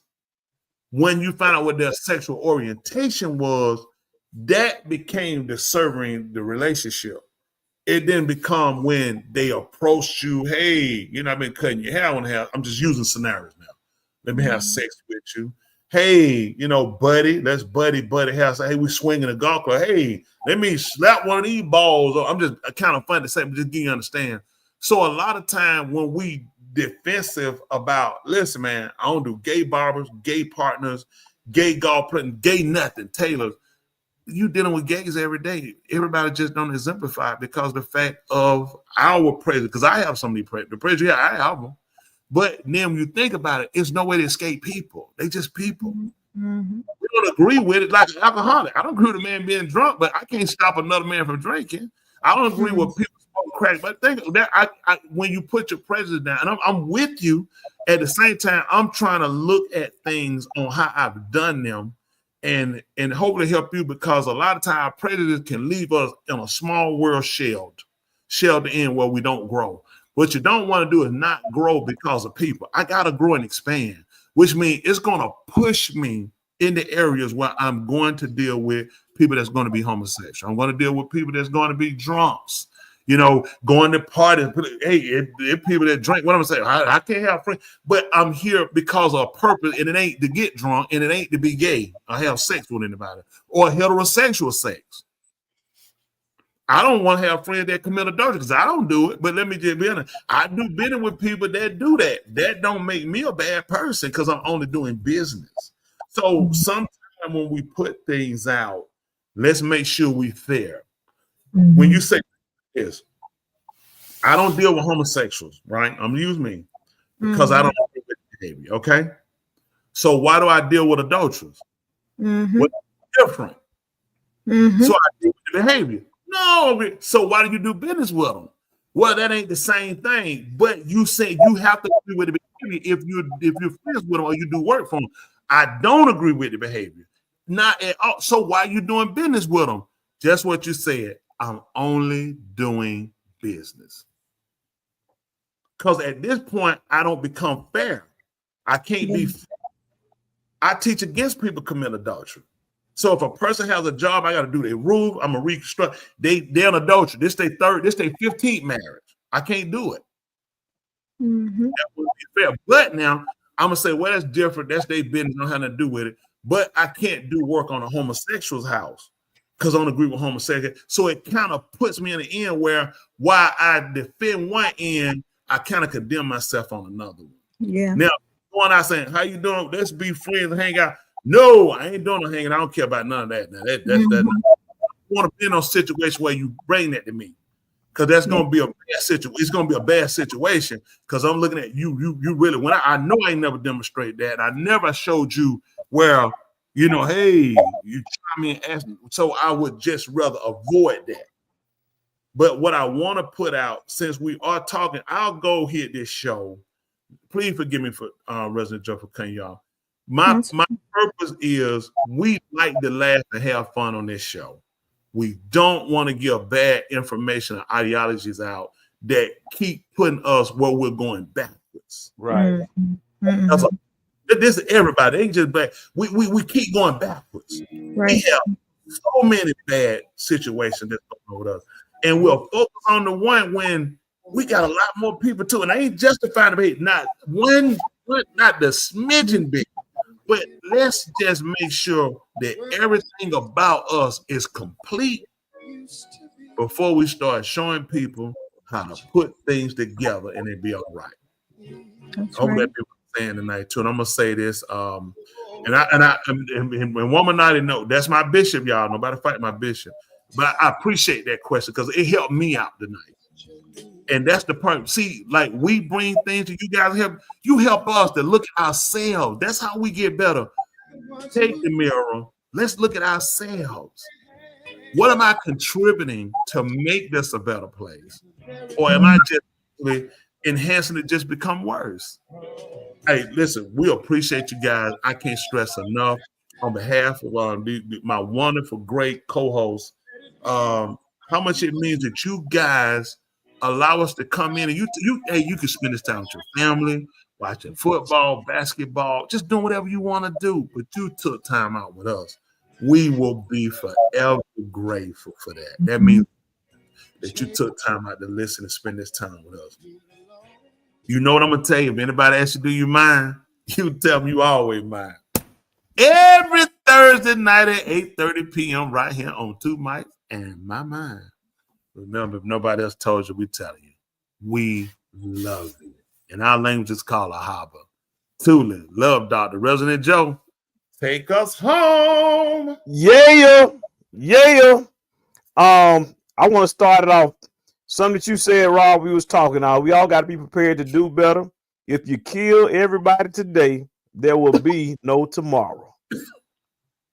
When you find out what their sexual orientation was, that became the severing the relationship. It didn't become when they approached you, hey, you know, I've been cutting your hair on hair. I'm just using scenarios now. Let me have sex with you. Hey, you know, buddy, let's buddy have. Hey, we swinging a golf club. Hey, let me slap one of these balls. I'm just kind of fun to say, but just get you understand. So a lot of time when we defensive about, listen, man, I don't do gay barbers, gay partners, gay golf players, gay nothing, tailors. You dealing with gays every day. Everybody just don't exemplify it because the fact of our prejudice. Because I have some of the prejudice, yeah, I have them. But then when you think about it, it's no way to escape people. They just people. Mm-hmm. We don't agree with it like an alcoholic. I don't agree with a man being drunk, but I can't stop another man from drinking. I don't agree with people smoking crack, but think of that. I when you put your prejudice down, and I'm with you, at the same time, I'm trying to look at things on how I've done them and hopefully help you, because a lot of times prejudice can leave us in a small world sheltered in where we don't grow. What you don't want to do is not grow because of people. I got to grow and expand, which means it's going to push me into areas where I'm going to deal with people that's going to be homosexual. I'm going to deal with people that's going to be drunks, you know, going to parties. Hey, if people that drink, what I'm saying, I can't have friends, but I'm here because of a purpose, and it ain't to get drunk, and it ain't to be gay or have sex with anybody or heterosexual sex. I don't want to have friends that commit adultery because I don't do it. But let me just be honest. I do business with people that do that. That don't make me a bad person because I'm only doing business. So sometimes when we put things out, let's make sure we're fair. When you say this, I don't deal with homosexuals, right? I'm gonna use me because I don't deal with behavior. Okay. So why do I deal with adulterers? What's different? So I deal with the behavior. No, so why do you do business with them? Well, that ain't the same thing. But you say you have to agree with the behavior if you're friends with them or you do work for them. I don't agree with the behavior, not at all. So why are you doing business with them? Just what you said. I'm only doing business because at this point I don't become fair. I can't be fair. I teach against people commit adultery. So if a person has a job, I got to do their roof. I'm gonna reconstruct. They're an adultery. This their 15th marriage. I can't do it. That wouldn't be fair. But now I'm gonna say, well, that's different. That's their business. Don't have nothing to do with it. But I can't do work on a homosexual's house because I don't agree with homosexual. So it kind of puts me in the end where while I defend one end, I kind of condemn myself on another one. Yeah. Now going out saying, "How you doing? Let's be friends and hang out." No, I ain't doing no hanging. I don't care about none of that. Now, that. I want to be in a situation where you bring that to me. because that's gonna be a bad situation. It's gonna be a bad situation because I'm looking at you. You really when I know I ain't never demonstrate that. I never showed you where hey, you chime in, ask me. So I would just rather avoid that. But what I want to put out, since we are talking, I'll go hit this show. Please forgive me for Resident Joe for cutting y'all. My purpose is we like to laugh and have fun on this show. We don't want to give bad information and ideologies out that keep putting us where we're going backwards. Right. That's this is everybody. It ain't just bad. We keep going backwards. Right. We have so many bad situations that's going on with us. And we'll focus on the one when we got a lot more people too. And I ain't justifying the hate, not the smidgen big, but let's just make sure that everything about us is complete before we start showing people how to put things together and it be all right. That's I hope right. that people are saying tonight too. And I'm gonna say this, and Woman Naughty know that's my bishop, y'all. Nobody fight my bishop. But I appreciate that question because it helped me out tonight. And that's the part. See, like we bring things to you guys. You help us to look at ourselves. That's how we get better. Take the mirror. Let's look at ourselves. What am I contributing to make this a better place? Or am I just enhancing it just become worse? Hey, listen, we appreciate you guys. I can't stress enough on behalf of my wonderful, great co-hosts, how much it means that you guys allow us to come in and you can spend this time with your family, watching football, basketball, just doing whatever you want to do. But you took time out with us. We will be forever grateful for that. That means that you took time out to listen and spend this time with us. You know what I'm gonna tell you? If anybody asks you, do you mind? You tell them you always mind. Every Thursday night at 8:30 p.m. right here on Two Mics and My Mind. Remember, if nobody else told you, we telling you. We love you. And our language is called Ahaba. Tuli, love Dr. Resident Joe. Take us home. Yeah. I want to start it off. Something that you said, Rob, we was talking about. We all got to be prepared to do better. If you kill everybody today, there will be no tomorrow.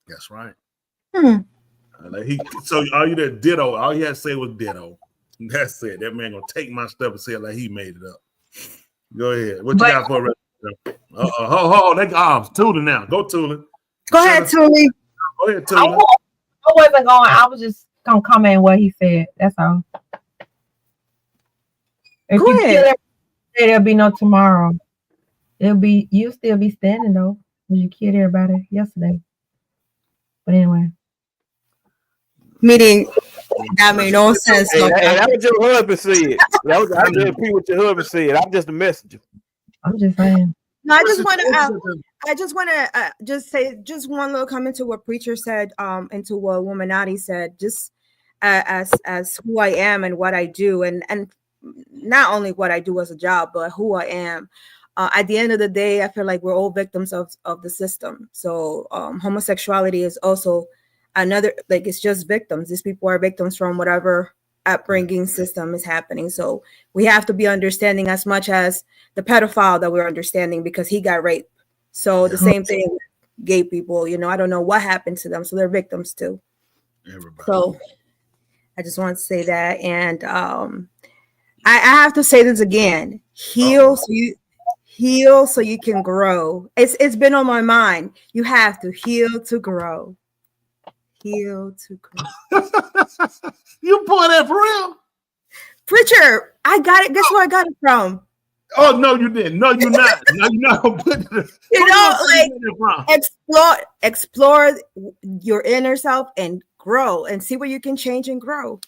That's right. So all you that ditto, all you had to say was ditto. That's it. That man gonna take my stuff and say it like he made it up. Go ahead. What you got for us? They arms. Tuli now. Go Tuli. Go ahead, Tuli. Go ahead, Tuli. I wasn't going. I was just gonna comment what he said. That's all. If Go you ahead. kill everybody, there'll be no tomorrow. You'll still be standing though, because you killed everybody yesterday. But anyway. Meaning that made no sense. Hey, that was your husband said. I just repeat what your husband said. I'm just a messenger. I'm just saying. No, I just want to just say just one little comment to what Preacher said, and to what Womanati said, just as who I am and what I do, and not only what I do as a job, but who I am. At the end of the day, I feel like we're all victims of the system. So homosexuality is also another, like, it's just victims. These people are victims from whatever upbringing system is happening. So we have to be understanding as much as the pedophile that we're understanding, because he got raped. So the same thing with gay people, I don't know what happened to them. So they're victims too. Everybody. So I just want to say that. And I have to say this again, heal so you can grow. It's been on my mind. You have to heal to grow. Heal to grow. You pull that for real? Preacher, I got it. Guess where I got it from? Oh, no, you didn't. No, you're not. No, you're not gonna put it. Explore your inner self and grow and see where you can change and grow.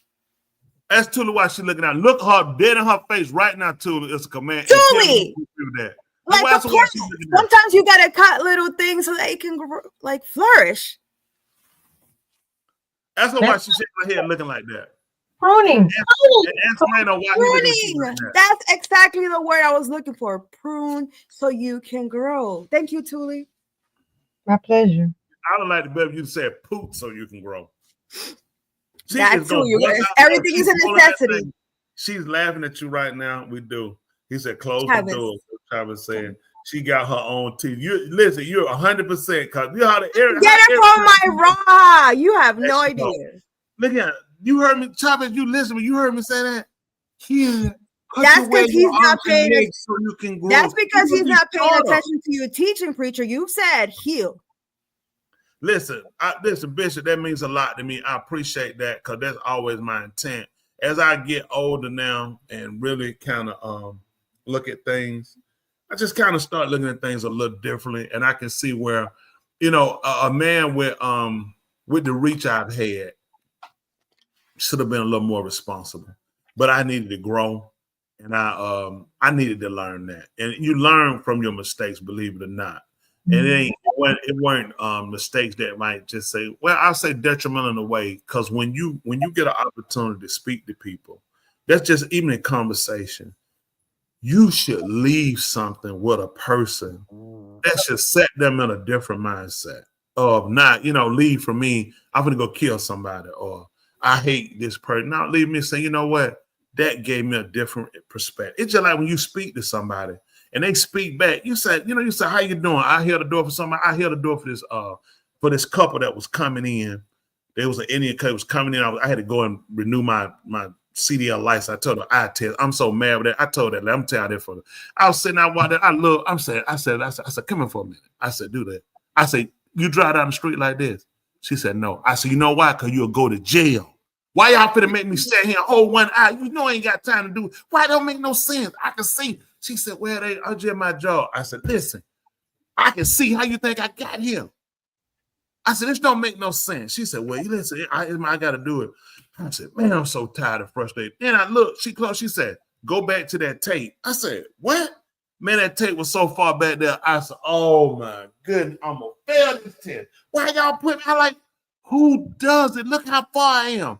That's Tuli why she's looking out. Look her dead in her face right now, Tuli. It's a command. Tuli! That. Like, of course, sometimes you gotta cut little things so they can grow, like flourish. That's why she's shaking her head looking like that. Pruning. Pruning. That's exactly the word I was looking for. Prune so you can grow. Thank you, Tuli. My pleasure. I would like to better you to say poop so you can grow. That too. Everything is a necessity. She's laughing at you right now. We do. He said, close Travis. the door. Travis saying she got her own teeth. You listen, you're 100% because you know how to Get it from my raw. You have no idea. Look at you heard me, Travis. You listen, you heard me say that. Yeah. That's because he's not paying. So you can grow. That's because he's not paying Shut up. attention to your teaching, preacher. You said heal. Listen, Bishop, that means a lot to me. I appreciate that because that's always my intent. As I get older now and really kind of look at things, I just kind of start looking at things a little differently, and I can see where, you know, a man with the reach I've had should have been a little more responsible. But I needed to grow, and I needed to learn that. And you learn from your mistakes, believe it or not. And it weren't mistakes that might just say, well, I'll say detrimental in a way, because when you get an opportunity to speak to people, that's just even in conversation, you should leave something with a person that should set them in a different mindset of not, you know, leave from me, I'm gonna go kill somebody, or I hate this person. Now leave me and say, you know what? That gave me a different perspective. It's just like when you speak to somebody and they speak back, you say, how you doing? I hear the door for somebody. I hear the door for this couple that was coming in. There was an Indian couple was coming in. I had to go and renew my CDL license. I told her eye test. I'm so mad with that. I told her, I'm telling you for her. I was sitting out watching. I said, come in for a minute. I said, do that. I said, you drive down the street like this? She said, no. I said, you know why? Because you'll go to jail. Why y'all finna make me stand here and hold one eye? You know I ain't got time to do it. Why it don't make no sense? I can see. She said, well, I just my job. I said, listen, I can see how you think I got here. I said, this don't make no sense. She said, well, you listen, I got to do it. I said, man, I'm so tired and frustrated. Then I looked, she closed, she said, go back to that tape. I said, what? Man, that tape was so far back there. I said, oh my goodness, I'm going to fail this test. Why y'all put me like, who does it? Look how far I am.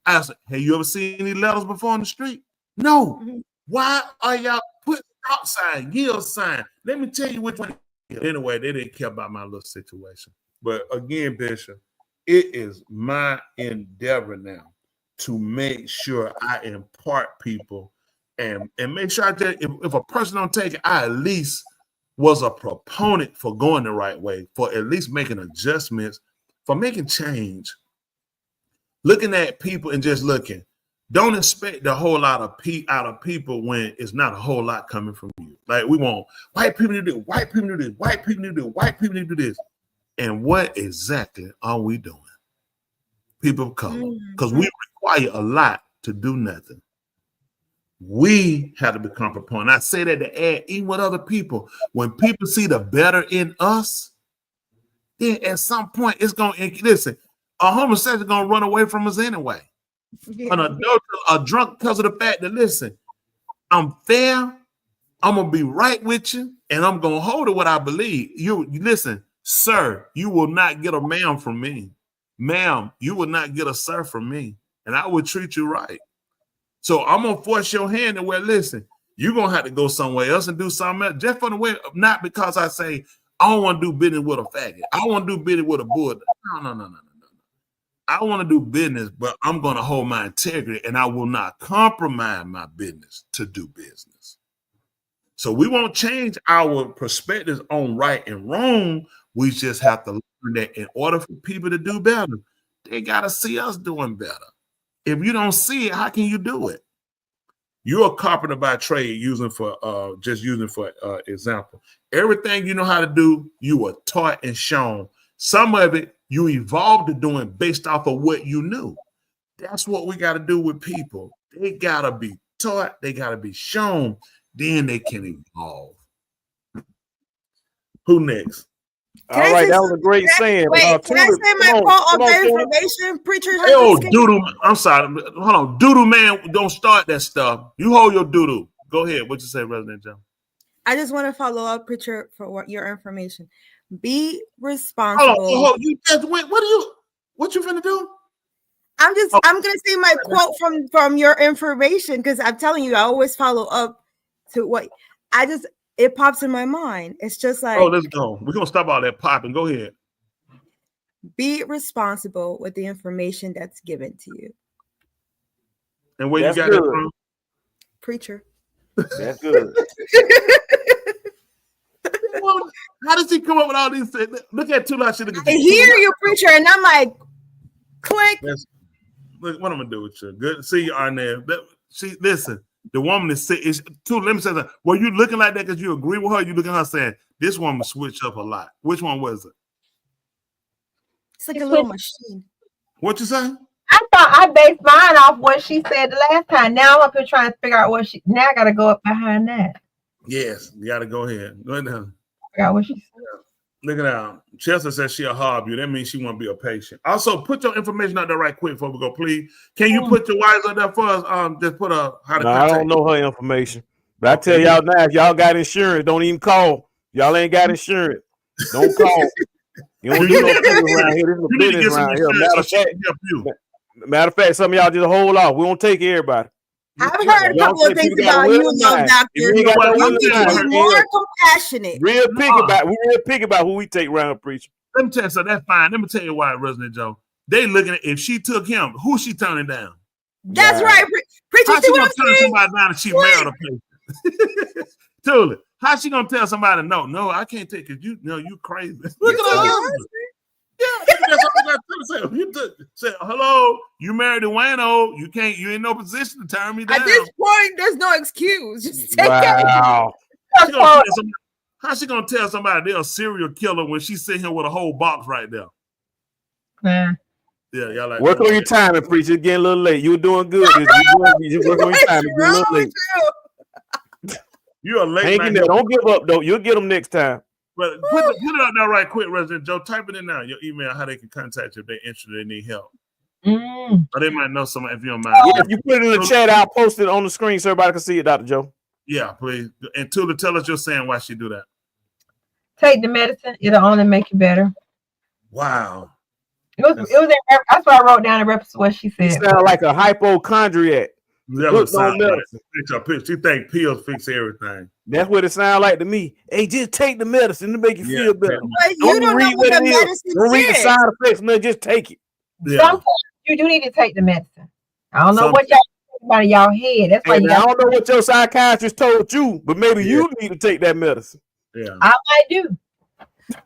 I said, have you ever seen any letters before on the street? No. Why are y'all putting stop sign, yield sign? Let me tell you which one. Anyway, they didn't care about my little situation. But again, Bishop, it is my endeavor now to make sure I impart people and make sure if a person don't take it, I at least was a proponent for going the right way, for at least making adjustments, for making change. Looking at people and just looking. Don't expect a whole lot of out of people when it's not a whole lot coming from you. Like we want white people to do, white people to do this, white people to do, white people to do this. And what exactly are we doing? People of color. Because we require a lot to do nothing. We have to become proponent. I say that to add even with other people. When people see the better in us, then at some point it's going to listen. A homosexual gonna run away from us anyway. An adult, a drunk, because of the fact that listen, I'm fair, I'm gonna be right with you, and I'm gonna hold to what I believe. You listen, sir, you will not get a ma'am from me. Ma'am, you will not get a sir from me, and I will treat you right. So I'm gonna force your hand to where listen, you're gonna have to go somewhere else and do something else. Just for the way, not because I say I don't want to do business with a faggot. I want to do business with a bull. No. I want to do business, but I'm going to hold my integrity and I will not compromise my business to do business. So we won't change our perspectives on right and wrong. We just have to learn that in order for people to do better, they got to see us doing better. If you don't see it, how can you do it? You're a carpenter by trade, using for example. Everything you know how to do, you were taught and shown. Some of it you evolved to doing based off of what you knew. That's what we got to do with people. They got to be taught, they got to be shown, then they can evolve. Who next? All right, that was a great saying. Wait, can I say my quote of that information, preacher? Oh, doodoo! I'm sorry. Hold on, doodoo man. Don't start that stuff. You hold your doodoo. Go ahead. What you say, Resident Joe? I just want to follow up, preacher, for what your information. Be responsible. Hold on. You just went. What you finna do? I'm gonna say my quote from your information because I'm telling you, I always follow up to what it pops in my mind. It's just like, oh, let's go. We're gonna stop all that popping. Go ahead. Be responsible with the information that's given to you. And where you got it from? Preacher. That's good. How does he come up with all these things? Look at Tula. I hear you, preacher, and I'm like, click. Look, what I'm gonna do with you? Good to see you, Arnell. See, listen, the woman is sick. Tula, let me say that. Were you looking like that because you agree with her? You looking at her saying this woman switched up a lot. Which one was it? It's like a little machine. What you say? I thought I based mine off what she said the last time. Now I'm up here trying to figure out what she. Now I got to go up behind that. Yes, you got to go ahead. Go ahead now. Figure out what she said. Look at that. Chelsea says she a hobby. That means she want to be a patient. Also, put your information out there right quick before we go, please. Can you put your wires up there for us? Just put how to. No, I don't know her information, but I tell y'all now, if y'all got insurance, don't even call. Y'all ain't got insurance. Don't call. You don't do no business around here. This is a business around here. Matter of fact, some of y'all just hold off. We won't take everybody. I've heard a couple of things about you, though, Doctor. You're more compassionate. Real picky about who we take around, preacher. Let me tell you something. That's fine. Let me tell you why, Resident Joe. They looking at if she took him, who she turning down? That's right, preacher. How she gonna turn somebody down if she married a patient? Tula, how she gonna tell somebody no? No, I can't take it. You crazy. Look at her. Yeah, that's what I say. Hello, you married to Wayno. You can't. You in no position to turn me down. At this point, there's no excuse. Just take wow. it. How she gonna tell somebody they're a serial killer when she's sitting here with a whole box right there? Yeah, y'all like work on your timing, preacher. It's getting a little late. You were doing good. You work on your timing. It's getting a little late. You're a late. Hang in there. Don't give up though. You'll get them next time. But put it out there right quick, Resident Joe. Type it in now. Your email, how they can contact you if they're interested, they need help. Or they might know someone if you don't mind. Yeah, if you put it in the chat, I'll post it on the screen so everybody can see it, Dr. Joe. Yeah, please. And Tula, tell us you're saying why she do that. Take the medicine. It'll only make you better. Wow. That's what I wrote down in reference to what she said. You sound like a hypochondriac. She think pills fix everything. That's what it sounds like to me. Hey, just take the medicine to make you feel better. You don't know what the medicine Don't read the side effects, man. Just take it. Sometimes you do need to take the medicine. I don't know what y'all think about in y'all head. That's why I don't know what your psychiatrist told you, but maybe you need to take that medicine. Yeah, I might do.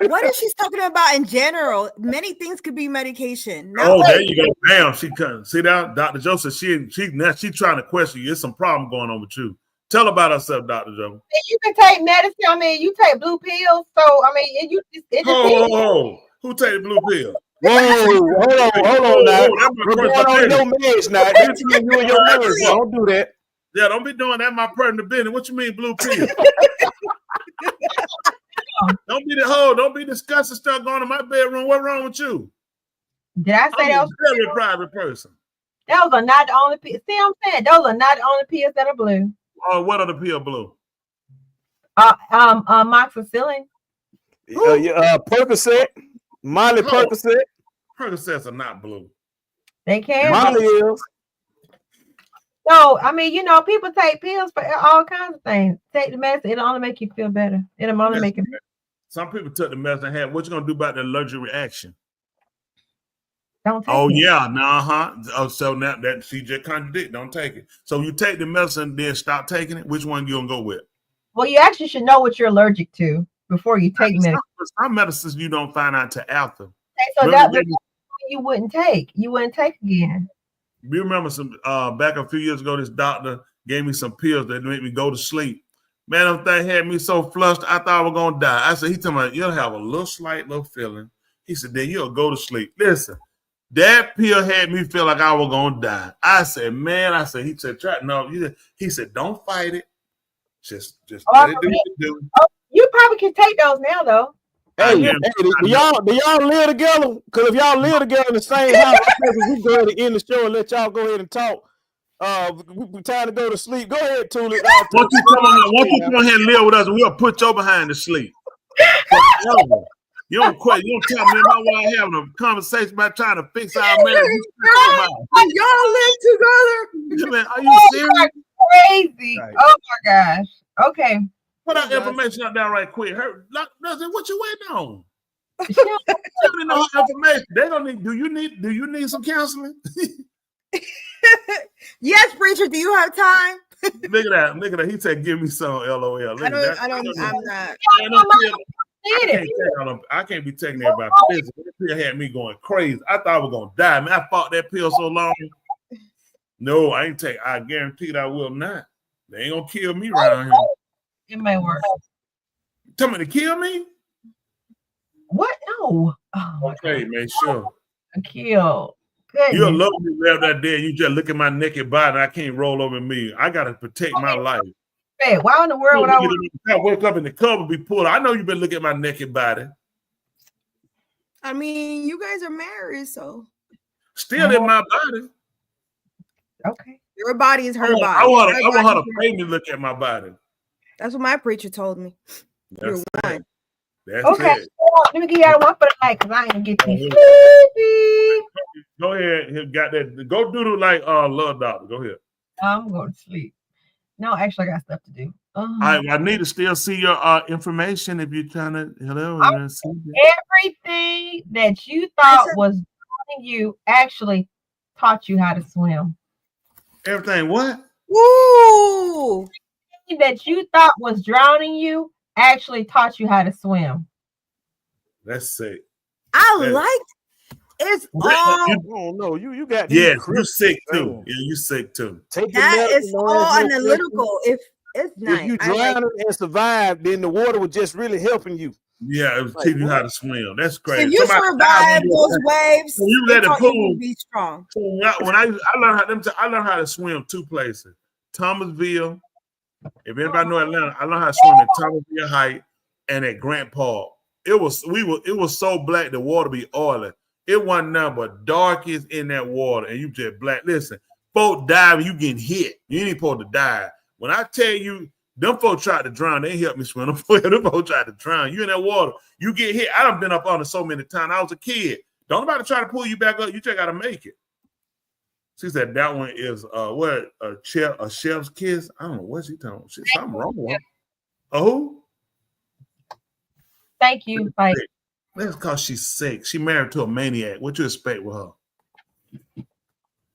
What is she talking about in general? Many things could be medication. There you go. Bam, she couldn't. See that? Dr. Joseph, she trying to question you. There's some problem going on with you. Tell her about herself, Dr. Joe. You can take medicine. I mean, you take blue pills. So, I mean, who take the blue pill? Whoa, hold on now. We're going on your meds now. You and your meds. Don't do that. Yeah, don't be doing that. My personal business. What you mean blue pill? Don't be discussing stuff going in my bedroom. What's wrong with you? Did I say that was a very private person? Those are not the only pills. See what I'm saying? Those are not the only pills that are blue. Oh, what are the pill blue? Amoxicillin. Percocet. Molly Percocet. Percocets are not blue. They can. Molly is. No, I mean, people take pills for all kinds of things. Take the medicine; it'll only make you feel better. It'll only make you. Some people took the medicine. Had what you gonna do about the allergic reaction? Don't take it. Yeah, Oh, so now that she just contradict. Don't take it. So you take the medicine, then stop taking it. Which one you gonna go with? Well, you actually should know what you're allergic to before you take medicine. Some medicines you don't find out till after. So that you wouldn't take. You wouldn't take again. You remember some back a few years ago, this doctor gave me some pills that made me go to sleep. Man, that thing had me so flushed, I thought I was gonna die. I said, he told me you'll have a slight feeling. He said, then you'll go to sleep. Listen, that pill had me feel like I was gonna die. I said, he said, try no. He said, don't fight it. Just let it do what it do. Oh, you probably can take those now, though. Hey, do y'all live together? Because if y'all live together in the same house, I think we go ahead and end the show and let y'all go ahead and talk. We time to go to sleep. Go ahead, Tula. Once you come on here and live with us, we'll put your behind to sleep. You don't quit. You don't tell me my wife having a conversation about trying to fix our marriage. Y'all live together. Are you serious? Crazy. Right. Oh my gosh. Okay. Put that information out there right quick. What you waiting on? She don't know her information. They don't need. Do you need some counseling? Yes, preacher. Do you have time? Look at that. He said, "Give me some." LOL. Look at that. I'm not. I can't be taking everybody. This pill had me going crazy. I thought I was gonna die. Man, I fought that pill so long. No, I ain't take. I guarantee I will not. They ain't gonna kill me around here. It may work. Tell me to kill me? What? No. Oh, okay, man, sure. Kill. You'll love me left that day. You just look at my naked body. I can't roll over me. I gotta protect my life. Hey, why in the world would I wake up and the cover be pulled? I know you've been looking at my naked body. I mean, you guys are married, so still in my body. Okay. Your body is her body. I want her to pay me to look at my body. That's what my preacher told me. That's one. That's okay. it. Let me give y'all one for the night because I ain't get these. Go ahead. He got that. Go doodle like Love Doctor. Go ahead. I'm going to sleep. No, actually, I got stuff to do. I need to still see your information if you're trying to. Hello. Everything that you thought was drowning you actually taught you how to swim. Everything what? Woo! Everything that you thought was drowning you actually taught you how to swim. That's sick. I liked it's all. Oh no, you got yes, you sick too. Yeah, you sick too. Take that is all analytical. If it's nice. If you drown and survive, then the water was just really helping you. Yeah, it was teaching you how to swim. That's crazy. If you survive those waves, you let it pool. Be strong. So when I learned how to swim two places, Thomasville. If anybody know Atlanta, I learned how to swim at Thomasville Heights and at Grant Park. It was so black the water be oily. It wasn't nothing but darkest in that water, and you just black. Listen, folk dive, you getting hit. You ain't supposed to dive. When I tell you, them folks tried to drown, they helped me swim. Them folks tried to drown. You in that water, you get hit. I done been up on it so many times. I was a kid. Don't nobody try to pull you back up. You just gotta make it. She said that one is a chef's kiss. I don't know what she talking about. Something wrong with her. Who? Thank you. Like, that's because she's sick. She married to a maniac. What you expect with her?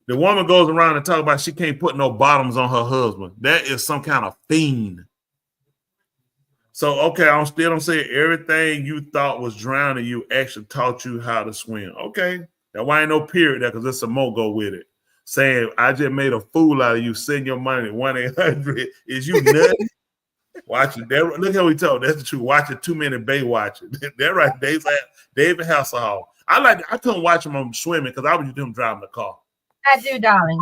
The woman goes around and talk about she can't put no bottoms on her husband. That is some kind of fiend. So, okay, I'm still don't say everything you thought was drowning you actually taught you how to swim. Okay. That why ain't no period there because there's some more go with it. Saying I just made a fool out of you, send your money at 1-800. Is you nuts? Watch it. Look how we talk. That's the truth. Watching too many Bay watching. That right. David Hasselhoff. I couldn't watch him on swimming because I was used to him driving the car. I do, darling.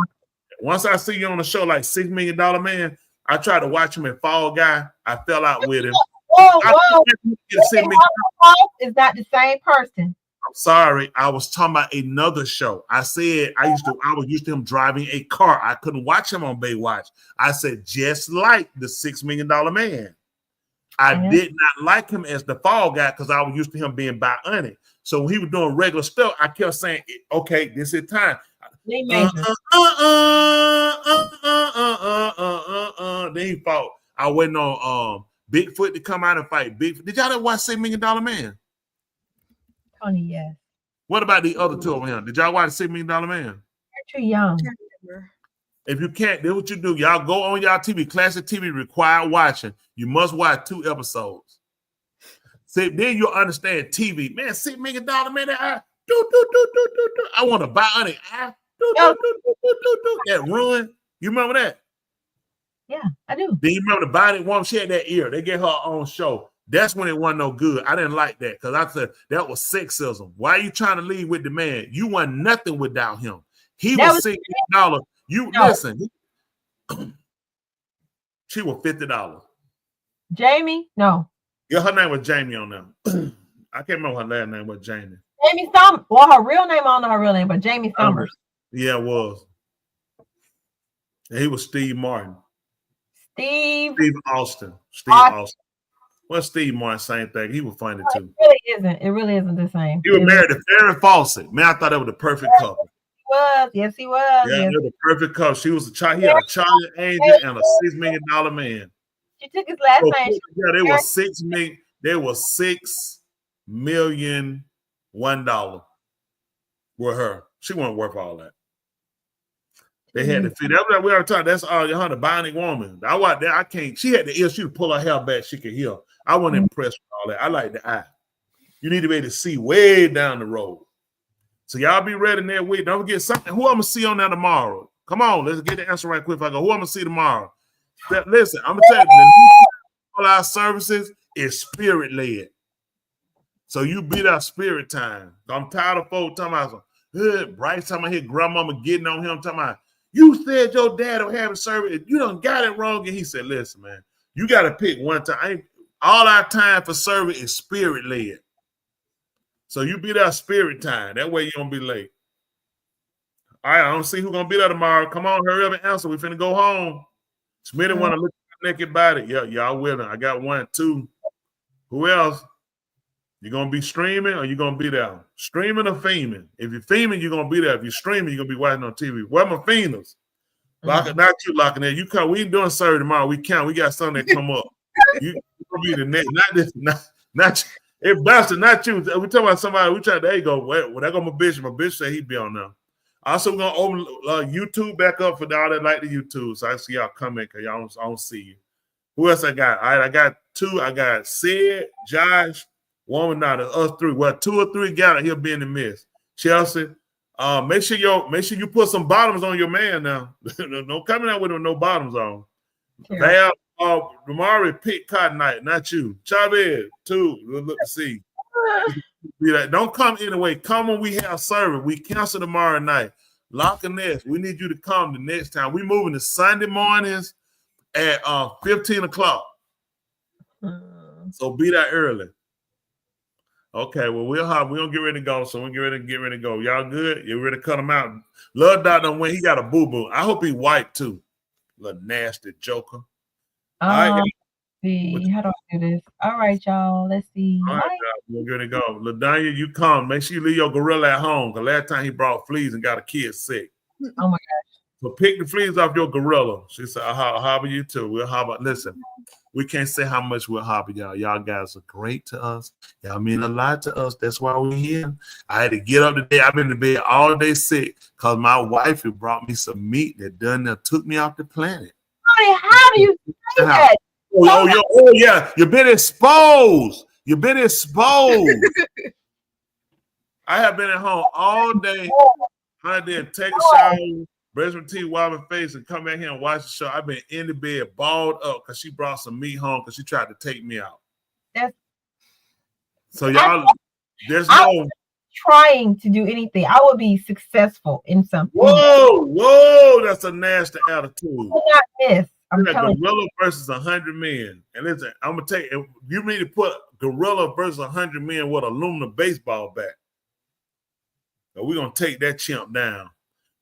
Once I see you on the show like $6 Million Man, I tried to watch him in Fall Guy. I fell out with him. Whoa. Is not the same person. I'm sorry. I was talking about another show. I said I was used to him driving a car. I couldn't watch him on Baywatch. I said just like the $6 Million Man. I did not like him as the Fall Guy because I was used to him being bionic. So when he was doing regular stuff, I kept saying, okay, this is time. Then he fought. I went on Bigfoot to come out and fight Bigfoot. Did y'all ever watch $6 Million Man? Tony, yes. What about the other two over here? Did y'all watch $6 Million Man? You're too young. If you can't, then what you do? Y'all go on y'all TV, classic TV, required watching. You must watch 2 episodes. See, then you'll understand TV. Man, $6 Million Man, I want to buy on it. That run. You remember that? Yeah, I do. Then you remember the body woman? She had that ear. They get her own show. That's when it wasn't no good. I didn't like that because I said that was sexism. Why are you trying to lead with the man? You want nothing without him. He was $6 million. Listen. She was $50. Jamie? No. Yeah, her name was Jamie on them. I can't remember her last name was Jamie. Jamie Summers. Well, her real name, I don't know her real name, but Jamie Summers. Yeah, it was. And he was Steve Martin. Steve Austin. Austin. Well, Steve Martin, same thing. He was funny too. It really isn't. It really isn't the same. He was married to Farrah Fawcett. Man, I thought that was the perfect couple. Yes, he was. Yeah, yes. they were the perfect couple. She was he had a Charlie Angel and a $6 million man. She took his last name. Yeah, they were $6 million. They were $6 million $1 with her. She wasn't worth all that. They had to fit. That's what we already talked. That's all your the Bionic Woman. I watched that. I can't. She had the ear. She would pull her hair back. She could hear. I wasn't impressed with all that. I like the eye. You need to be able to see way down the road. So y'all be ready next week. Don't forget something. Who I'm gonna see on that tomorrow? Come on, let's get the answer right quick. If I go, who I'm gonna see tomorrow? Listen, I'm gonna tell you, all our services is spirit led. So you beat our spirit time. I'm tired of folks talking about Bryce talking about his grandmama getting on him, talking about you said your dad don't have a service. You done got it wrong. And he said, listen, man, you got to pick one time. All our time for service is spirit led. So you beat our spirit time. That way you don't be late. All right, I don't see who's going to be there tomorrow. Come on, hurry up and answer. We finna go home. Smitty want to look at my naked body. Yeah, y'all with him. I got 1, 2. Who else? You going to be streaming or you going to be there? Streaming or fiending? If you're fiending, you're going to be there. If you're streaming, you're going to be watching on TV. Where my fienders? Locking, not you locking there. You come. We ain't doing surgery tomorrow. We count. We got something that come up. You going to be the next. Not this. Not it bastard. Not you. We talking about somebody. We try. There you go. Well, there go my bitch. My bitch said he'd be on now. Also, we're going to open YouTube back up for y'all that like the YouTube. So I see y'all coming because y'all I don't see you. Who else I got? All right, I got 2. I got Sid, Josh, Woman, not us 3. Well, 2 or 3 got it. He'll be in the midst. Chelsea, make sure you put some bottoms on your man now. Don't come out with no bottoms on. Val, Damari pick Cotton Night, not you. Chavez, 2. Look to see. Don't come anyway. Come when we have service. We cancel tomorrow night. Lock and Nest. We need you to come the next time. We moving to Sunday mornings at 15 o'clock. So be there early. Okay, well, we're gonna get ready to go. So we'll get ready to go. Y'all good? You ready to cut him out? Love Dot done win. He got a boo-boo. I hope he white too. Little nasty joker. All right, see. How do I do this? All right, y'all. Let's see. All right, y'all. We're gonna go. LaDanya, you come. Make sure you leave your gorilla at home. Because last time he brought fleas and got a kid sick. Oh my gosh. So pick the fleas off your gorilla. She said, I'll hobble you too. We'll hobble. Listen, we can't say how much we'll hobble y'all. Y'all guys are great to us. Y'all mean a lot to us. That's why we're here. I had to get up today. I've been in bed all day sick because my wife had brought me some meat that took me off the planet. Honey, how do you say that? Oh, yeah. You've been exposed. You've been exposed. I have been at home all day. I didn't take a shower, brush my teeth, wipe my face, and come back here and watch the show. I've been in the bed, balled up, because she brought some meat home because she tried to take me out. So y'all, there's no trying to do anything. I would be successful in something. Whoa, that's a nasty attitude. Not this. I'm telling gorilla versus 100 men. And listen, I'm gonna take it. You need to put gorilla versus 100 men with aluminum baseball bat. So we're gonna take that chimp down.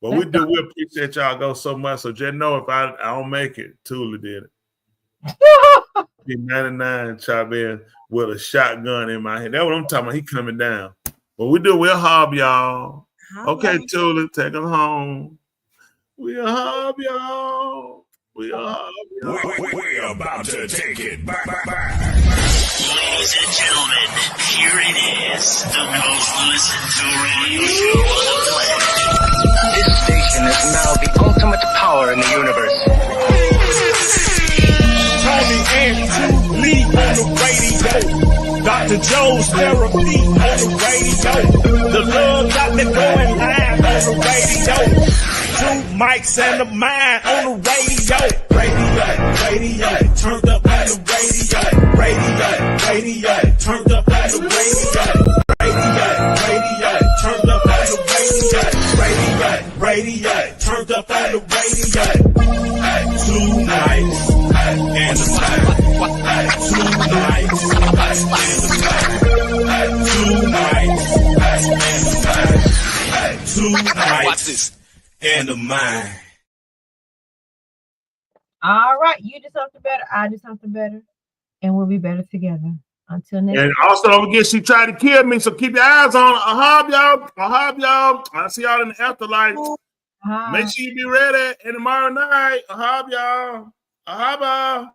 But we appreciate y'all go so much. So just know if I don't make it, Tula did it. 99 Chavez with a shotgun in my hand. That's what I'm talking about. He coming down. But we'll hob y'all. Okay, Tula, take them home. We'll hob y'all. We're about to take it back. Ladies and gentlemen, here it is, the most listened to radio show on the planet. This station is now the ultimate power in the universe. Tony and Lee on the radio. Dr. Joe's therapy on the radio. The love got me going live on the radio. 2 mics and a mind on the radio. Radio, turned up on the radio. Radio, turned up on the radio. Radio, turned up on the radio. Radio, turned up on the radio. 2 nights and a mind. 2 nights and a mind. 2 nights and a mind. 2 nights. Watch this. And the mind. all right, you do something better, I do something better, and we'll be better together. Until next And time. also, don't forget, she tried to kill me, so keep your eyes on her. I hope y'all. I'll see y'all in the afterlife. Make sure you be ready. And tomorrow night, I hope y'all.